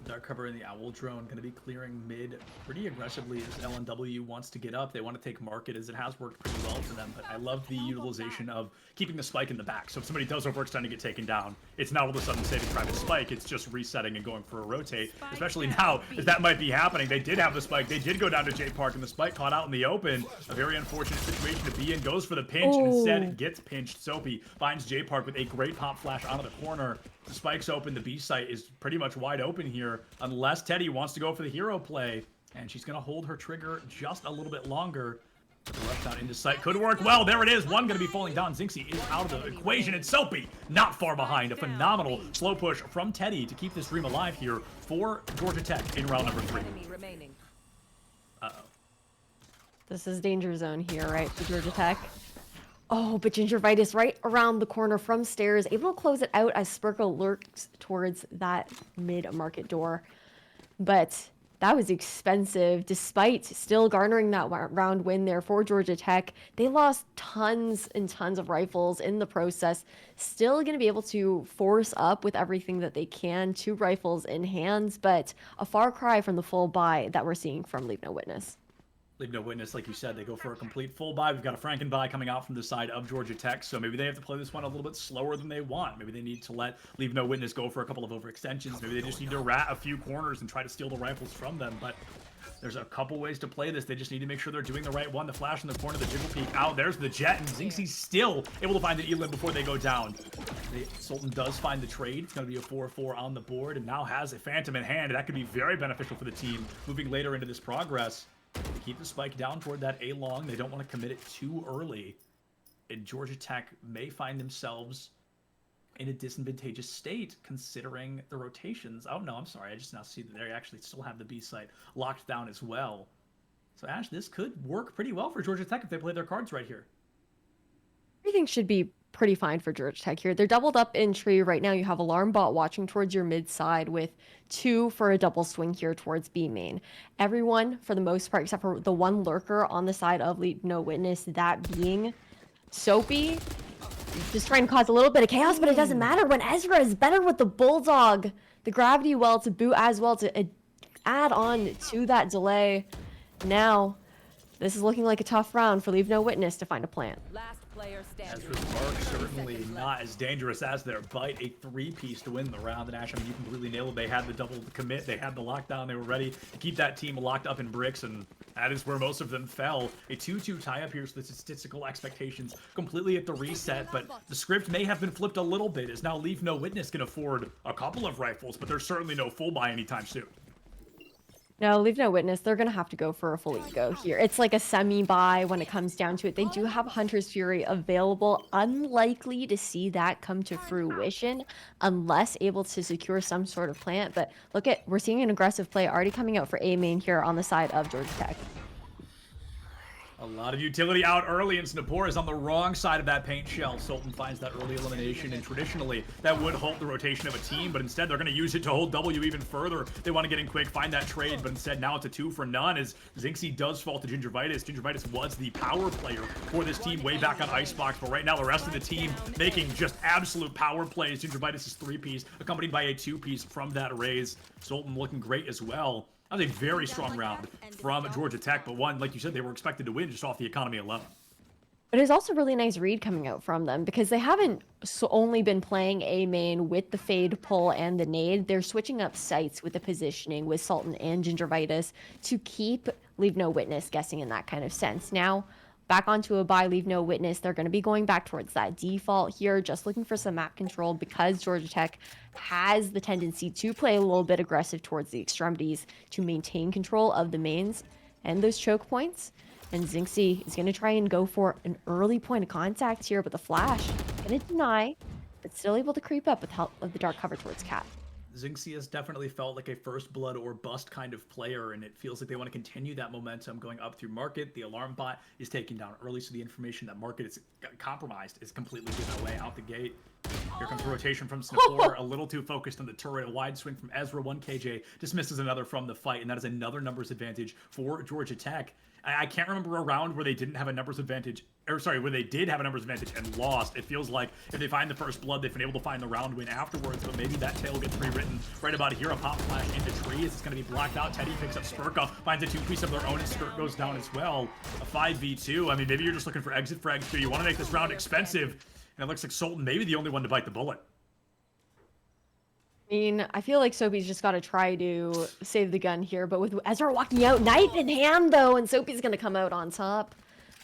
Dark cover in the Owl drone going to be clearing mid pretty aggressively as LNW wants to get up. They want to take market as it has worked pretty well for them, but I love the utilization of keeping the spike in the back. So if somebody does overextend to get taken down, it's not all of a sudden saving private spike. It's just resetting and going for a rotate, especially now as that might be happening. They did have the spike. They did go down to J Park and the spike caught out in the open. A very unfortunate situation to be in. Goes for the pinch and instead gets pinched. Soapy finds J Park with a great pop flash out of the corner. The spike's open. The B site is pretty much wide open here unless Teddy wants to go for the hero play. And she's going to hold her trigger just a little bit longer. The left down into sight could work well. There it is. One going to be falling down. Zinxie is out of the equation. And Soapy not far behind. A phenomenal slow push from Teddy to keep this dream alive here for Georgia Tech in round number 3. Uh-oh. This is danger zone here, right, for Georgia Tech. Oh, but Gingivitis right around the corner from stairs, able to close it out as Sparkle lurks towards that mid-market door. But that was expensive, despite still garnering that round win there for Georgia Tech. They lost tons and tons of rifles in the process. Still going to be able to force up with everything that they can, 2 rifles in hands, but a far cry from the full buy that we're seeing from Leave No Witness. Leave No Witness, like you said, they go for a complete full buy. We've got a Franken buy coming out from the side of Georgia Tech, so maybe they have to play this one a little bit slower than they want. Maybe they need to let Leave No Witness go for a couple of overextensions. Maybe they just need to rat a few corners and try to steal the rifles from them, but there's a couple ways to play this. They just need to make sure they're doing the right one. The flash in the corner, the jiggle peek out. There's the jet, and Zinxie's still able to find the Elim before they go down. The Sultan does find the trade. It's going to be a 4-4 on the board, and now has a Phantom in hand, and that could be very beneficial for the team moving later into this progress. They keep the spike down toward that A long. They don't want to commit it too early. And Georgia Tech may find themselves in a disadvantageous state considering the rotations. Oh, no, I'm sorry. I just now see that they actually still have the B site locked down as well. So, Ash, this could work pretty well for Georgia Tech if they play their cards right here. Everything should be pretty fine for Georgia Tech here. They're doubled up in tree. Right now you have Alarm Bot watching towards your mid side with 2 for a double swing here towards B main. Everyone, for the most part, except for the one lurker on the side of Leave No Witness, that being Soapy, just trying to cause a little bit of chaos, but it doesn't matter when Ezra is better with the Bulldog, the gravity well to boot as well to add on to that delay. Now, this is looking like a tough round for Leave No Witness to find a plant. Last player As standing. for Spark, 30 certainly seconds not left. as dangerous as their bite. A three-piece to win the round. And Ash, I mean, you completely nailed it. They had the double commit. They had the lockdown. They were ready to keep that team locked up in bricks, and that is where most of them fell. A 2-2 tie-up here, so the statistical expectations completely at the reset, but the script may have been flipped a little bit, as now Leave No Witness can afford a couple of rifles, but there's certainly no full buy anytime soon. No, Leave No Witness, they're going to have to go for a full eco here. It's like a semi-buy when it comes down to it. They do have Hunter's Fury available. Unlikely to see that come to fruition unless able to secure some sort of plant. But look at, we're seeing an aggressive play already coming out for A main here on the side of Georgia Tech. A lot of utility out early, and Snapor is on the wrong side of that paint shell. Sultan finds that early elimination, and traditionally that would halt the rotation of a team, but instead they're going to use it to hold W even further. They want to get in quick, find that trade, but instead now it's a 2 for none as Zinxie does fall to Gingivitis. Gingivitis was the power player for this team way back on Icebox, but right now the rest of the team making just absolute power plays. Gingivitis is 3-piece, accompanied by a 2-piece from that raise. Sultan looking great as well. That was a very strong round from Georgia Tech, but one, like you said, they were expected to win just off the economy alone. But it's also really nice read coming out from them because they haven't only been playing A main with the fade pull and the nade. They're switching up sites with the positioning with Sultan and Gingivitis to keep Leave No Witness guessing in that kind of sense. Now, back onto a buy, Leave No Witness. They're going to be going back towards that default here, just looking for some map control because Georgia Tech has the tendency to play a little bit aggressive towards the extremities to maintain control of the mains and those choke points. And Zinxie is going to try and go for an early point of contact here, but the flash going to deny, but still able to creep up with help of the dark cover towards Cat. Zinxie has definitely felt like a first blood or bust kind of player, and it feels like they want to continue that momentum going up through market. The alarm bot is taken down early, so the information that market is compromised is completely given away out the gate. Here comes the rotation from Snapor, a little too focused on the turret. A wide swing from Ezra, 1KJ, dismisses another from the fight, and that is another numbers advantage for Georgia Tech. I can't remember a round where they didn't have a numbers advantage, or sorry, where they did have a numbers advantage and lost. It feels like if they find the first blood, they've been able to find the round win afterwards, but maybe that tale gets rewritten right about here. A pop flash into trees. It's going to be blacked out. Teddy picks up Spurka, finds a 2-piece of their own, and Skirt goes down as well. A 5v2. I mean, maybe you're just looking for exit frags too. You want to make this round expensive, and it looks like Sultan maybe the only one to bite the bullet. I mean, I feel like Soapy's just got to try to save the gun here, but with Ezra walking out, knife in hand though, and Soapy's going to come out on top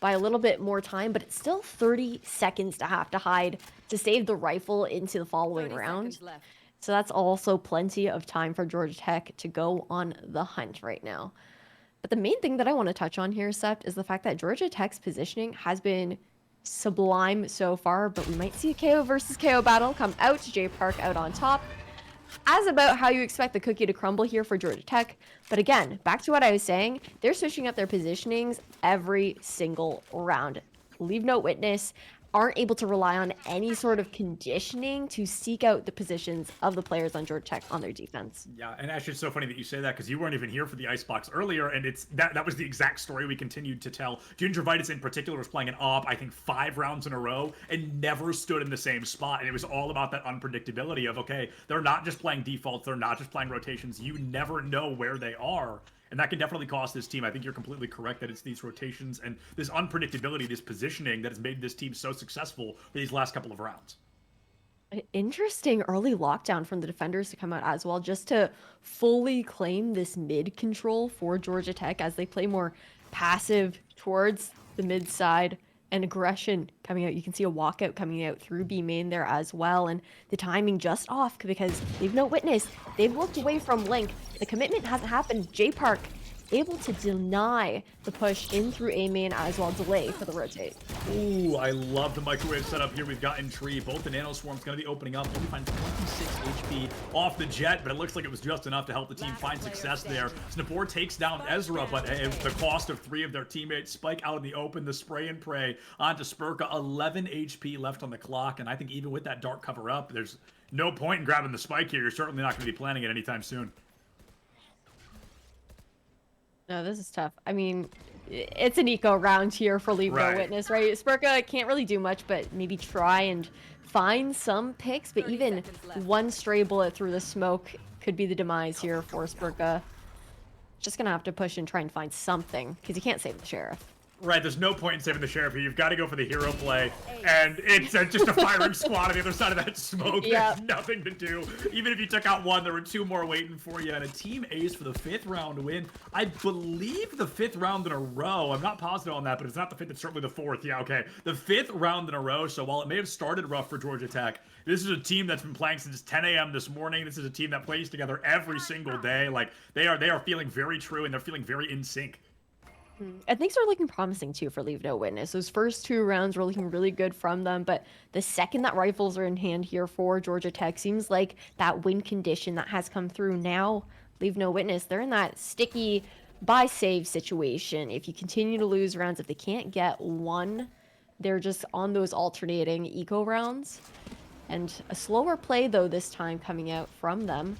by a little bit more time, but it's still 30 seconds to have to hide to save the rifle into the following 30 round. seconds left. So that's also plenty of time for Georgia Tech to go on the hunt right now. But the main thing that I want to touch on here, Sept, is the fact that Georgia Tech's positioning has been sublime so far, but we might see a KO versus KO battle come out. J Park out on top. As about how you expect the cookie to crumble here for Georgia Tech. But again, back to what I was saying, they're switching up their positionings every single round. Leave No Witness aren't able to rely on any sort of conditioning to seek out the positions of the players on Georgia Tech on their defense. Yeah, and actually it's so funny that you say that because you weren't even here for the Icebox earlier, and it's that was the exact story we continued to tell. Gingivitis in particular was playing an op, I think 5 rounds in a row, and never stood in the same spot, and it was all about that unpredictability of, okay, they're not just playing defaults, they're not just playing rotations, you never know where they are. And that can definitely cost this team. I think you're completely correct that it's these rotations and this unpredictability, this positioning that has made this team so successful for these last couple of rounds. An interesting early lockdown from the defenders to come out as well, just to fully claim this mid control for Georgia Tech as they play more passive towards the mid side and aggression coming out. You can see a walkout coming out through B main there as well, and the timing just off because Leave No Witness. They've looked away from Link. The commitment hasn't happened. J Park able to deny the push in through A main as well, delay for the rotate. Ooh, I love the microwave setup here. We've got in tree. Both the nano swarms going to be opening up. Only find 26 HP off the jet, but it looks like it was just enough to help the team find success there. Snapor takes down Ezra, but at the cost of 3 of their teammates. Spike out in the open, the spray and pray onto Spurka. 11 HP left on the clock, and I think even with that dark cover up, there's no point in grabbing the spike here. You're certainly not going to be planning it anytime soon. No, this is tough. I mean, it's an eco round here for Leave No Witness, right? Spurka can't really do much, but maybe try and find some picks. But even one stray bullet through the smoke could be the demise here for Spurka. just gonna have to push and try and find something because you can't save the sheriff. Right, there's no point in saving the sheriff here. You've got to go for the hero play, and it's just a firing squad on the other side of that smoke. Yep. There's nothing to do. Even if you took out one, there were 2 more waiting for you, and a team ace for the 5th round win. I believe the 5th round in a row. I'm not positive on that, but it's not the 5th, it's certainly the 4th. Yeah, okay. The 5th round in a row, so while it may have started rough for Georgia Tech, this is a team that's been playing since 10 a.m. this morning. This is a team that plays together every single day. Like, they are feeling very true, and they're feeling very in sync. And things are looking promising too for Leave No Witness. Those first 2 rounds were looking really good from them, but the second that rifles are in hand here for Georgia Tech, seems like that win condition that has come through now. Leave No Witness, they're in that sticky buy save situation. If you continue to lose rounds, if they can't get one, they're just on those alternating eco rounds. And a slower play though this time coming out from them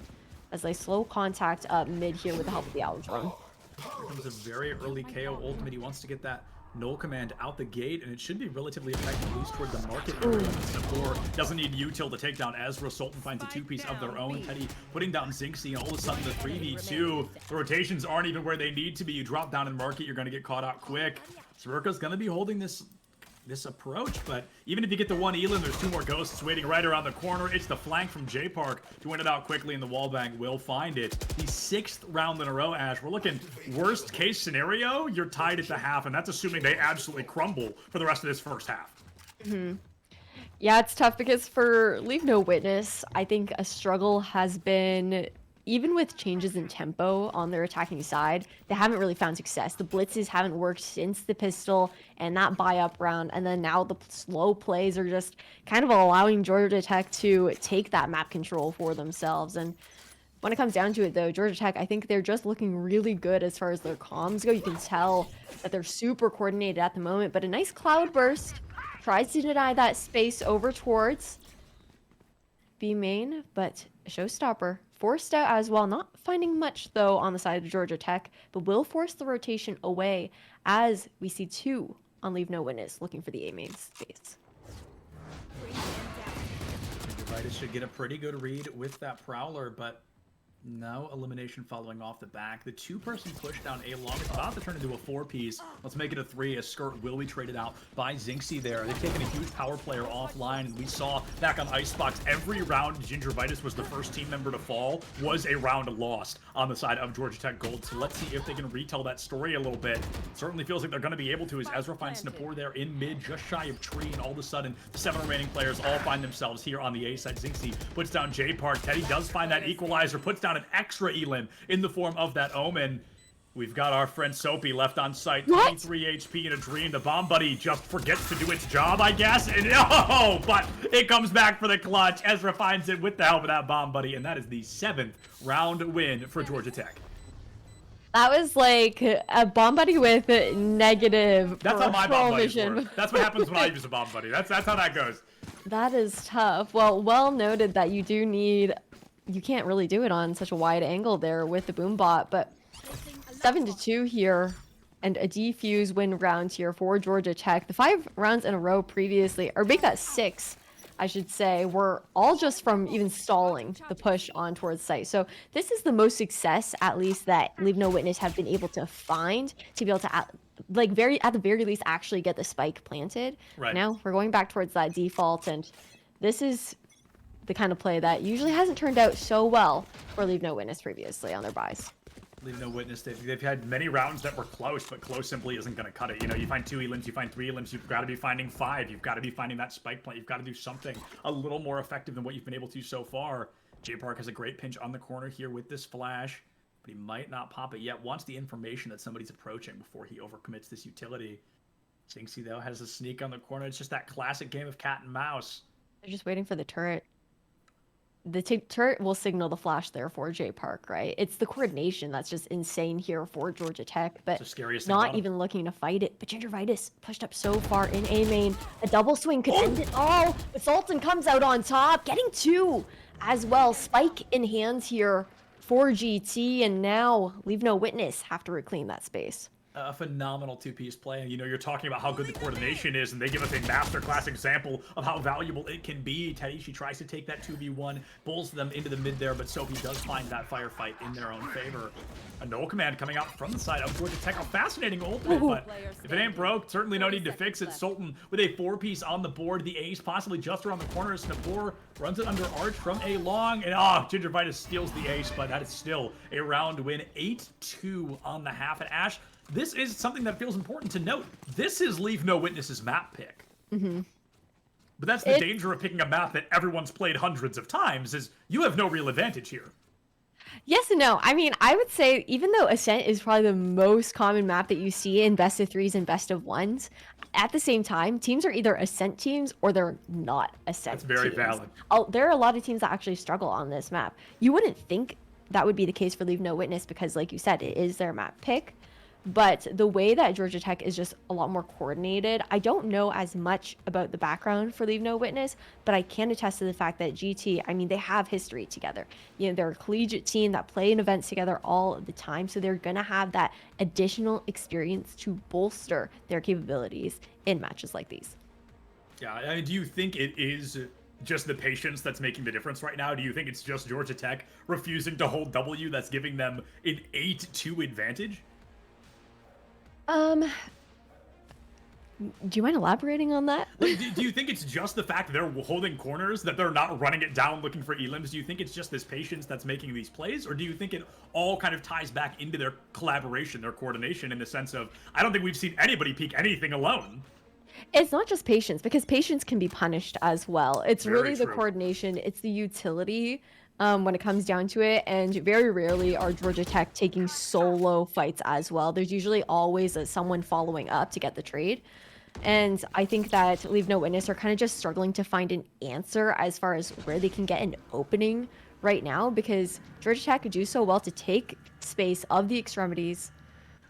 as they slow contact up mid here with the help of the Owl Drone. Here comes a very early KO ultimate. He wants to get that null command out the gate, and it should be relatively effective, at least toward the market area. Sabor doesn't need util to take down Ezra. Sultan finds a 2-piece of their own. Teddy putting down Zinxie, and all of a sudden the 3v2. The rotations aren't even where they need to be. You drop down in market, you're going to get caught out quick. Smirka's going to be holding this approach, but even if you get the 1 Elin, there's 2 more ghosts waiting right around the corner. It's the flank from J Park to win it out quickly, and the wallbang will find it. The 6th round in a row, Ash. We're looking worst case scenario, you're tied at the half, and that's assuming they absolutely crumble for the rest of this first half. Yeah, it's tough because for Leave No Witness, I think a struggle has been, even with changes in tempo on their attacking side, they haven't really found success. The blitzes haven't worked since the pistol and that buy-up round, and then now the slow plays are just kind of allowing Georgia Tech to take that map control for themselves. And when it comes down to it, though, Georgia Tech, I think they're just looking really good as far as their comms go. You can tell that they're super coordinated at the moment, but a nice cloud burst tries to deny that space over towards B main, but a showstopper forced out as well. Not finding much though on the side of Georgia Tech, but will force the rotation away as we see 2 on Leave No Witness looking for the A main space. Invitational should get a pretty good read with that Prowler, but no elimination following off the back. The 2-person push down A long is about to turn into a 4-piece. Let's make it a 3. A skirt will be traded out by Zinxie there. They've taken a huge power player offline, and we saw back on Icebox, every round Gingivitis was the first team member to fall was a round lost on the side of Georgia Tech Gold. So let's see if they can retell that story a little bit. Certainly feels like they're going to be able to, as Ezra finds Snapor there in mid, just shy of tree, and all of a sudden the 7 remaining players all find themselves here on the A side. Zinxie puts down J Park. Teddy does find that equalizer, puts down an extra Elin in the form of that Omen. We've got our friend Soapy left on site. 23 HP in a dream. The bomb buddy just forgets to do its job, I guess. And oh, but it comes back for the clutch. Ezra finds it with the help of that bomb buddy, and that is the 7th round win for Georgia Tech. That was like a bomb buddy with negative. That's how my bomb buddies vision. work. That's what happens when I use a bomb buddy. That's how that goes. That is tough. Well noted that you do need. You can't really do it on such a wide angle there with the boom bot, but 7-2 here and a defuse win round here for Georgia Tech. The 5 rounds in a row previously, or make that 6, I should say, were all just from even stalling the push on towards site. So this is the most success, at least, that Leave No Witness have been able to find to be able to, at the very least, actually get the spike planted. Right. Now we're going back towards that default, and this is the kind of play that usually hasn't turned out so well for Leave No Witness previously on their buys. Leave No Witness, they've had many rounds that were close, but close simply isn't going to cut it. You know, you find 2 elims, you find 3 elims, you've got to be finding 5. You've got to be finding that spike plant. You've got to do something a little more effective than what you've been able to so far. J Park has a great pinch on the corner here with this flash, but he might not pop it yet. Wants the information that somebody's approaching before he overcommits this utility. Zinxie, though, has a sneak on the corner. It's just that classic game of cat and mouse. They're just waiting for the turret. The turret will signal the flash there for J Park, right? It's the coordination that's just insane here for Georgia Tech, but It's the scariest thing not about 'em. even looking to fight it. But Gingivitis pushed up so far in A main. A double swing could end it all, but Sultan comes out on top, getting 2 as well. Spike in hands here for GT, and now Leave No Witness have to reclaim that space. a phenomenal two-piece play. And, you know, you're talking about how good the coordination is, and they give us a masterclass example of how valuable it can be. Teddy, she tries to take that 2v1, bulls them into the mid there, but Sophie does find that firefight in their own favor. A null command coming out from the side of Georgia Tech. A fascinating ultimate, but if it ain't broke, certainly no need to fix it. Sultan with a 4-piece on the board. The ace possibly just around the corner. Snapor runs it under arch from a long, and Gingivitis steals the ace, but that is still a round win. 8-2 on the half. And Ash, this is something that feels important to note. This is Leave No Witness's map pick. Mm-hmm. But that's the danger of picking a map that everyone's played hundreds of times, is you have no real advantage here. Yes and no. I mean, I would say even though Ascent is probably the most common map that you see in best of threes and best of ones, at the same time, teams are either Ascent teams or they're not Ascent teams. That's very valid. There are a lot of teams that actually struggle on this map. You wouldn't think that would be the case for Leave No Witness because, like you said, it is their map pick. But the way that Georgia Tech is just a lot more coordinated, I don't know as much about the background for Leave No Witness, but I can attest to the fact that GT, I mean, they have history together. You know, they're a collegiate team that play in events together all the time, so they're going to have that additional experience to bolster their capabilities in matches like these. Yeah, I mean, do you think it is just the patience that's making the difference right now? Do you think it's just Georgia Tech refusing to hold W that's giving them an 8-2 advantage? Do you mind elaborating on that? Like, do you think it's just the fact they're holding corners, that they're not running it down looking for elims? Do you think it's just this patience that's making these plays? Or do you think it all kind of ties back into their collaboration, their coordination, in the sense of, I don't think we've seen anybody peak anything alone? It's not just patience, because patience can be punished as well. It's Very really the true. coordination, it's the utility when it comes down to it, and very rarely are Georgia Tech taking solo fights as well. There's usually always someone following up to get the trade. And I think that Leave No Witness are kind of just struggling to find an answer as far as where they can get an opening right now, because Georgia Tech could do so well to take space of the extremities.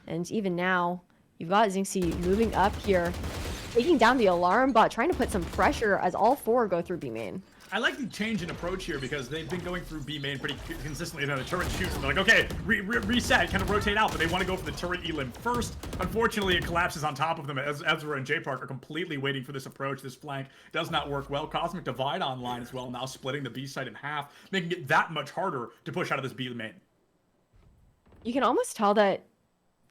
And even now, you've got Zinxie moving up here, taking down the alarm bot, trying to put some pressure as all four go through B main. I like the change in approach here because they've been going through B main pretty consistently, and then the turret shoots and they're like, okay, reset, kind of rotate out, but they want to go for the turret elim first. Unfortunately, it collapses on top of them as Ezra and J-Park are completely waiting for this approach. This flank does not work well. Cosmic Divide online as well, now splitting the B side in half, making it that much harder to push out of this B main. You can almost tell that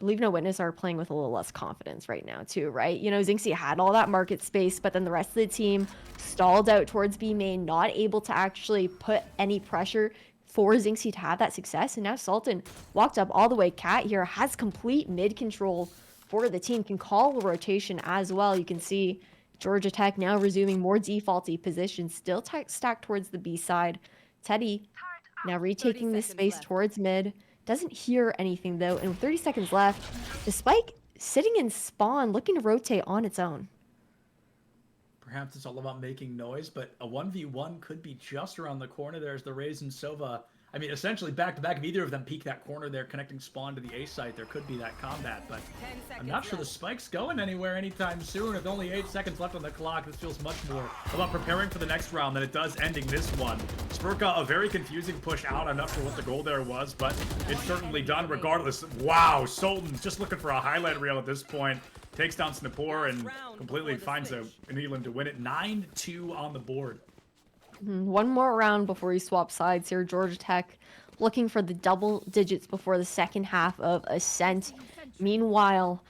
Leave No Witness are playing with a little less confidence right now too, right? You know, Zinxie had all that market space, but then the rest of the team stalled out towards B main, not able to actually put any pressure for Zinxie to have that success. And now Sultan walked up all the way. Cat here has complete mid control for the team, can call a rotation as well. You can see Georgia Tech now resuming more defaulty positions, still stacked towards the B side. Teddy now retaking the space towards mid. Doesn't hear anything though, and with 30 seconds left, the Spike sitting in spawn, looking to rotate on its own. Perhaps it's all about making noise, but a 1v1 could be just around the corner. There's the Raze and Sova. I mean, essentially back-to-back, if either of them peek that corner there, connecting spawn to the A site, there could be that combat, but I'm not sure the Spike's going anywhere anytime soon. With only 8 seconds left on the clock, this feels much more about preparing for the next round than it does ending this one. Spurka, a very confusing push out. I'm not sure what the goal there was, but it's certainly done regardless. Wow, Sultan's just looking for a highlight reel at this point. Takes down Snapor and completely finds an elim to win it. 9-2 on the board. One more round before you swap sides here. Georgia Tech looking for the double digits before the second half of Ascent. Meanwhile,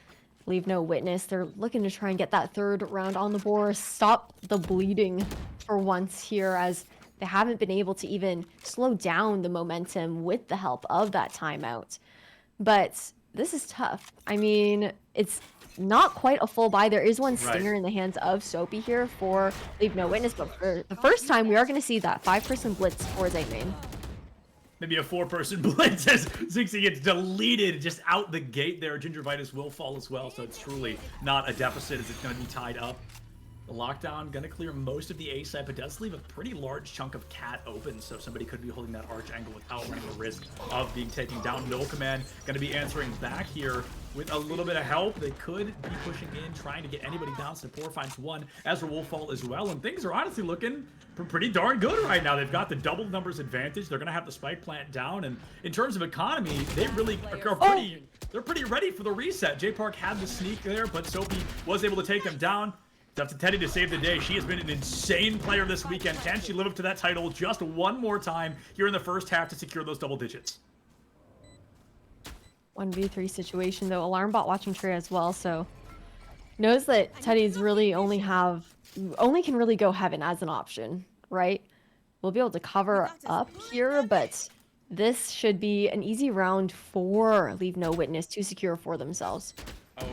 Leave No Witness, they're looking to try and get that third round on the board. Stop the bleeding for once here, as they haven't been able to even slow down the momentum with the help of that timeout. But this is tough. I mean, it's not quite a full buy. There is one stinger in the hands of Soapy here for Leave No Witness, but for the first time, we are going to see that 5-person blitz for A main. Maybe a 4-person blitz as Zinxie gets deleted just out the gate there. Gingivitis will fall as well, so it's truly not a deficit as it's going to be tied up. The lockdown going to clear most of the A side, but does leave a pretty large chunk of Cat open, so somebody could be holding that arch angle without running the risk of being taken down. Null Command going to be answering back here with a little bit of help. They could be pushing in, trying to get anybody down. Snapor finds one. Ezra will fall as well, and things are honestly looking pretty darn good right now. They've got the double numbers advantage. They're going to have the spike plant down, and in terms of economy, they really are pretty they're pretty ready for the reset. J Park had the sneak there, but Sophie was able to take them down. It's up to Teddy to save the day. She has been an insane player this weekend. Can she live up to that title just one more time here in the first half to secure those double digits? 1v3 situation though. Alarm bot watching Trey as well, so knows that Teddy's really only can really go heaven as an option, right? We'll be able to cover up here, but this should be an easy round for Leave No Witness to secure for themselves. Oh,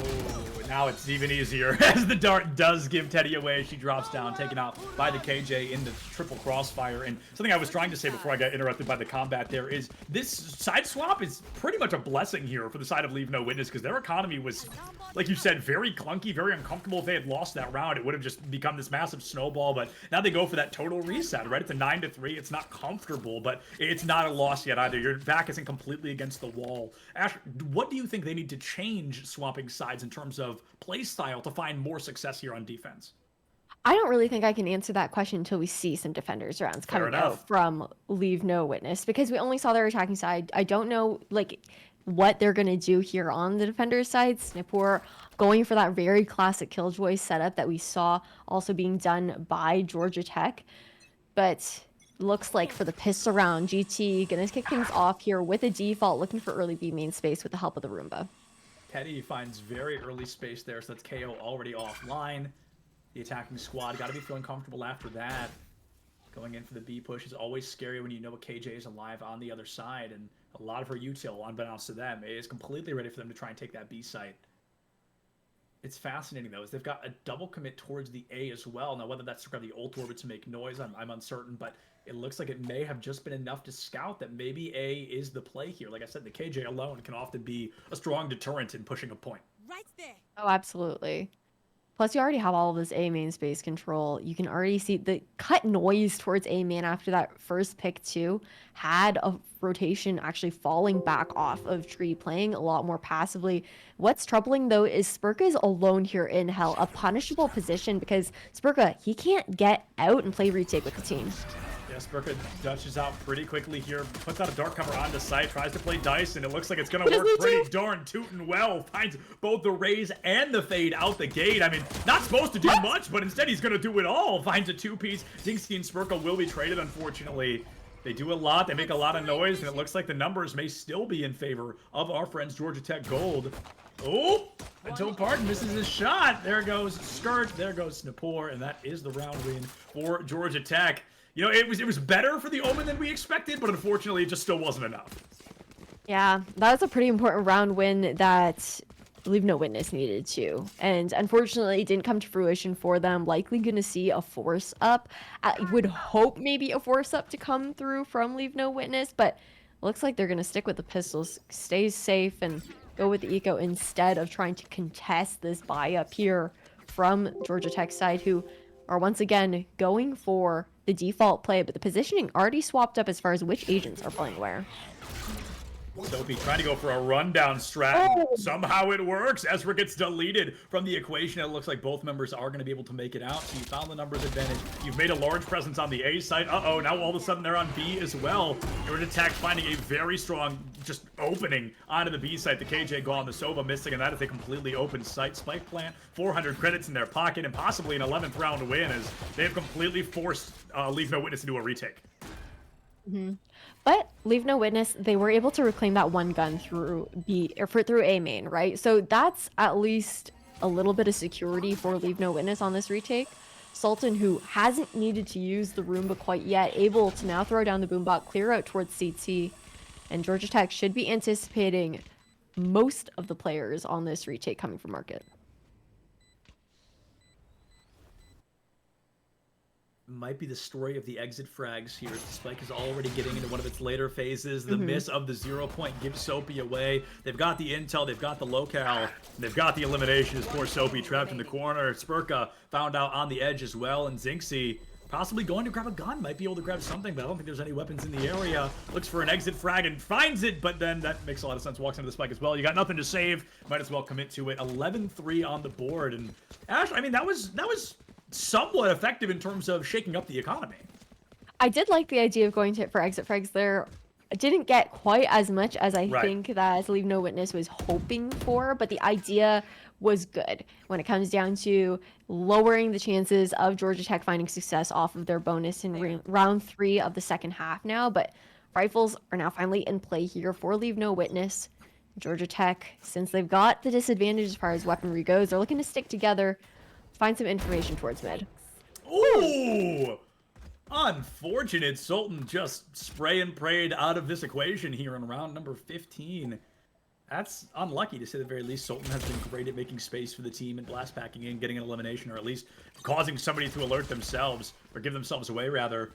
now it's even easier as the dart does give Teddy away. She drops down, taken out by the KJ in the triple crossfire. And something I was trying to say before I got interrupted by the combat there is this side swap is pretty much a blessing here for the side of Leave No Witness, because their economy was, like you said, very clunky, very uncomfortable. If they had lost that round, it would have just become this massive snowball. But now they go for that total reset, right? It's a 9-3. It's not comfortable, but it's not a loss yet either. Your back isn't completely against the wall. Ash, what do you think they need to change swapping sides in terms of play style to find more success here on defense? I don't really think I can answer that question until we see some defenders rounds coming out from Leave No Witness, because we only saw their attacking side. I don't know like what they're going to do here on the defender's side. Snipor going for that very classic Killjoy setup that we saw also being done by Georgia Tech. But looks like for the pistol round, GT going to kick things off here with a default, looking for early B main space with the help of the Roomba. Teddy finds very early space there, so that's KO already offline. The attacking squad got to be feeling comfortable after that. Going in for the B push is always scary when you know a KJ is alive on the other side, and a lot of her util, unbeknownst to them, is completely ready for them to try and take that B site. It's fascinating, though, is they've got a double commit towards the A as well. Now, whether that's to grab the ult orbit to make noise, I'm uncertain, but it looks like it may have just been enough to scout that maybe A is the play here. Like I said, the KJ alone can often be a strong deterrent in pushing a point. Right there. Oh, absolutely. Plus, you already have all of this A main space control. You can already see the cut noise towards A main after that first pick too had a rotation actually falling back off of Tree, playing a lot more passively. What's troubling though is Spurka is alone here in Hell, a punishable position, because Spurka, he can't get out and play retake with the team. Yeah, Spurka dutches out pretty quickly here, puts out a dark cover onto site, tries to play dice, and it looks like it's going to work pretty darn tootin' well. Finds both the raise and the fade out the gate. I mean, not supposed to do much, but instead he's going to do it all. Finds a two-piece. Zinksky and Spurka will be traded, unfortunately. They do a lot, they make a lot of noise, and it looks like the numbers may still be in favor of our friends Georgia Tech Gold. Oh, until Pardon misses his shot. There goes Skirt, there goes Snipor, and that is the round win for Georgia Tech. You know, it was better for the Omen than we expected, but unfortunately, it just still wasn't enough. Yeah, that was a pretty important round win that Leave No Witness needed to. And unfortunately, it didn't come to fruition for them. Likely going to see a force up. I would hope maybe a force up to come through from Leave No Witness, but looks like they're going to stick with the pistols, stay safe, and go with the eco instead of trying to contest this buy up here from Georgia Tech side, who are once again going for the default play, but the positioning already swapped up as far as which agents are playing where. Sophie trying to go for a rundown strat. Somehow it works. Ezra gets deleted from the equation. It looks like both members are going to be able to make it out. So you found the numbers advantage. You've made a large presence on the A side. Uh-oh, now all of a sudden they're on B as well. Georgia Tech finding a very strong just opening onto the B site. The KJ gone, the Sova missing, and that is a completely open site. Spike plant, 400 credits in their pocket, and possibly an 11th round win as they have completely forced Leave No Witness into a retake. But Leave No Witness, they were able to reclaim that one gun through through A main, right? So that's at least a little bit of security for Leave No Witness on this retake. Sultan, who hasn't needed to use the Roomba quite yet, able to now throw down the boombot, clear out towards CT, and Georgia Tech should be anticipating most of the players on this retake coming from market. Might be the story of the exit frags here. Spike is already getting into one of its later phases. The miss of the 0 point gives Soapy away. They've got the intel, they've got the locale, they've got the elimination as poor Soapy trapped in the corner. Spurka found out on the edge as well, and Zinksy possibly going to grab a gun. Might be able to grab something, but I don't think there's any weapons in the area. Looks for an exit frag and finds it, but then that makes a lot of sense. Walks into the Spike as well. You got nothing to save. Might as well commit to it. 11-3 on the board. And Ash, I mean, that was somewhat effective in terms of shaking up the economy. I did like the idea of going for exit frags there. didn't get quite as much as I Right. think that as Leave No Witness was hoping for, but the idea was good when it comes down to lowering the chances of Georgia Tech finding success off of their bonus in round 3 of the second half now. But rifles are now finally in play here for Leave No Witness. Georgia Tech, since they've got the disadvantage as far as weaponry goes, they're looking to stick together, find some information towards mid. Ooh! Unfortunate. Sultan just spray and prayed out of this equation here in round number 15. That's unlucky, to say the very least. Sultan has been great at making space for the team and blast packing in, getting an elimination, or at least causing somebody to alert themselves, or give themselves away, rather.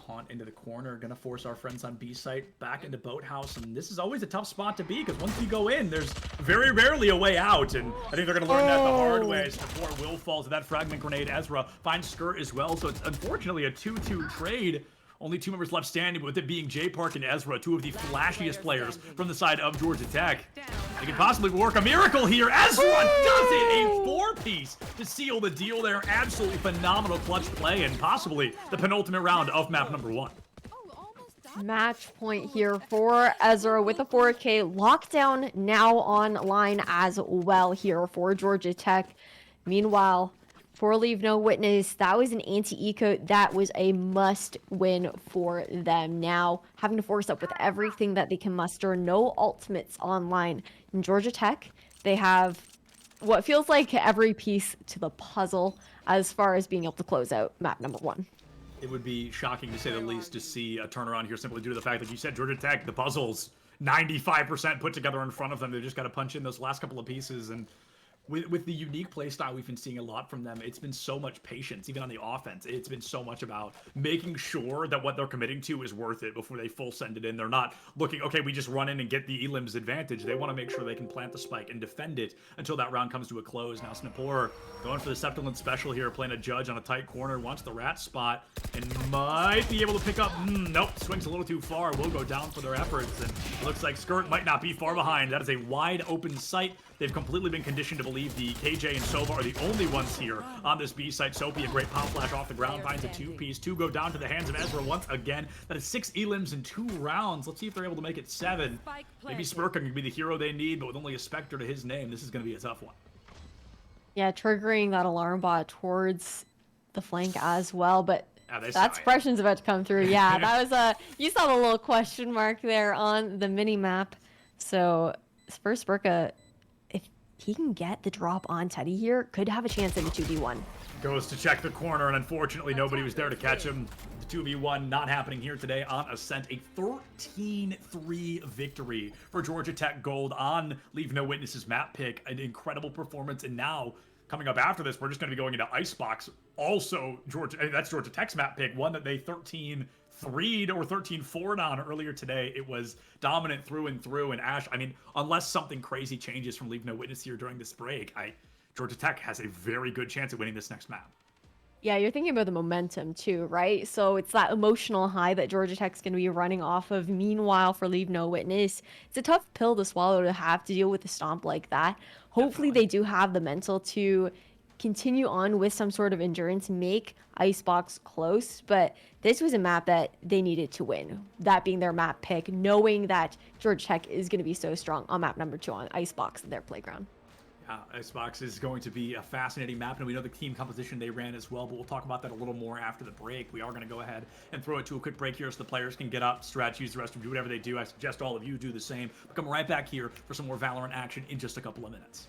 Haunt into the corner, gonna force our friends on B site back into Boathouse, and this is always a tough spot to be, because once you go in, there's very rarely a way out, and I think they're gonna learn that the hard way. So before Will falls to that fragment grenade, Ezra finds Skirt as well, so it's unfortunately a 2-2 trade. Only 2 members left standing, but with it being J Park and Ezra, 2 of the flashiest players from the side of Georgia Tech. They could possibly work a miracle here. Ezra does it! A 4-piece to seal the deal there. Absolutely phenomenal clutch play, and possibly the penultimate round of map number 1. Match point here for Ezra with a 4K. Lockdown now online as well here for Georgia Tech. Meanwhile, for Leave No Witness, that was an anti-eco. That was a must-win for them. Now, having to force up with everything that they can muster. No ultimates online. In Georgia Tech, they have what feels like every piece to the puzzle as far as being able to close out map number 1. It would be shocking, to say the least, to see a turnaround here simply due to the fact that you said Georgia Tech, the puzzle's 95% put together in front of them. They just got to punch in those last couple of pieces, and with the unique play style we've been seeing a lot from them, it's been so much patience, even on the offense. It's been so much about making sure that what they're committing to is worth it before they full send it in. They're not looking, okay, we just run in and get the Elim's advantage. They want to make sure they can plant the spike and defend it until that round comes to a close. Now Snapor going for the Septilant special here, playing a judge on a tight corner, wants the rat spot, and might be able to pick up, nope, swings a little too far, will go down for their efforts, and it looks like Skirt might not be far behind. That is a wide open site. They've completely been conditioned to believe the KJ and Sova are the only ones here on this B site. Sophie, a great pop flash off the ground, finds a 2-piece. 2 go down to the hands of Ezra once again. That is 6 Elims in 2 rounds. Let's see if they're able to make it 7. Maybe Spurka can be the hero they need, but with only a Spectre to his name, this is going to be a tough one. Yeah, triggering that alarm bot towards the flank as well, but that suppression's about to come through. Yeah, that was you saw the little question mark there on the mini map. So first Spurka, if he can get the drop on Teddy here, could have a chance in the 2v1. Goes to check the corner, and unfortunately nobody was there to catch him. The 2v1 not happening here today on Ascent. A 13-3 victory for Georgia Tech Gold on Leave No Witnesses map pick. An incredible performance, and now coming up after this, we're just going to be going into Icebox. Also, that's Georgia Tech's map pick, one that they 13-3'd or 13-4'd on earlier today. It was dominant through and through, and Ash, I mean, unless something crazy changes from Leave No Witness here during this break, Georgia Tech has a very good chance at winning this next map. Yeah, you're thinking about the momentum too, right? So it's that emotional high that Georgia Tech's going to be running off of. Meanwhile, for Leave No Witness, it's a tough pill to swallow to have to deal with a stomp like that. Hopefully they do have the mental to continue on with some sort of endurance, make Icebox close, but this was a map that they needed to win. That being their map pick, knowing that Georgia Tech is going to be so strong on map number 2 on Icebox, their playground. Icebox is going to be a fascinating map, and we know the team composition they ran as well, but we'll talk about that a little more after the break. We are going to go ahead and throw it to a quick break here so the players can get up, stretch, use the restroom, do whatever they do. I suggest all of you do the same. We'll come right back here for some more Valorant action in just a couple of minutes.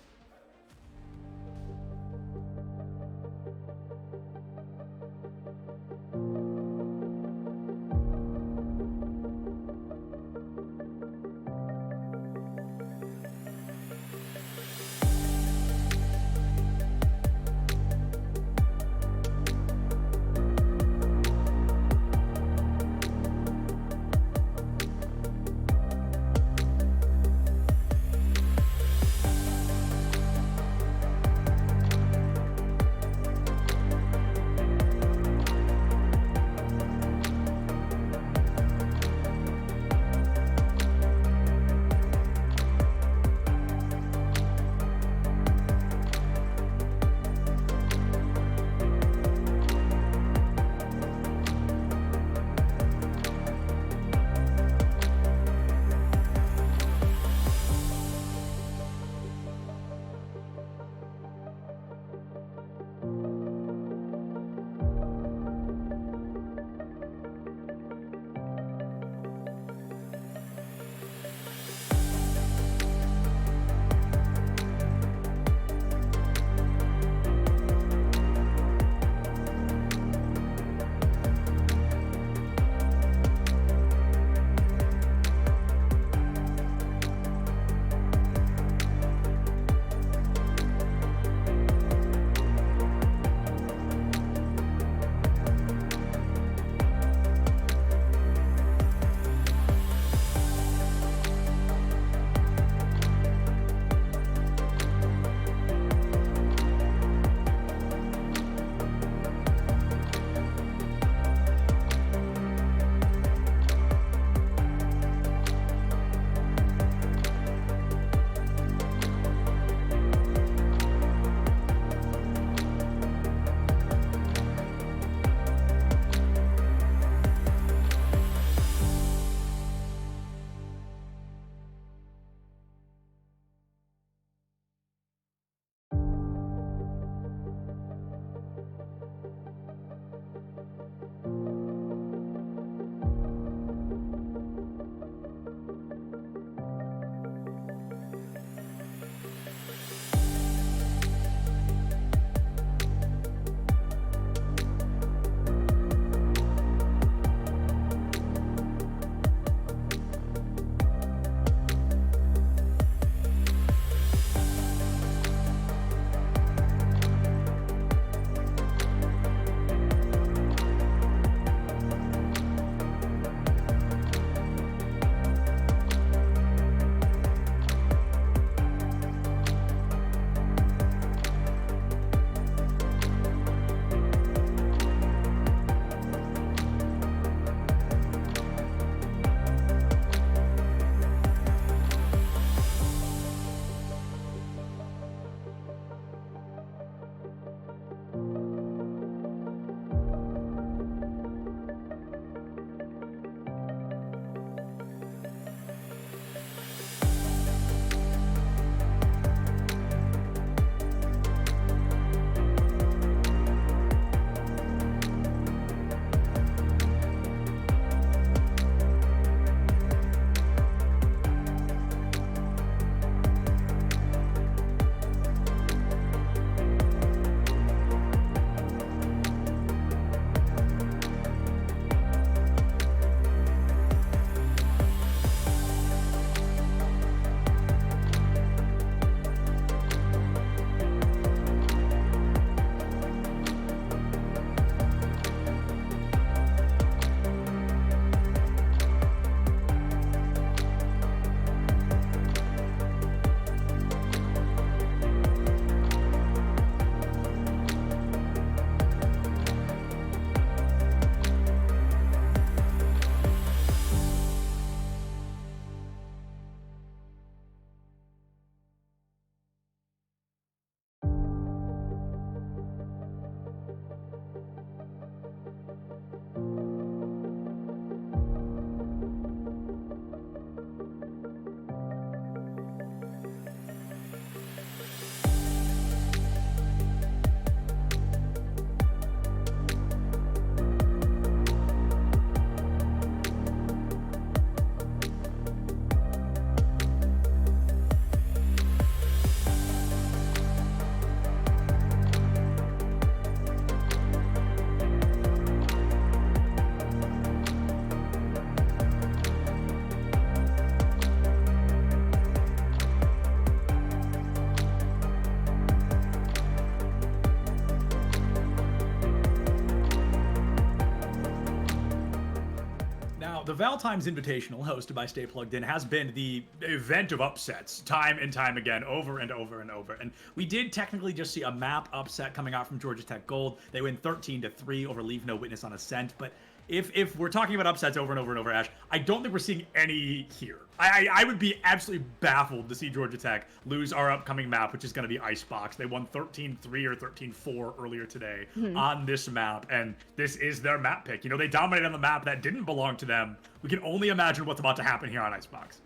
the VAL Times Invitational, hosted by Stay Plugged In, has been the event of upsets time and time again, over and over and over. And we did technically just see a map upset coming out from Georgia Tech Gold. They win 13-3 over Leave No Witness on Ascent. But if we're talking about upsets over and over and over, Ash, I don't think we're seeing any here. I would be absolutely baffled to see Georgia Tech lose our upcoming map, which is going to be Icebox. They won 13-3 or 13-4 earlier today on this map, and this is their map pick. You know, they dominated on the map that didn't belong to them. We can only imagine what's about to happen here on Icebox.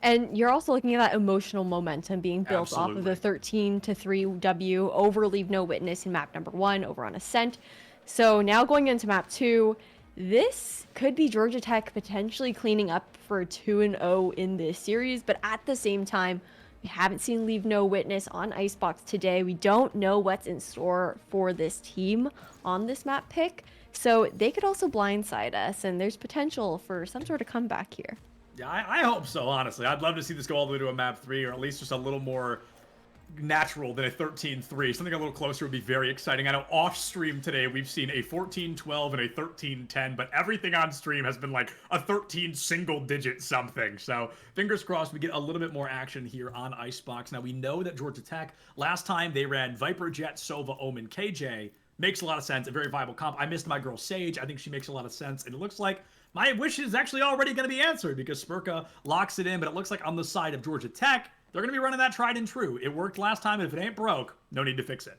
And you're also looking at that emotional momentum being built off of the 13-3 W over Leave No Witness in map number 1 over on Ascent. So now going into map 2, this could be Georgia Tech potentially cleaning up for 2-0 in this series, but at the same time, we haven't seen Leave No Witness on Icebox today. We don't know what's in store for this team on this map pick, so they could also blindside us, and there's potential for some sort of comeback here. Yeah, I hope so, honestly. I'd love to see this go all the way to a map 3, or at least just a little more natural than a 13-3. Something a little closer would be very exciting. I know off stream today we've seen a 14-12 and a 13-10, but everything on stream has been like a 13 single digit something. So fingers crossed we get a little bit more action here on Icebox. Now we know that Georgia Tech, last time they ran Viper, Jet, Sova, Omen, KJ. Makes a lot of sense, a very viable comp. I missed my girl Sage. I think she makes a lot of sense, and it looks like my wish is actually already going to be answered because Spurka locks it in, but it looks like on the side of Georgia Tech, they're going to be running that tried and true. It worked last time, and if it ain't broke, no need to fix it.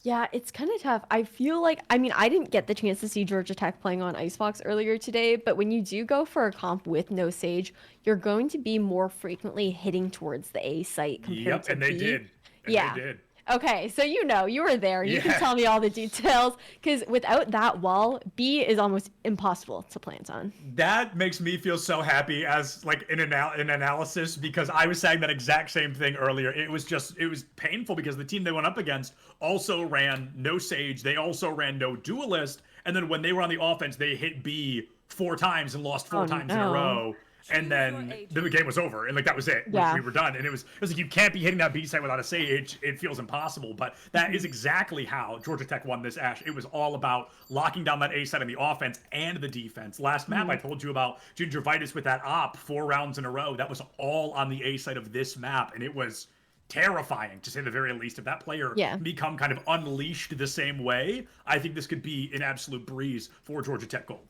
Yeah, it's kind of tough. I feel like, I mean, I didn't get the chance to see Georgia Tech playing on Icebox earlier today, but when you do go for a comp with no Sage, you're going to be more frequently hitting towards the A site compared to and they B. did. Yeah. They did. Okay, so you know, you were there. You Yeah. can tell me all the details, because without that wall, B is almost impossible to plant on. That makes me feel so happy as like an analysis, because I was saying that exact same thing earlier. It was painful because the team they went up against also ran no Sage. They also ran no Duelist. And then when they were on the offense, they hit B 4 times and lost 4 times in a row. And then the game was over, and like that was it. Yeah. We were done, and it was like you can't be hitting that B side without a Sage. It feels impossible, but that is exactly how Georgia Tech won this, Ash. It was all about locking down that A side on the offense and the defense. Last map, I told you about Gingivitis with that op 4 rounds in a row. That was all on the A side of this map, and it was terrifying to say the very least. If that player become kind of unleashed the same way, I think this could be an absolute breeze for Georgia Tech Gold.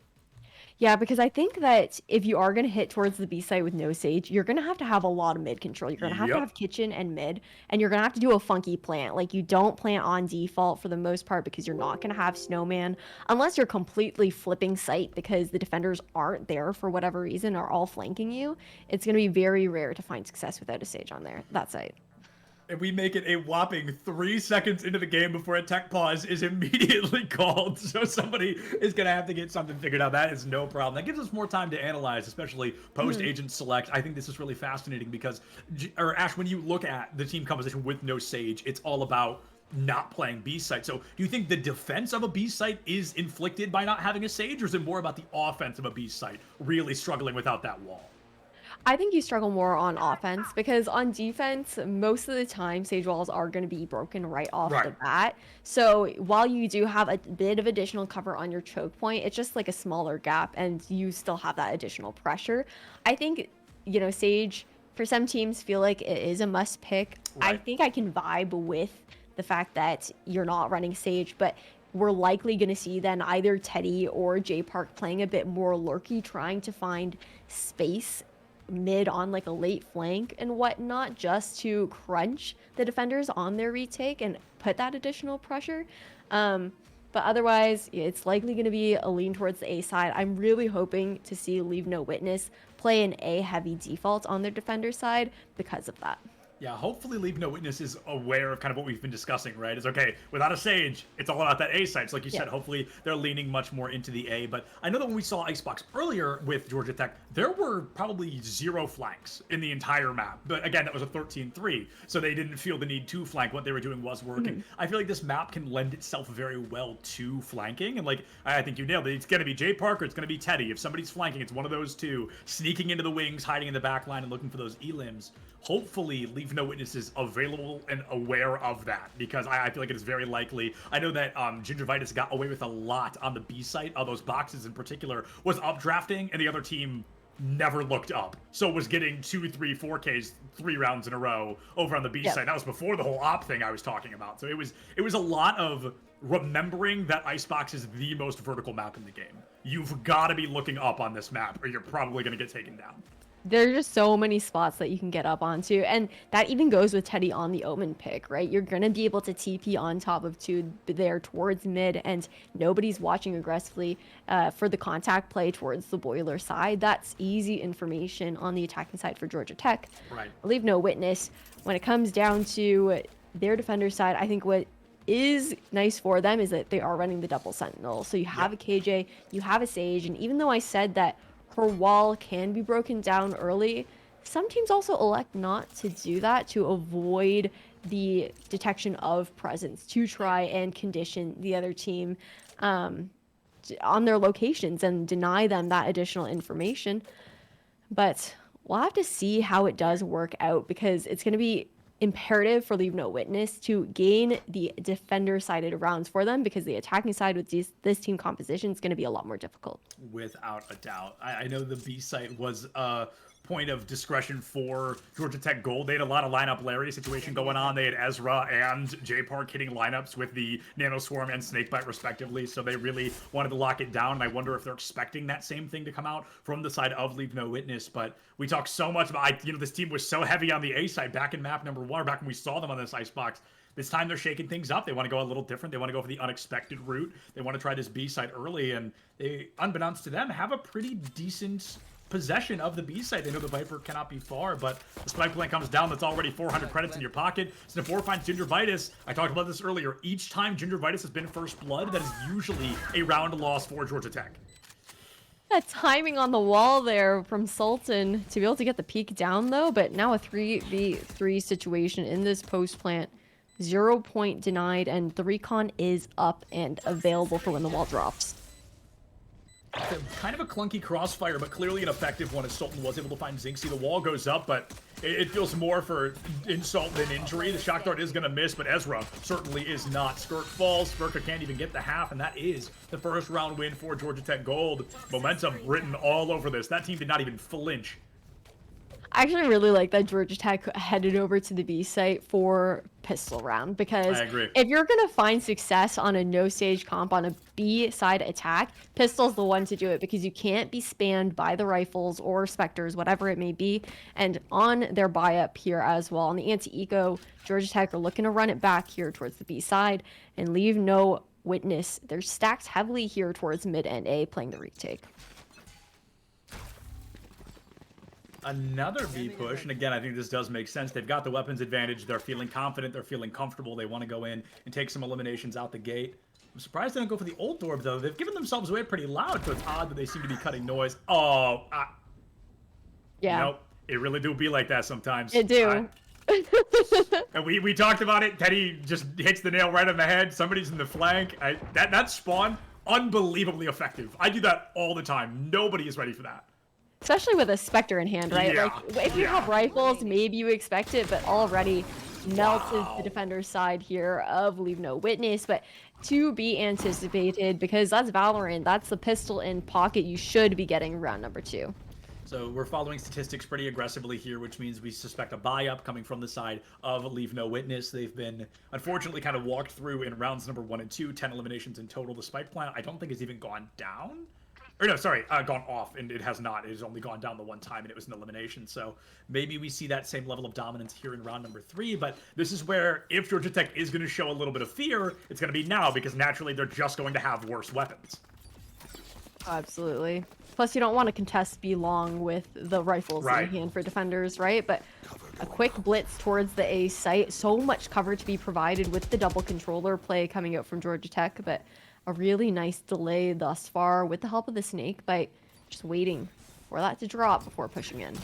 Yeah, because I think that if you are going to hit towards the B site with no Sage, you're going to have a lot of mid control. You're going to have kitchen and mid, and you're going to have to do a funky plant. Like, you don't plant on default for the most part because you're not going to have Snowman unless you're completely flipping site because the defenders aren't there for whatever reason or all flanking you. It's going to be very rare to find success without a Sage on that site. And we make it a whopping 3 seconds into the game before a tech pause is immediately called. So somebody is going to have to get something figured out. That is no problem. That gives us more time to analyze, especially post-agent select. I think this is really fascinating because, Ash, when you look at the team composition with no Sage, it's all about not playing B site. So do you think the defense of a B site is inflicted by not having a Sage, or is it more about the offense of a B site really struggling without that wall? I think you struggle more on offense because on defense, most of the time, Sage walls are going to be broken right off the bat. So while you do have a bit of additional cover on your choke point, it's just like a smaller gap and you still have that additional pressure. I think, you know, Sage, for some teams, feel like it is a must pick. I think I can vibe with the fact that you're not running Sage, but we're likely going to see then either Teddy or J Park playing a bit more lurky, trying to find space mid on like a late flank and whatnot just to crunch the defenders on their retake and put that additional pressure. But otherwise, it's likely going to be a lean towards the A side. I'm really hoping to see Leave No Witness play an A heavy default on their defender side because of that. Yeah, hopefully Leave No Witness is aware of kind of what we've been discussing, right? It's okay, without a Sage, it's all about that A side. So like you said, hopefully they're leaning much more into the A. But I know that when we saw Icebox earlier with Georgia Tech, there were probably 0 flanks in the entire map. But again, that was a 13-3, so they didn't feel the need to flank. What they were doing was working. I feel like this map can lend itself very well to flanking. And like, I think you nailed it. It's going to be J Park or it's going to be Teddy. If somebody's flanking, it's one of those two, sneaking into the wings, hiding in the back line, and looking for those elims. Hopefully, Leave Leave No Witnesses available and aware of that, because I feel like it is very likely. I know that Gingivitis got away with a lot on the B site. Those boxes in particular was updrafting, and the other team never looked up, so was getting 2, 3, 4Ks 3 rounds in a row over on the B side. That was before the whole op thing I was talking about. So it was a lot of remembering that Icebox is the most vertical map in the game. You've got to be looking up on this map, or you're probably going to get taken down. There's just so many spots that you can get up onto, and that even goes with Teddy on the Omen pick, right? You're gonna be able to TP on top of 2 there towards mid, and nobody's watching aggressively for the contact play towards the boiler side. That's easy information on the attacking side for Georgia Tech. Right. Leave No Witness. When it comes down to their defender side, I think what is nice for them is that they are running the double sentinel. So you have a KJ, you have a Sage, and even though I said that her wall can be broken down early, some teams also elect not to do that to avoid the detection of presence, to try and condition the other team on their locations and deny them that additional information. But we'll have to see how it does work out, because it's going to be imperative for Leave No Witness to gain the defender-sided rounds for them, because the attacking side with this team composition is going to be a lot more difficult. Without a doubt. I know the B site was a point of discretion for Georgia Tech Gold. They had a lot of lineup Larry situation going on. They had Ezra and J Park hitting lineups with the Nano Swarm and Snakebite respectively, so they really wanted to lock it down, and I wonder if they're expecting that same thing to come out from the side of Leave No Witness. But we talked so much about, this team was so heavy on the A side back in map number 1, or back when we saw them on this Icebox. This time they're shaking things up. They want to go a little different. They want to go for the unexpected route. They want to try this B side early, and they, unbeknownst to them, have a pretty decent possession of the B side. They know the Viper cannot be far, but the spike plan comes down. That's already 400 credits in your pocket. Snip4 finds Gingivitis. I talked about this earlier. Each time Gingivitis has been first blood, that is usually a round loss for Georgia Tech. That timing on the wall there from Sultan to be able to get the peek down, though, but now a 3v3 situation in this post plant. 0 point denied, and the recon is up and available for when the wall drops. Kind of a clunky crossfire, but clearly an effective one, as Sultan was able to find Zinxie. The wall goes up, but it feels more for insult than injury. The shock dart is going to miss, but Ezra certainly is not. Skirt falls. Skirka can't even get the half, and that is the first round win for Georgia Tech Gold. Momentum written all over this. That team did not even flinch. I actually really like that Georgia Tech headed over to the B site for pistol round, because I agree. if you're going to find success on a no stage comp on a B side attack, pistol's the one to do it, because you can't be spammed by the rifles or specters, whatever it may be. And on their buy up here as well, on the anti-eco, Georgia Tech are looking to run it back here towards the B side and Leave No Witness. They're stacked heavily here towards mid and A, playing the retake. Another B push, and again, I think this does make sense. They've got the weapons advantage. They're feeling confident. They're feeling comfortable. They want to go in and take some eliminations out the gate. I'm surprised they don't go for the old orb, though. They've given themselves away pretty loud, so it's odd that they seem to be cutting noise. Oh, Yeah. Nope. It really do be like that sometimes. It do. And we talked about it. Teddy just hits the nail right on the head. Somebody's in the flank. That spawn, unbelievably effective. I do that all the time. Nobody is ready for that. Especially with a Spectre in hand, right? Yeah. Like, if you have rifles, maybe you expect it, but already melted the defender's side here of Leave No Witness. But to be anticipated, because that's Valorant. That's the pistol in pocket you should be getting round number 2. So we're following statistics pretty aggressively here, which means we suspect a buy-up coming from the side of Leave No Witness. They've been, unfortunately, kind of walked through in rounds number 1 and 2, 10 eliminations in total. The spike plan, I don't think has even gone down. Or no, sorry, gone off, and it has not. It has only gone down the one time, and it was an elimination. So maybe we see that same level of dominance here in round number 3. But this is where, if Georgia Tech is going to show a little bit of fear, it's going to be now, because naturally they're just going to have worse weapons. Absolutely. Plus, you don't want to contest B long with the rifles in hand for defenders, right? But a quick blitz towards the A site. So much cover to be provided with the double controller play coming out from Georgia Tech, but a really nice delay thus far with the help of the snake bite, just waiting for that to drop before pushing in.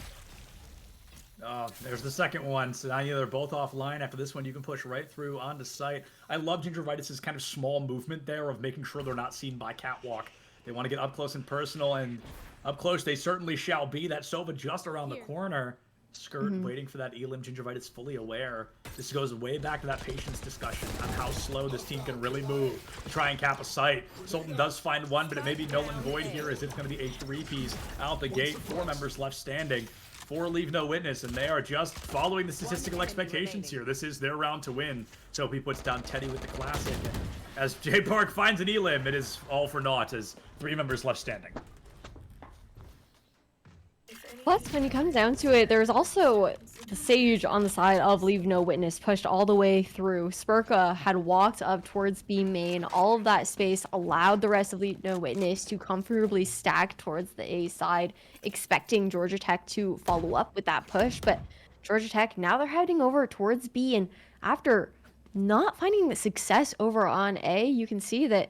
Oh, there's the second one. So now they're both offline. After this one, you can push right through onto site. I love Gingivitis' kind of small movement there of making sure they're not seen by Catwalk. They want to get up close and personal, and up close they certainly shall be. That Sova just around the corner. Skirt waiting for that Elim. Gingervitis fully aware. This goes way back to that patience discussion on how slow this team can really move to try and cap a site. Sultan does find one, but it may be null and void here as it's going to be a 3-piece out the gate. 4 members left standing. 4 leave no witness, and they are just following the statistical expectations here. This is their round to win. Soapy puts down Teddy with the classic. And as J Park finds an Elim, it is all for naught as 3 members left standing. Plus, when it comes down to it, there's also the Sage on the side of Leave No Witness pushed all the way through. Spurka had walked up towards B main. All of that space allowed the rest of Leave No Witness to comfortably stack towards the A side, expecting Georgia Tech to follow up with that push. But Georgia Tech, now they're heading over towards B, and after not finding the success over on A, you can see that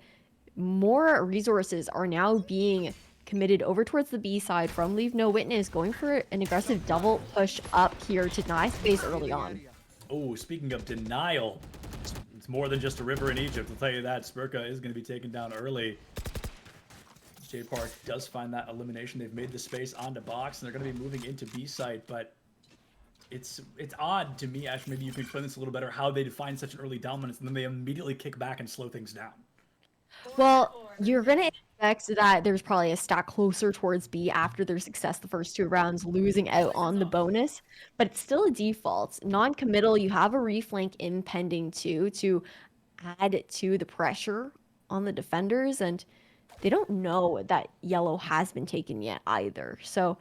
more resources are now being committed over towards the B side from Leave No Witness, going for an aggressive double push up here to deny space early on. Oh, speaking of denial, it's more than just a river in Egypt. I'll tell you that. Spurka is going to be taken down early. J Park does find that elimination. They've made the space onto box, and they're going to be moving into B site, but it's odd to me, Ash, maybe you can explain this a little better, how they define such an early dominance, and then they immediately kick back and slow things down. Well, you're going to expect that there's probably a stack closer towards B after their success the first 2 rounds, losing out on the bonus, but it's still a default. Non-committal, you have a reflank impending too to add to the pressure on the defenders, and they don't know that yellow has been taken yet either. So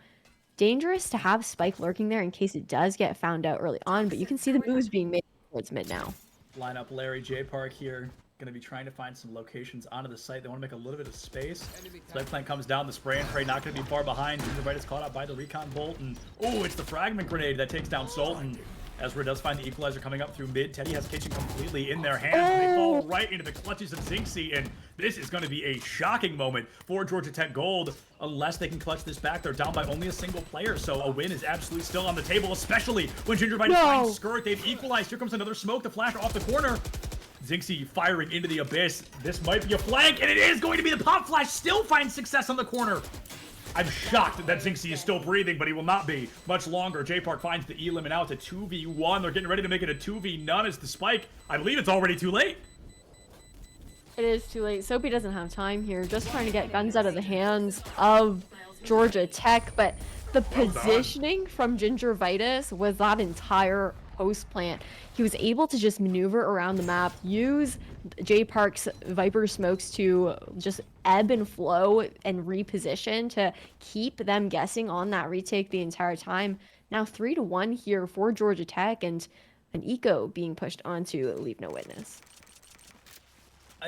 dangerous to have Spike lurking there in case it does get found out early on, but you can see the moves being made towards mid now. Line up Larry J Park here. Going to be trying to find some locations onto the site. They want to make a little bit of space. Spike plant comes down. The spray and pray not going to be far behind. Gingervitis caught out by the recon bolt. And oh, it's the fragment grenade that takes down Sultan. Ezra does find the equalizer coming up through mid. Teddy has Kitchen completely in their hands. They fall right into the clutches of Zinxie, and this is going to be a shocking moment for Georgia Tech Gold. Unless they can clutch this back, they're down by only a single player, so a win is absolutely still on the table, especially when Gingervitis finds Skirt. They've equalized. Here comes another smoke to flash off the corner. Zinxie firing into the abyss. This might be a flank, and it is going to be the pop flash. Still finds success on the corner. I'm shocked that Zinxie is still breathing, but he will not be much longer. J Park finds the Elim, and now it's a 2v1. They're getting ready to make it a 2v none as the Spike. I believe it's already too late. It is too late. Soapy doesn't have time here. Just trying to get guns out of the hands of Georgia Tech, but the positioning from Gingervitis was that entire post plant. He was able to just maneuver around the map, use J Park's Viper smokes to just ebb and flow and reposition to keep them guessing on that retake the entire time. Now 3-1 here for Georgia Tech, and an eco being pushed onto Leave No Witness.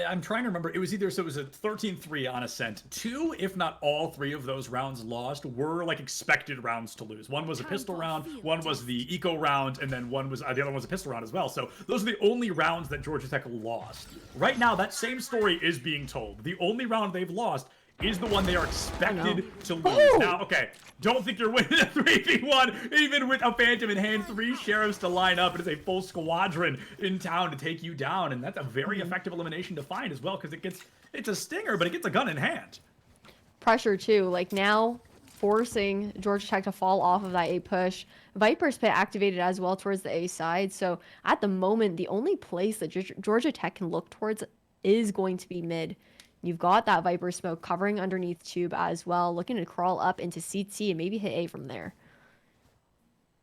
I'm trying to remember. It was either, so it was a 13-3 on Ascent. 2, if not all 3 of those rounds lost were like expected rounds to lose. One was a pistol round, one was the eco round, and then one was the other one was a pistol round as well. So those are the only rounds that Georgia Tech lost. Right now, that same story is being told. The only round they've lost is the one they are expected to lose. Now, okay, don't think you're winning a 3v1, even with a Phantom in hand, 3 sheriffs to line up. It is a full squadron in town to take you down, and that's a very effective elimination to find as well, because it's a stinger, but it gets a gun in hand. Pressure too, like now forcing Georgia Tech to fall off of that A push. Viper's Pit activated as well towards the A side, so at the moment, the only place that Georgia Tech can look towards is going to be mid. You've got that Viper smoke covering underneath tube as well, looking to crawl up into CT and maybe hit A from there.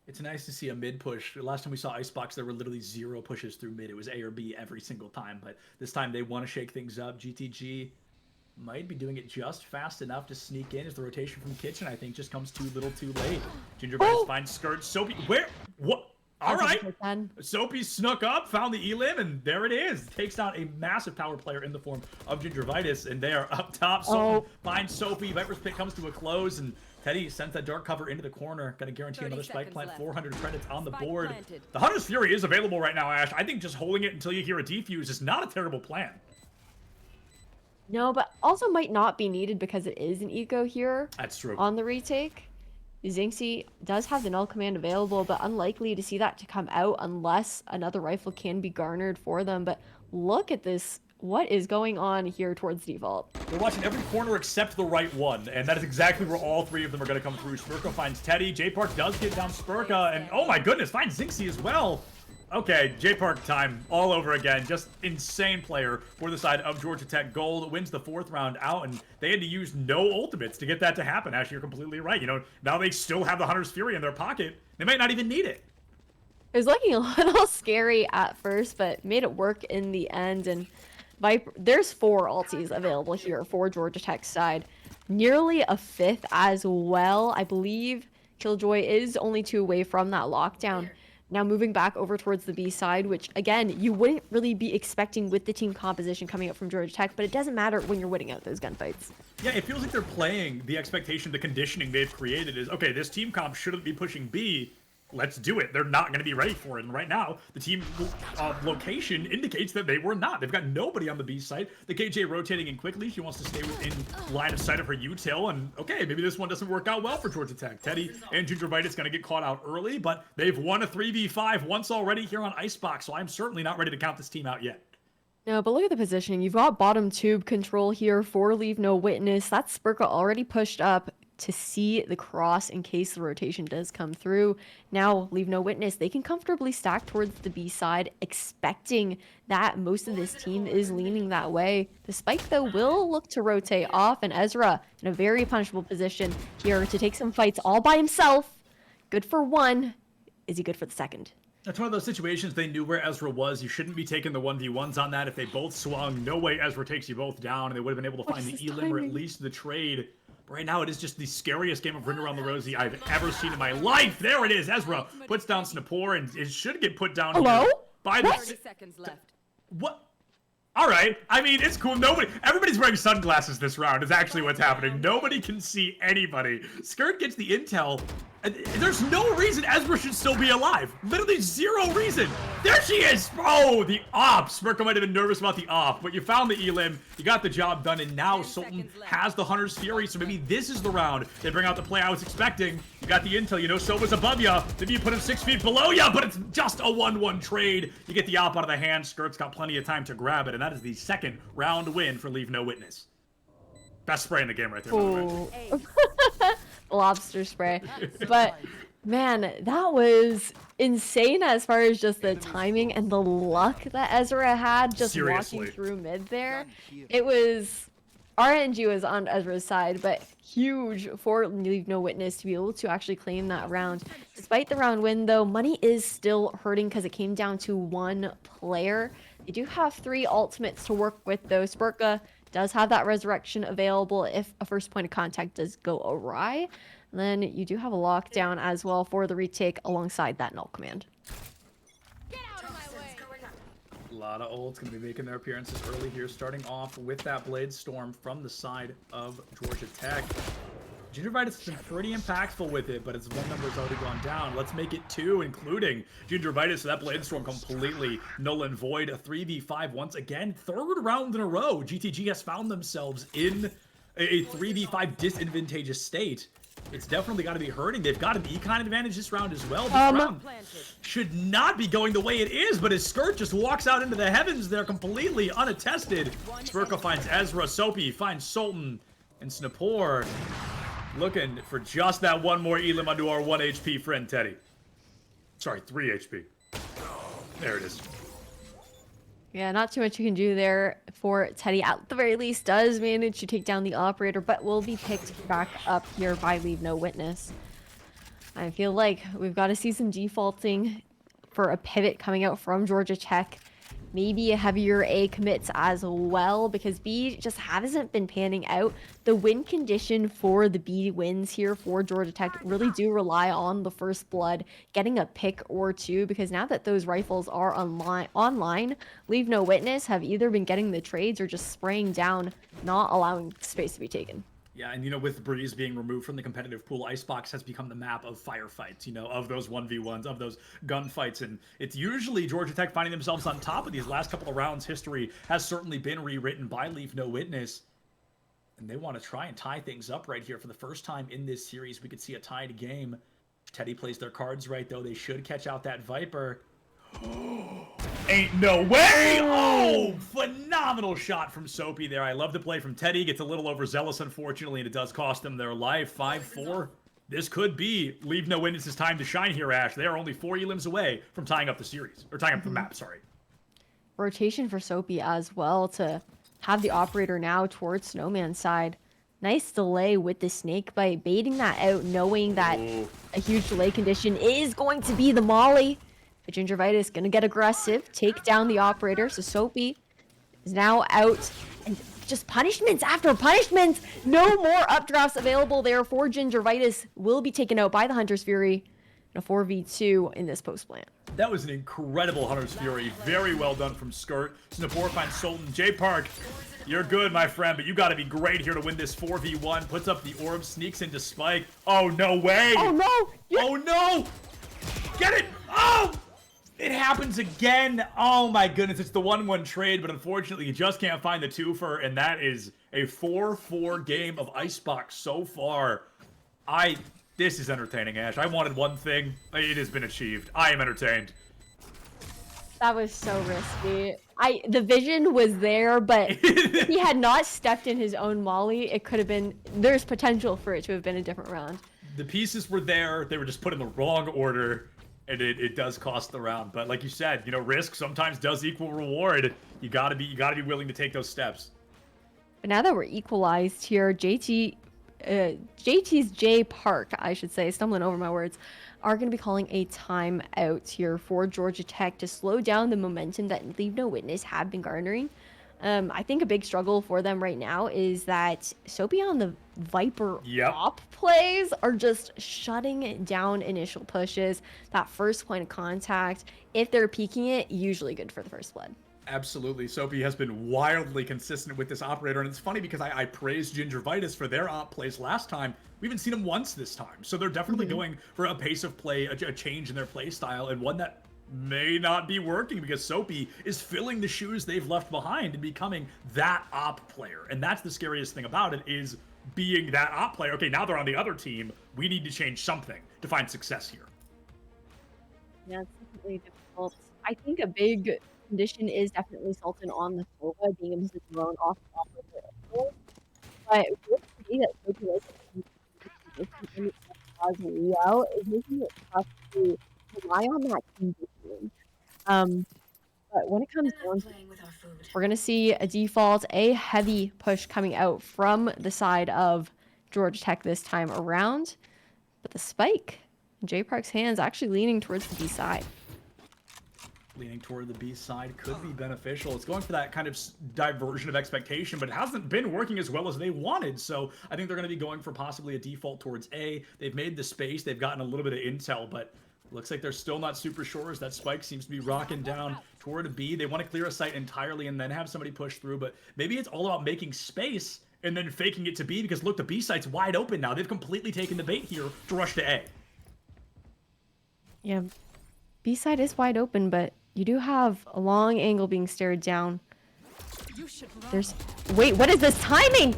It's nice to see a mid push. Last time we saw Icebox, there were literally 0 pushes through mid. It was A or B every single time, but this time they want to shake things up. GTG might be doing it just fast enough to sneak in as the rotation from Kitchen, I think, just comes too little too late. Gingervitis finds Skirt. Soapy, where? What? All right. Soapy snuck up, found the Elim, and there it is. Takes down a massive power player in the form of Gingervitis, and they are up top. So finds Soapy. Viper's Pit comes to a close, and Teddy sends that dark cover into the corner. Got to guarantee another spike plant. Left. 400 credits on the board. Planted. The Hunter's Fury is available right now, Ash. I think just holding it until you hear a defuse is not a terrible plan. No, but also might not be needed because it is an eco here. That's true. On the retake. Zinxie does have the null command available, but unlikely to see that to come out unless another rifle can be garnered for them. But look at this what is going on here towards default? They're watching every corner except the right one, and that is exactly where all three of them are going to come through. Spurka finds Teddy. J-Park does get down Spurka, and oh my goodness, finds Zinxie as well. Okay, J-Park time all over again. Just insane player for the side of Georgia Tech. Gold wins the 4th round out, and they had to use no ultimates to get that to happen. Actually, you're completely right. You know, now they still have the Hunter's Fury in their pocket. They might not even need it. It was looking a little scary at first, but made it work in the end. And Viper, there's 4 ultis available here for Georgia Tech's side. Nearly a 5th as well. I believe Killjoy is only 2 away from that lockdown. Now moving back over towards the B side, which again, you wouldn't really be expecting with the team composition coming up from Georgia Tech, but it doesn't matter when you're winning out those gunfights. Yeah, it feels like they're playing the expectation, the conditioning they've created is, okay, this team comp shouldn't be pushing B. Let's do it. They're not going to be ready for it. And right now, the team location indicates that they were not. They've got nobody on the B site. The KJ rotating in quickly. She wants to stay within line of sight of her util. And okay, maybe this one doesn't work out well for Georgia Tech. Teddy and Gingervitis going to get caught out early, but they've won a 3v5 once already here on Icebox. So I'm certainly not ready to count this team out yet. No, but look at the positioning. You've got bottom tube control here for Leave No Witness. That's Spurka already pushed up to see the cross in case the rotation does come through. Now, Leave No Witness, they can comfortably stack towards the B side, expecting that most of this team is leaning that way. The Spike, though, will look to rotate off, and Ezra in a very punishable position here to take some fights all by himself. Good for 1. Is he good for the 2nd? That's one of those situations they knew where Ezra was. You shouldn't be taking the 1v1s on that. If they both swung, no way Ezra takes you both down, and they would have been able to find the elim or at least the trade. But right now, it is just the scariest game of Ring Around the Rosie I've ever seen in my life. There it is. Ezra puts down Snapor, and it should get put down Hello? by the... 30 seconds left. What? All right. I mean, it's cool. Everybody's wearing sunglasses this round is actually what's happening. Nobody can see anybody. Skirt gets the intel. There's no reason Ezra should still be alive. Literally 0 reason. There she is. Oh, the op. Smirka might have been nervous about the op, but you found the elim. You got the job done, and now Sultan has the Hunter's Fury, so maybe this is the round they bring out the play I was expecting. You got the intel. You know Sova's above you. Maybe you put him 6 feet below you, but it's just a 1-1 trade. You get the op out of the hand. Skirt's got plenty of time to grab it, and that is the 2nd round win for Leave No Witness. Best spray in the game right there. Oh. Lobster spray. But man, that was insane as far as just the timing and the luck that Ezra had just walking through mid there. It was RNG was on Ezra's side, but huge for Leave No Witness to be able to actually claim that round. Despite the round win though, money is still hurting because it came down to 1 player. They do have 3 ultimates to work with though. Spurka does have that resurrection available if a first point of contact does go awry. And then you do have a lockdown as well for the retake alongside that null command. A lot of ults going to be making their appearances early here, starting off with that Blade Storm from the side of Georgia Tech. Gingervitis has been pretty impactful with it, but its one number has already gone down. Let's make it 2, including Gingervitis. So that Blade Storm completely null and void. A 3v5 once again. 3rd round in a row. GTG has found themselves in a 3v5 disadvantageous state. It's definitely got to be hurting. They've got an econ advantage this round as well. This round should not be going the way it is, but his skirt just walks out into the heavens there completely unattested. Spurka finds Ezra. Soapy finds Sultan and Snapor. Looking for just that 1 more elim onto our 1 HP friend Teddy. Sorry, 3 HP. There it is. Yeah, not too much you can do there for Teddy. At the very least, does manage to take down the operator, but will be picked back up here by Leave No Witness. I feel like we've got to see some defaulting for a pivot coming out from Georgia Tech. Maybe a heavier A commits as well, because B just hasn't been panning out. The win condition for the B wins here for Georgia Tech really do rely on the first blood, getting a pick or 2, because now that those rifles are online, Leave No Witness have either been getting the trades or just spraying down, not allowing space to be taken. Yeah, and you know, with Breeze being removed from the competitive pool, Icebox has become the map of firefights, you know, of those 1v1s, of those gunfights, and it's usually Georgia Tech finding themselves on top of these last couple of rounds. History has certainly been rewritten by Leave No Witness, and they want to try and tie things up right here. For the first time in this series, we could see a tied game. Teddy plays their cards right, though. They should catch out that Viper. Ain't no way! Oh, phenomenal shot from Soapy there. I love the play from Teddy. Gets a little overzealous, unfortunately, and it does cost them their life. 5-4. This could be Leave No Witnesses' time to shine here, Ash. They are only 4 elims away from tying up the series. Or tying up the map, sorry. Rotation for Soapy as well to have the operator now towards Snowman's side. Nice delay with the snake bite, baiting that out, knowing that a huge delay condition is going to be the molly. But Gingivitis gonna get aggressive, take down the operator. So Soapy is now out, and just punishments after punishments. No more updrafts available there for Gingivitis. Will be taken out by the Hunter's Fury in a 4v2 in this post plant. That was an incredible Hunter's Fury. Very well done from Skirt. Snapor finds Sultan. J Park, you're good, my friend, but you got to be great here to win this 4v1. Puts up the orb, sneaks into Spike. Oh, no way. Oh, no. Oh, no. Get it. Oh, it happens again. Oh, my goodness. It's the 1-1 trade, but unfortunately, you just can't find the twofer, and that is a 4-4 game of Icebox so far. This is entertaining, Ash. I wanted one thing. It has been achieved. I am entertained. That was so risky. The vision was there, but if he had not stepped in his own molly, it could have been, there's potential for it to have been a different round. The pieces were there. They were just put in the wrong order, and it does cost the round. But like you said, you know, risk sometimes does equal reward. You gotta be willing to take those steps. But now that we're equalized here, JT's J Park, I should say, stumbling over my words, are going to be calling a timeout here for Georgia Tech to slow down the momentum that Leave No Witness have been garnering. I think a big struggle for them right now is that Soapy on the Viper op plays are just shutting down initial pushes. That first point of contact, if they're peeking it, usually good for the first blood. Absolutely. Soapy has been wildly consistent with this operator, and it's funny because I praised Gingivitis for their op plays last time. We haven't seen them once this time, so they're definitely going for a pace of play, a change in their play style, and one that may not be working because Soapy is filling the shoes they've left behind and becoming that op player. And that's the scariest thing about it, is being that op player. Okay, now they're on the other team. We need to change something to find success here. Yeah, it's definitely difficult. I think a big condition is definitely Sultan on the Sova, being able to drone off of it. But with the that Soapy likes to out is making it tough to rely on that condition. But when it comes down to it, we're going to see a default, a heavy push coming out from the side of Georgia Tech this time around. But the spike in J Park's hands actually leaning towards the B side. Leaning toward the B side could be beneficial. It's going for that kind of diversion of expectation, but it hasn't been working as well as they wanted. So I think they're going to be going for possibly a default towards A. They've made the space. They've gotten a little bit of intel, but looks like they're still not super sure as that spike seems to be rocking down toward a B. They want to clear a site entirely and then have somebody push through, but maybe it's all about making space and then faking it to B, because look, the B site's wide open now. They've completely taken the bait here to rush to A. Yeah, B side is wide open, but you do have a long angle being stared down. Wait, what is this timing?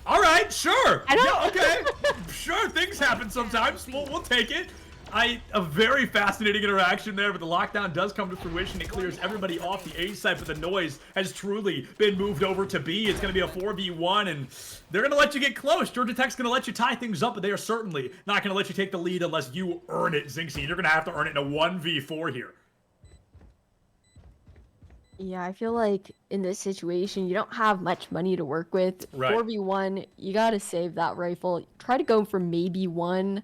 All right, sure. I don't. Yeah, okay. Sure, things happen sometimes. We'll take it. A very fascinating interaction there, but the lockdown does come to fruition. It clears everybody off the A side, but the noise has truly been moved over to B. It's going to be a 4v1, and they're going to let you get close. Georgia Tech's going to let you tie things up, but they are certainly not going to let you take the lead unless you earn it, Zinxie. You're going to have to earn it in a 1v4 here. Yeah, I feel like in this situation, you don't have much money to work with. Right. 4v1, you got to save that rifle. Try to go for maybe one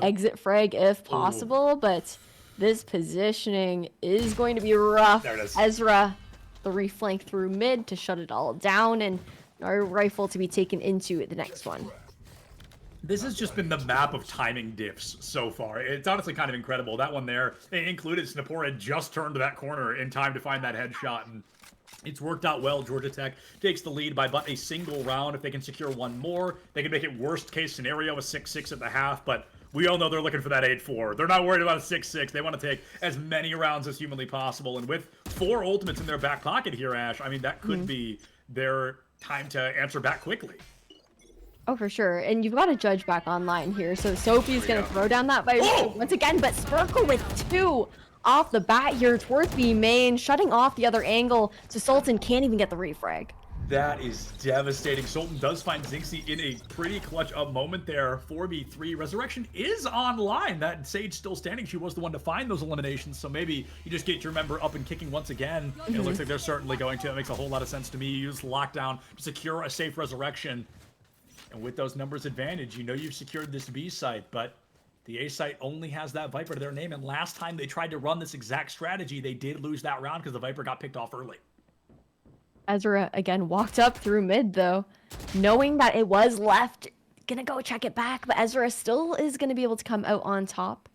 exit frag if possible, but this positioning is going to be rough. There it is. Ezra, the reflank through mid to shut it all down, and our rifle to be taken into the next one. This has just been the map of timing diffs so far. It's honestly kind of incredible. That one there, it included Snapor had just turned to that corner in time to find that headshot, and it's worked out well. Georgia Tech takes the lead by but a single round. If they can secure one more, they can make it worst case scenario a 6-6 at the half, but we all know they're looking for that 8-4. They're not worried about a 6-6. They want to take as many rounds as humanly possible, and with 4 ultimates in their back pocket here, Ash, I mean, that could be their time to answer back quickly. Oh, for sure. And you've got a judge back online here. So Sophie's going to throw down that Viper once again, but Sparkle with 2 off the bat here towards B main, shutting off the other angle, so Sultan can't even get the refrag. That is devastating. Sultan does find Zinxie in a pretty clutch up moment there. 4v3. Resurrection is online. That Sage still standing. She was the one to find those eliminations, so maybe you just get your member up and kicking once again. And it looks like they're certainly going to. That makes a whole lot of sense to me. You use lockdown to secure a safe resurrection. And with those numbers advantage, you know you've secured this B site, but the A site only has that Viper to their name. And last time they tried to run this exact strategy, they did lose that round because the Viper got picked off early. Ezra again walked up through mid though, knowing that it was left. Gonna go check it back, but Ezra still is gonna be able to come out on top.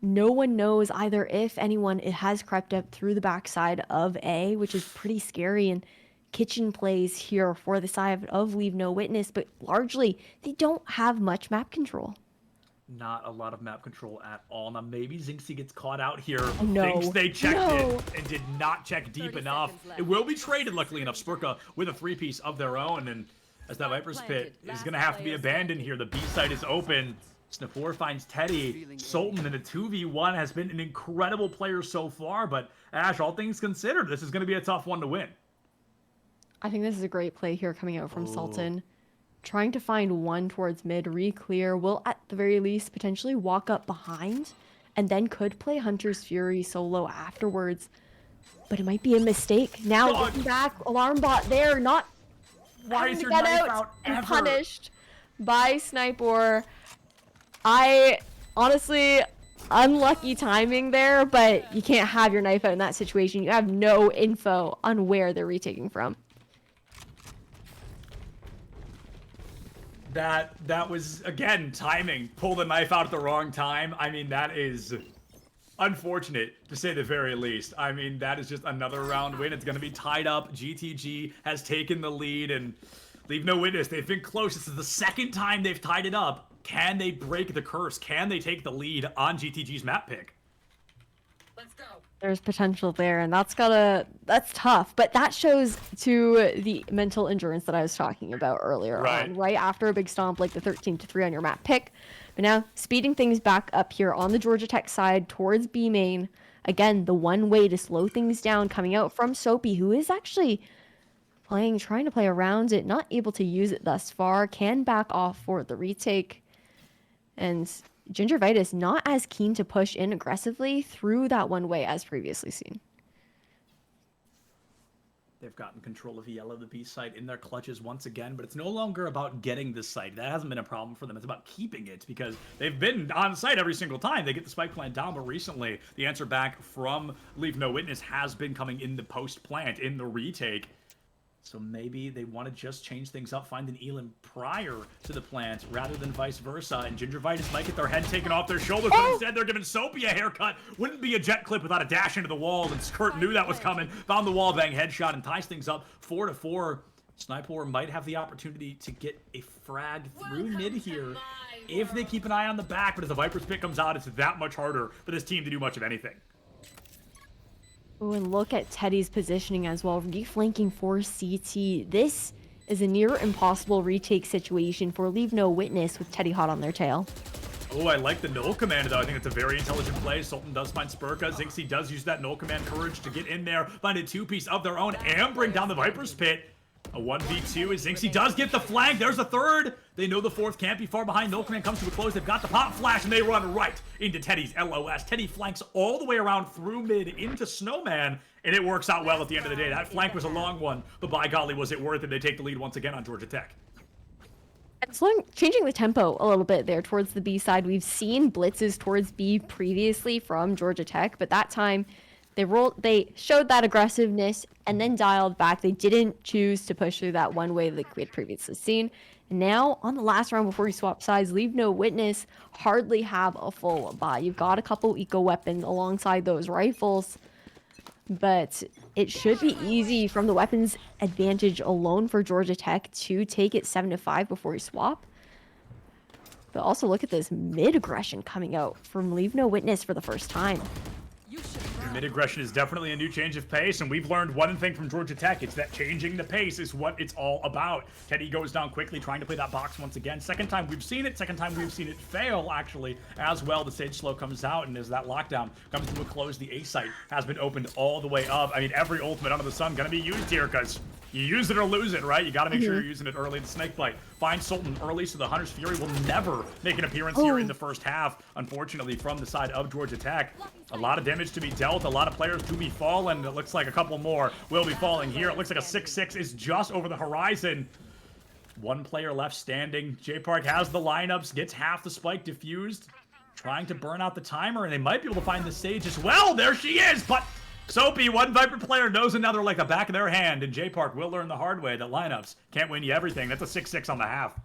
No one knows either if anyone it has crept up through the backside of A, which is pretty scary, and kitchen plays here for the side of Leave No Witness, but largely they don't have much map control. Not a lot of map control at all. Now maybe Zinxie gets caught out here. No. Thinks they checked No. it and did not check deep enough. It will be traded, luckily enough. Spurka with a 3-piece of their own, and as that Viper's Pit is going to have to be abandoned here. The B site is open. Snafor finds Teddy. Sultan in a 2v1 has been an incredible player so far, but Ash, all things considered, this is going to be a tough one to win. I think this is a great play here coming out from Sultan. Trying to find one towards mid, re-clear, will at the very least potentially walk up behind, and then could play Hunter's Fury solo afterwards. But it might be a mistake. Now looking back, alarm bot there, not Why wanting is to your get knife out out and ever? punished by Sniper. Honestly, unlucky timing there, but you can't have your knife out in that situation. You have no info on where they're retaking from. That was, again, timing. Pull the knife out at the wrong time. I mean, that is unfortunate, to say the very least. I mean, that is just another round win. It's going to be tied up. GTG has taken the lead, and Leave No Witness. They've been close. This is the second time they've tied it up. Can they break the curse? Can they take the lead on GTG's map pick? Let's go. There's potential there, and that's tough, but that shows to the mental endurance that I was talking about earlier on, right after a big stomp like the 13-3 on your map pick. But now speeding things back up here on the Georgia Tech side towards B main. Again, the one way to slow things down coming out from Soapy, who is actually trying to play around it, not able to use it thus far, can back off for the retake. And Gingivitis not as keen to push in aggressively through that one way as previously seen. They've gotten control of Yellow, the B site, in their clutches once again, but it's no longer about getting this site. That hasn't been a problem for them. It's about keeping it, because they've been on site every single time. They get the spike plant down, but recently the answer back from Leave No Witness has been coming in the post plant, in the retake. So maybe they want to just change things up, find an Elam prior to the plant rather than vice versa. And Gingivitis might get their head taken off their shoulders, but instead they're giving Soapy a haircut. Wouldn't be a jet clip without a dash into the wall, and Kurt knew that was coming. Found the wall bang headshot and ties things up 4-4. Sniper might have the opportunity to get a frag through mid here if they keep an eye on the back, but as the Viper's pick comes out, it's that much harder for this team to do much of anything. Oh, and look at Teddy's positioning as well, reflanking for CT. This is a near impossible retake situation for Leave No Witness with Teddy hot on their tail. Oh, I like the null command, though. I think it's a very intelligent play. Sultan does find Spurka. Zinxie does use that null command courage to get in there, find a 2-piece of their own, and bring down the Viper's Pit. A 1v2 as Zinxie does get the flank. There's a third. They know the fourth can't be far behind. Null command comes to a close. They've got the pop flash, and they run right into Teddy's LOS. Teddy flanks all the way around through mid into Snowman, and it works out well at the end of the day. That flank was a long one, but by golly, was it worth it. They take the lead once again on Georgia Tech. And changing the tempo a little bit there towards the B side. We've seen blitzes towards B previously from Georgia Tech, but that time they showed that aggressiveness and then dialed back. They didn't choose to push through that one way like we had previously seen. And now on the last round before you swap sides, Leave No Witness hardly have a full buy. You've got a couple eco weapons alongside those rifles, but it should be easy from the weapons advantage alone for Georgia Tech to take it 7-5 before you swap. But also look at this mid aggression coming out from Leave No Witness for the first time. Mid-aggression is definitely a new change of pace, and we've learned one thing from Georgia Tech. It's that changing the pace is what it's all about. Teddy goes down quickly, trying to play that box once again. Second time we've seen it. Second time we've seen it fail, actually, as well. The stage slow comes out, and as that lockdown comes to a close, the A site has been opened all the way up. I mean, every ultimate under the sun going to be used here, because you use it or lose it, right? You got to make sure you're using it early. The snake bite finds Sultan early, so the Hunter's Fury will never make an appearance here in the first half, unfortunately, from the side of Georgia Tech. A lot of damage to be dealt, a lot of players to be fallen. It looks like a couple more will be falling here. It looks like a 6-6 is just over the horizon. One player left standing. J-Park has the lineups, gets half the spike diffused, trying to burn out the timer, and they might be able to find the stage as well. There she is, but Soapy, one Viper player knows another like the back of their hand, and J-Park will learn the hard way that lineups can't win you everything. That's a 6-6 on the half.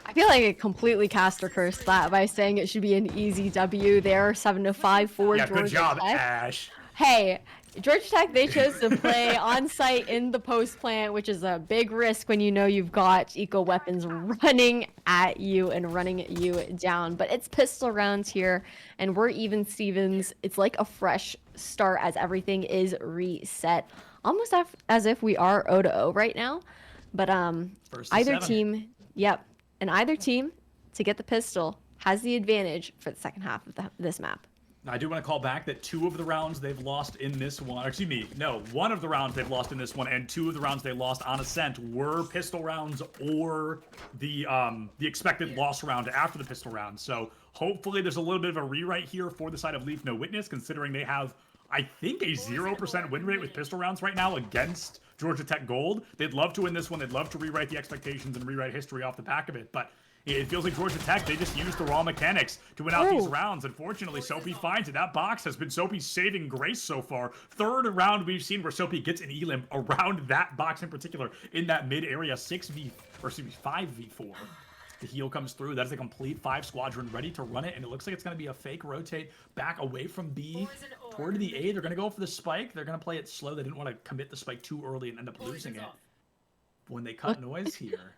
I feel like it completely cast or cursed that by saying it should be an easy W there, 7-5 for Yeah, Georgia good job, Tech. Ash. Hey, Georgia Tech, they chose to play on site in the post plant, which is a big risk when you know you've got eco weapons running at you and running you down. But it's pistol rounds here, and we're even Stevens. It's like a fresh start as everything is reset, almost as if we are 0-0 right now. But either team, and either team to get the pistol has the advantage for the second half of this map. Now, I do want to call back that 2 of the rounds they've lost in this one, excuse me, no, 1 of the rounds they've lost in this one, and 2 of the rounds they lost on Ascent were pistol rounds or the expected loss round after the pistol round. So hopefully there's a little bit of a rewrite here for the side of Leave No Witness, considering they have, I think, a 0% win rate with pistol rounds right now against Georgia Tech Gold. They'd love to win this one. They'd love to rewrite the expectations and rewrite history off the back of it, but it feels like Georgia Tech, they just used the raw mechanics to win out these rounds. Unfortunately, Soapy finds it. That box has been Soapy's saving grace so far. Third round we've seen where Soapy gets an elim around that box in particular in that mid area 5v4. The heal comes through. That is a complete 5 squadron ready to run it, and it looks like it's going to be a fake rotate back away from B toward the A. They're going to go for the spike. They're going to play it slow. They didn't want to commit the spike too early and end up losing it. But when they cut noise here,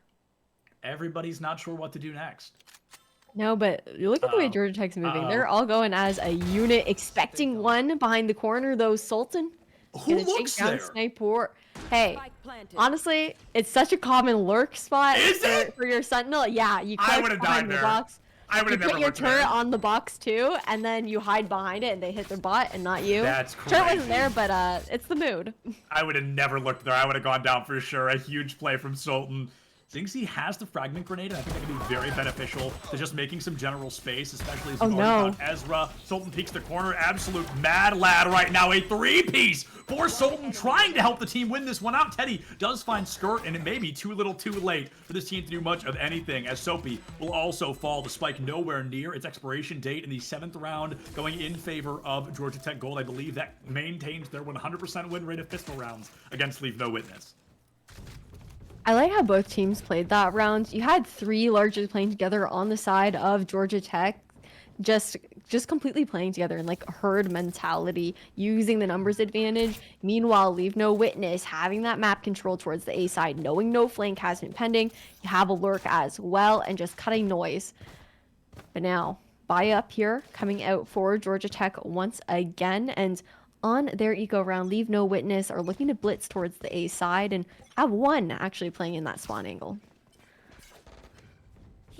everybody's not sure what to do next. No, but you look at the way Georgia Tech's moving. They're all going as a unit, expecting one behind the corner, though. Sultan Who looks there? Sniper. Hey, honestly, it's such a common lurk spot for your sentinel. Yeah, you click behind the box. I would have never put your turret on the box too, and then you hide behind it, and they hit their bot and not you. That's crazy. Turret wasn't there, but it's the mood. I would have never looked there. I would have gone down for sure. A huge play from Sultan. Thinks he has the fragment grenade, and I think that can be very beneficial to just making some general space, especially as you've already got Ezra. Sultan peeks the corner. Absolute mad lad right now. A 3-piece for Sultan, trying to help the team win this one out. Teddy does find Skirt, and it may be too little too late for this team to do much of anything, as Soapy will also fall. The spike nowhere near its expiration date in the 7th round, going in favor of Georgia Tech Gold. I believe that maintains their 100% win rate of pistol rounds against Leave No Witness. I like how both teams played that round. You had 3 largely playing together on the side of Georgia Tech, just completely playing together in like a herd mentality, using the numbers advantage. Meanwhile, Leave No Witness having that map control towards the A side, knowing no flank has been pending. You have a lurk as well, and just cutting noise. But now, buy up here, coming out for Georgia Tech once again, and on their eco round, Leave No Witness are looking to blitz towards the A side and have one actually playing in that spawn angle.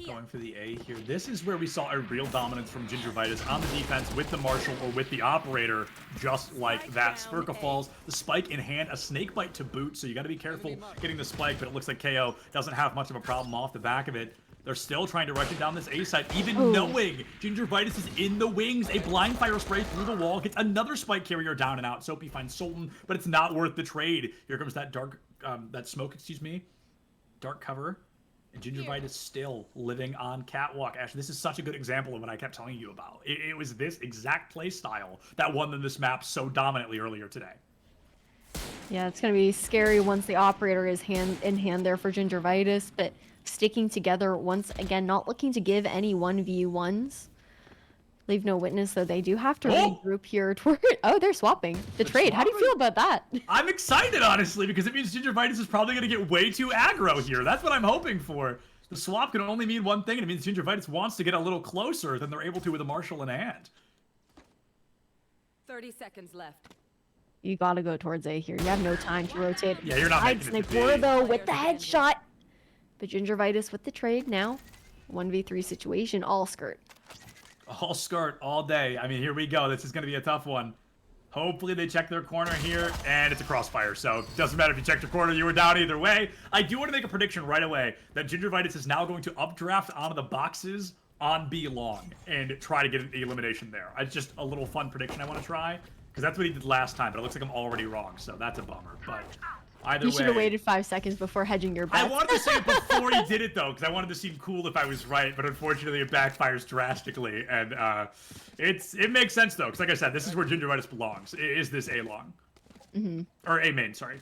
Going for the A here. This is where we saw a real dominance from Gingivitis on the defense with the Marshal or with the Operator, just like that. Spurka falls, the spike in hand, a snake bite to boot, so you got to be careful getting the spike, but it looks like KO doesn't have much of a problem off the back of it. They're still trying to rush it down this A side, even knowing Gingivitis is in the wings. A blind fire spray through the wall, gets another spike carrier down and out. Soapy finds Sultan, but it's not worth the trade. Here comes that that smoke, dark cover. And Gingivitis still living on Catwalk. Actually, this is such a good example of what I kept telling you about. It was this exact play style that won them this map so dominantly earlier today. Yeah, it's going to be scary once the Operator is in hand there for Gingivitis, but sticking together once again, not looking to give any 1v1s. Leave No Witness, though they do have to regroup here toward... Oh, they're swapping the trade. How do you feel about that? I'm excited, honestly, because it means Gingivitis is probably going to get way too aggro here. That's what I'm hoping for. The swap can only mean one thing, and it means Gingivitis wants to get a little closer than they're able to with a Marshal in hand. 30 seconds left. You gotta go towards A here. You have no time to rotate. Yeah, you're not making it to Sniper B. though with the headshot. But Gingivitis with the trade now. 1v3 situation, all skirt. All skirt all day. I mean, here we go. This is going to be a tough one. Hopefully they check their corner here, and it's a crossfire, so it doesn't matter if you checked your corner, you were down either way. I do want to make a prediction right away that Gingivitis is now going to updraft onto the boxes on B long and try to get an elimination there. It's just a little fun prediction I want to try, because that's what he did last time, but it looks like I'm already wrong, so that's a bummer. But either way... You should have waited 5 seconds before hedging your bets. I wanted to say it before he did it, though, because I wanted to seem cool if I was right, but unfortunately it backfires drastically, and it makes sense, though, because like I said, this is where Gingivitis belongs. Is this A long? Or A main, sorry.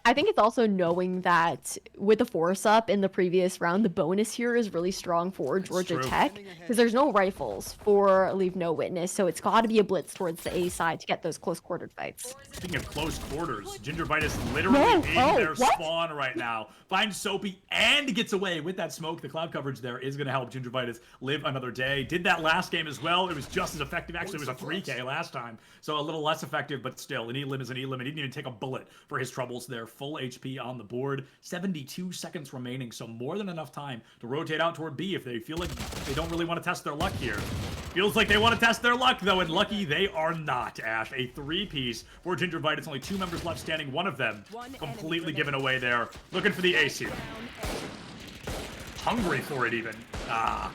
I think it's also knowing that with the force up in the previous round, the bonus here is really strong for Georgia true. Tech because there's no rifles for Leave No Witness, so it's got to be a blitz towards the A side to get those close quartered fights. Speaking of close quarters, Gingivitis literally No. in Oh, their what? spawn right now. Finds Soapy and gets away with that smoke. The cloud coverage there is going to help Gingivitis live another day. Did that last game as well. It was just as effective. Actually, it was a 3K last time, so a little less effective, but still, an E-lim is an E-lim. He didn't even take a bullet for his troubles there. Full HP on the board. 72 seconds remaining, so more than enough time to rotate out toward B if they feel like they don't really want to test their luck here. Feels like they want to test their luck, though, and lucky they are not, Ash. A 3-piece for Gingivitis. Only 2 members left standing. One of them completely given away there. Looking for the ace here. Hungry for it, even. Ah.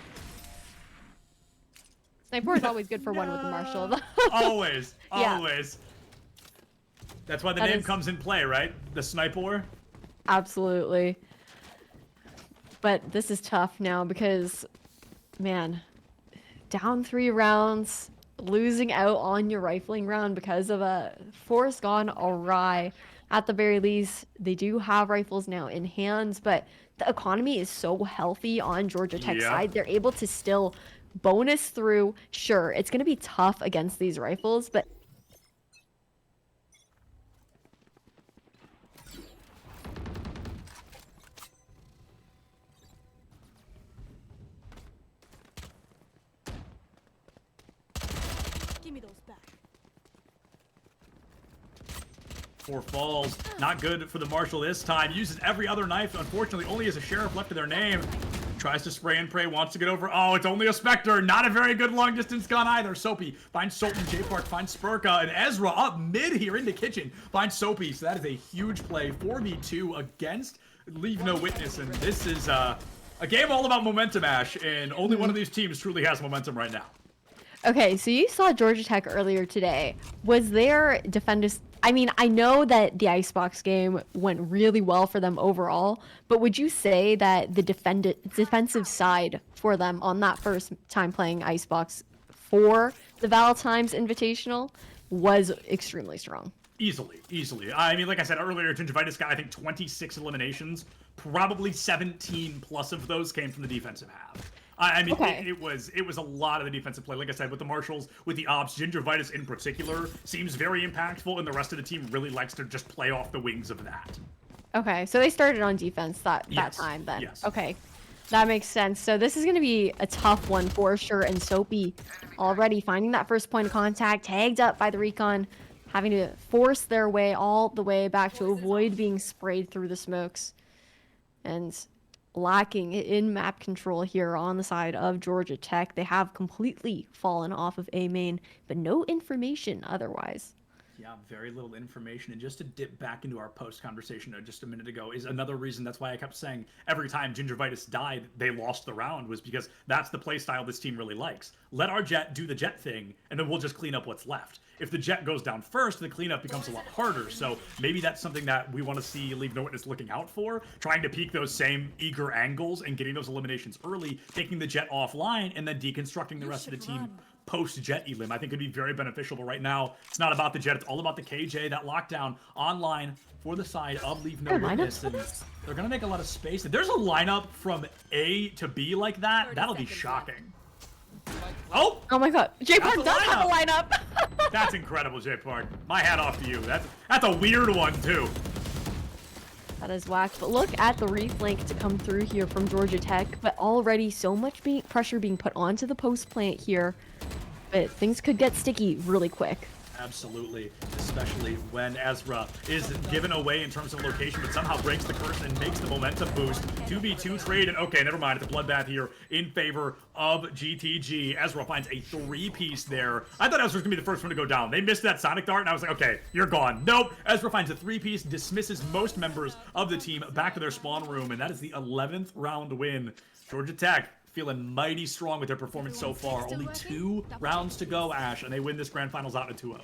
Sniper is always good for one with the Marshall. Always. Yeah. Always. That's why the That name is- comes in play, right? The sniper. Absolutely. But this is tough now because, man, down 3 rounds, losing out on your rifling round because of a force gone awry. At the very least, they do have rifles now in hands, but the economy is so healthy on Georgia Tech's Yeah. side. They're able to still bonus through. Sure, it's going to be tough against these rifles, but Give me those back. 4 falls. Not good for the Marshal this time. Uses every other knife. Unfortunately, only has a sheriff left to their name. Tries to spray and pray. Wants to get over. Oh, it's only a Spectre. Not a very good long distance gun either. Soapy finds Sultan. J-Park finds Spurka. And Ezra up mid here into kitchen. Finds Soapy. So that is a huge play. 4v2 against Leave No Witness. And this is a game all about momentum, Ash. And only one of these teams truly has momentum right now. okay, so you saw Georgia Tech earlier today. Was their defenders? I mean, I know that the Icebox game went really well for them overall, but would you say that the defensive side for them on that first time playing Icebox for the VAL Times Invitational was extremely strong? Easily. I mean, like I said earlier, Gingivitis got, I think, 26 eliminations. Probably 17 plus of those came from the defensive half. I mean, Okay. it was a lot of the defensive play. Like I said, with the Marshals, with the Ops, Gingivitis in particular seems very impactful, and the rest of the team really likes to just play off the wings of that. Okay, so they started on defense that Yes, time then. yes. Okay, that makes sense. So this is going to be a tough one for sure. And Soapy already finding that first point of contact, tagged up by the recon, having to force their way all the way back to avoid being sprayed through the smokes. And lacking in map control here on the side of Georgia Tech. They have completely fallen off of A main, but no information otherwise. Yeah, very little information. And just to dip back into our post conversation just a minute ago is another reason. That's why I kept saying every time Gingivitis died, they lost the round, was because that's the play style this team really likes. Let our Jet do the Jet thing, and then we'll just clean up what's left. If the Jet goes down first, the cleanup becomes a lot harder. So maybe that's something that we want to see Leave No Witness looking out for, trying to peek those same eager angles and getting those eliminations early, taking the Jet offline, and then deconstructing the rest of the team post-Jet elim. I think could be very beneficial, but right now, it's not about the Jet, it's all about the KJ, that lockdown online for the side of Leave No Witness. And they're going to make a lot of space. If there's a lineup from A to B like that, that'll be shocking. Oh! Oh my god, J-Park That's does a have a lineup! That's incredible, J-Park. My hat off to you. That's a weird one, too. That is whack, but look at the reflank to come through here from Georgia Tech, but already so much pressure being put onto the post plant here, but things could get sticky really quick. absolutely. Especially when Ezra is given away in terms of location, but somehow breaks the curse and makes the momentum boost. 2v2 trade, and okay, never mind. It's a bloodbath here in favor of GTG. Ezra finds a 3-piece there. I thought Ezra was going to be the first one to go down. They missed that Sonic Dart, and I was like, okay, you're gone. Nope. Ezra finds a 3-piece, dismisses most members of the team back to their spawn room, and that is the 11th round win. Georgia Tech feeling mighty strong with their performance so far. Only 2 rounds to go, Ash, and they win this grand finals out in a 2-0.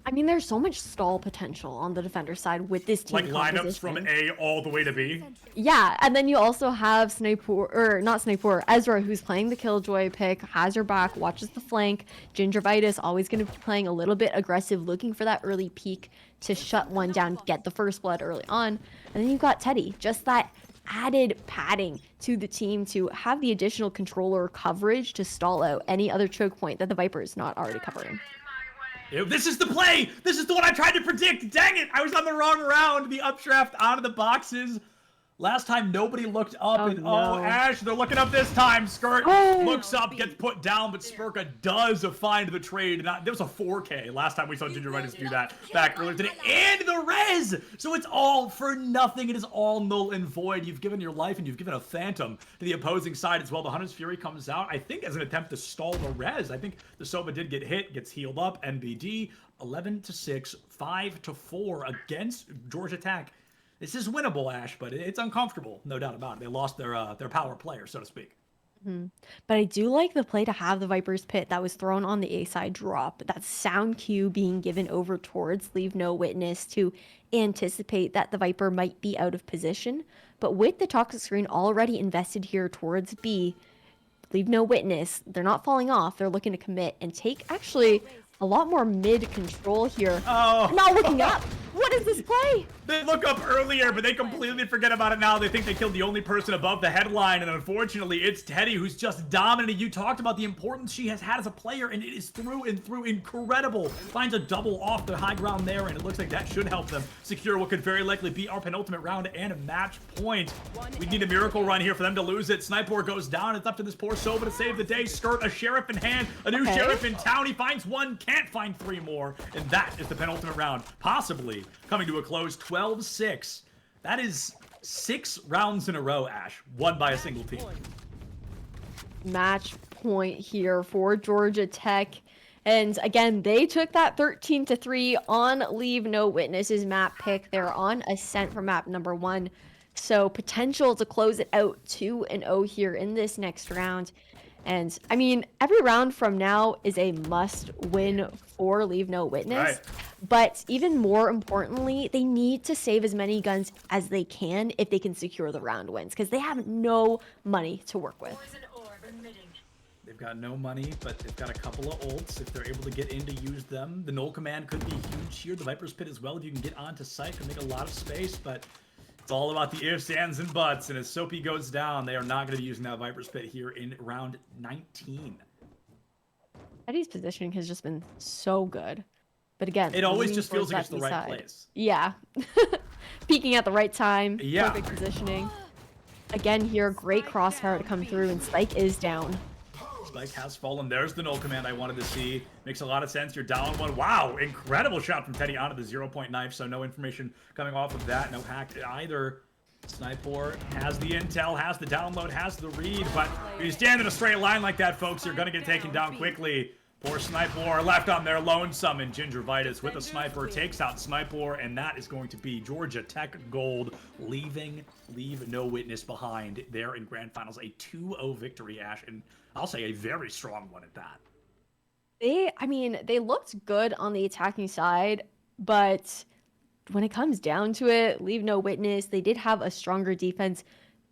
I mean, there's so much stall potential on the defender side with this team Like lineups from A all the way to B. Yeah, and then you also have Ezra, who's playing the Killjoy pick, has your back, watches the flank. Gingivitis always going to be playing a little bit aggressive, looking for that early peak to shut one down, get the first blood early on. And then you've got Teddy, just that added padding to the team to have the additional controller coverage to stall out any other choke point that the Viper is not already covering. This is the play! This is the one I tried to predict! Dang it! I was on the wrong round! The updraft out of the boxes. Last time, nobody looked up, Ash, they're looking up this time. Skirt looks up, gets put down, but Spurka does find the trade. There was a 4K last time we saw Gingivitis do that back earlier today. And the res! So it's all for nothing. It is all null and void. You've given your life and you've given a phantom to the opposing side as well. The Hunter's Fury comes out, I think, as an attempt to stall the res. I think the Sova did get hit, gets healed up. NBD, 11-6, 5-4 against Georgia Tech. This is winnable, Ash, but it's uncomfortable, no doubt about it. They lost their power player, so to speak. But I do like the play to have the Viper's Pit that was thrown on the A side drop. That sound cue being given over towards Leave No Witness to anticipate that the Viper might be out of position. But with the toxic screen already invested here towards B, Leave No Witness, they're not falling off. They're looking to commit and take actually a lot more mid control here. Oh. Not looking up. What is this play? They look up earlier, but they completely forget about it now. They think they killed the only person above the headline, and unfortunately, it's Teddy who's just dominating. You talked about the importance she has had as a player, and it is through and through incredible. Finds a double off the high ground there, and it looks like that should help them secure what could very likely be our penultimate round and a match point. We need a miracle run here for them to lose it. Sniper goes down. It's up to this poor Sova to save the day. Skirt, a sheriff in hand, a new sheriff in town. He finds one, can't find 3 more, and that is the penultimate round, possibly coming to a close. 12-6. That is 6 rounds in a row, Ash, won by a single team. Match point here for Georgia Tech. And again, they took that 13-3 on Leave No Witnesses map pick. They're on Ascent for map number 1. So potential to close it out 2-0 here in this next round. And I mean, every round from now is a must win for Leave No Witness. Right. But even more importantly, they need to save as many guns as they can if they can secure the round wins, because they have no money to work with. They've got no money, but they've got a couple of ults. If they're able to get in to use them, the null command could be huge here. The Viper's Pit as well, if you can get onto site, can make a lot of space, but it's all about the ifs, ands, and buts. And as Soapy goes down, they are not going to be using that Viper's Pit here in round 19. Eddie's positioning has just been so good. But again, It always leaning just feels like towards it's the that right B side. place. Yeah. Peeking at the right time. Yeah. Perfect positioning. Again here, great crossfire to come through, and Spike is down. Spike has fallen. There's the null command I wanted to see. Makes a lot of sense. You're down 1. Wow, incredible shot from Teddy onto the 0-point knife, so no information coming off of that. No hack either. Sniper has the intel, has the download, has the read, but if you stand in a straight line like that, folks, you're going to get taken down quickly. Poor Sniper left on their lonesome, and Gingivitis with a Sniper takes out Sniper, and that is going to be Georgia Tech gold, Leave No Witness behind there in Grand Finals. A 2-0 victory, Ash, and I'll say a very strong one at that. They looked good on the attacking side, but when it comes down to it, Leave No Witness, they did have a stronger defense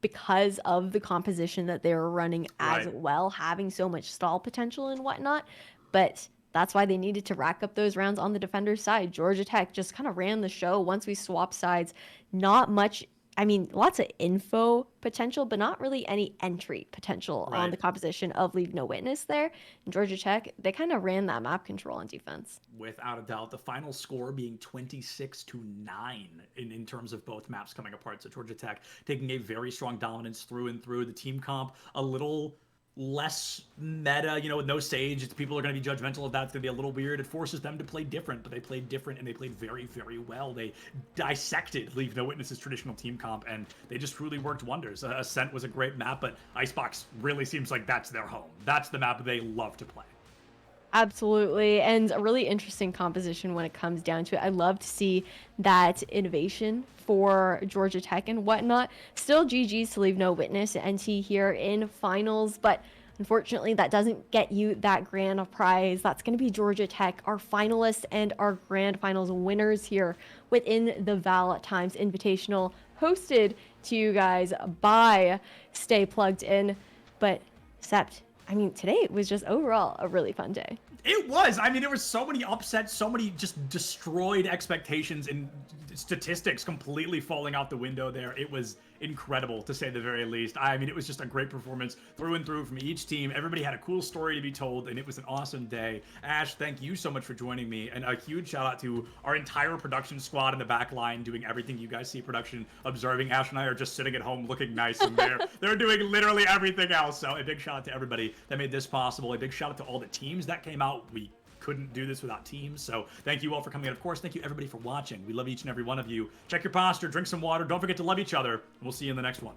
because of the composition that they were running as well, having so much stall potential and whatnot. But that's why they needed to rack up those rounds on the defender's side. Georgia Tech just kind of ran the show once we swapped sides. Not much, lots of info potential, but not really any entry potential on the composition of Leave No Witness there. And Georgia Tech, they kind of ran that map control on defense. Without a doubt, the final score being 26-9 in terms of both maps coming apart. So Georgia Tech taking a very strong dominance through and through. The team comp a little less meta, with no Sage. People are going to be judgmental of that. It's going to be a little weird. It forces them to play different, but they played different and they played very, very well. They dissected Leave No Witness's traditional team comp, and they just truly worked wonders. Ascent was a great map, but Icebox really seems like that's their home. That's the map they love to play. Absolutely, and a really interesting composition when it comes down to it. I love to see that innovation for Georgia Tech and whatnot. Still GG's to Leave No Witness, NT here in finals, but unfortunately that doesn't get you that grand prize. That's going to be Georgia Tech, our finalists and our grand finals winners here within the VAL Times Invitational, hosted to you guys by Stay Plugged In. But Sept, today was just overall a really fun day. It was. There were so many upsets, so many just destroyed expectations and statistics completely falling out the window there. It was incredible, to say the very least. It was just a great performance through and through from each team. Everybody had a cool story to be told, and it was an awesome day. Ash, thank you so much for joining me, and a huge shout out to our entire production squad in the back line doing everything you guys see production observing. Ash and I are just sitting at home looking nice, and they're doing literally everything else. So a big shout out to everybody that made this possible. A big shout out to all the teams that came out. We couldn't do this without teams, so thank you all for coming in. Of course, thank you everybody for watching. We love each and every one of you. Check your posture, drink some water, don't forget to love each other, and we'll see you in the next one.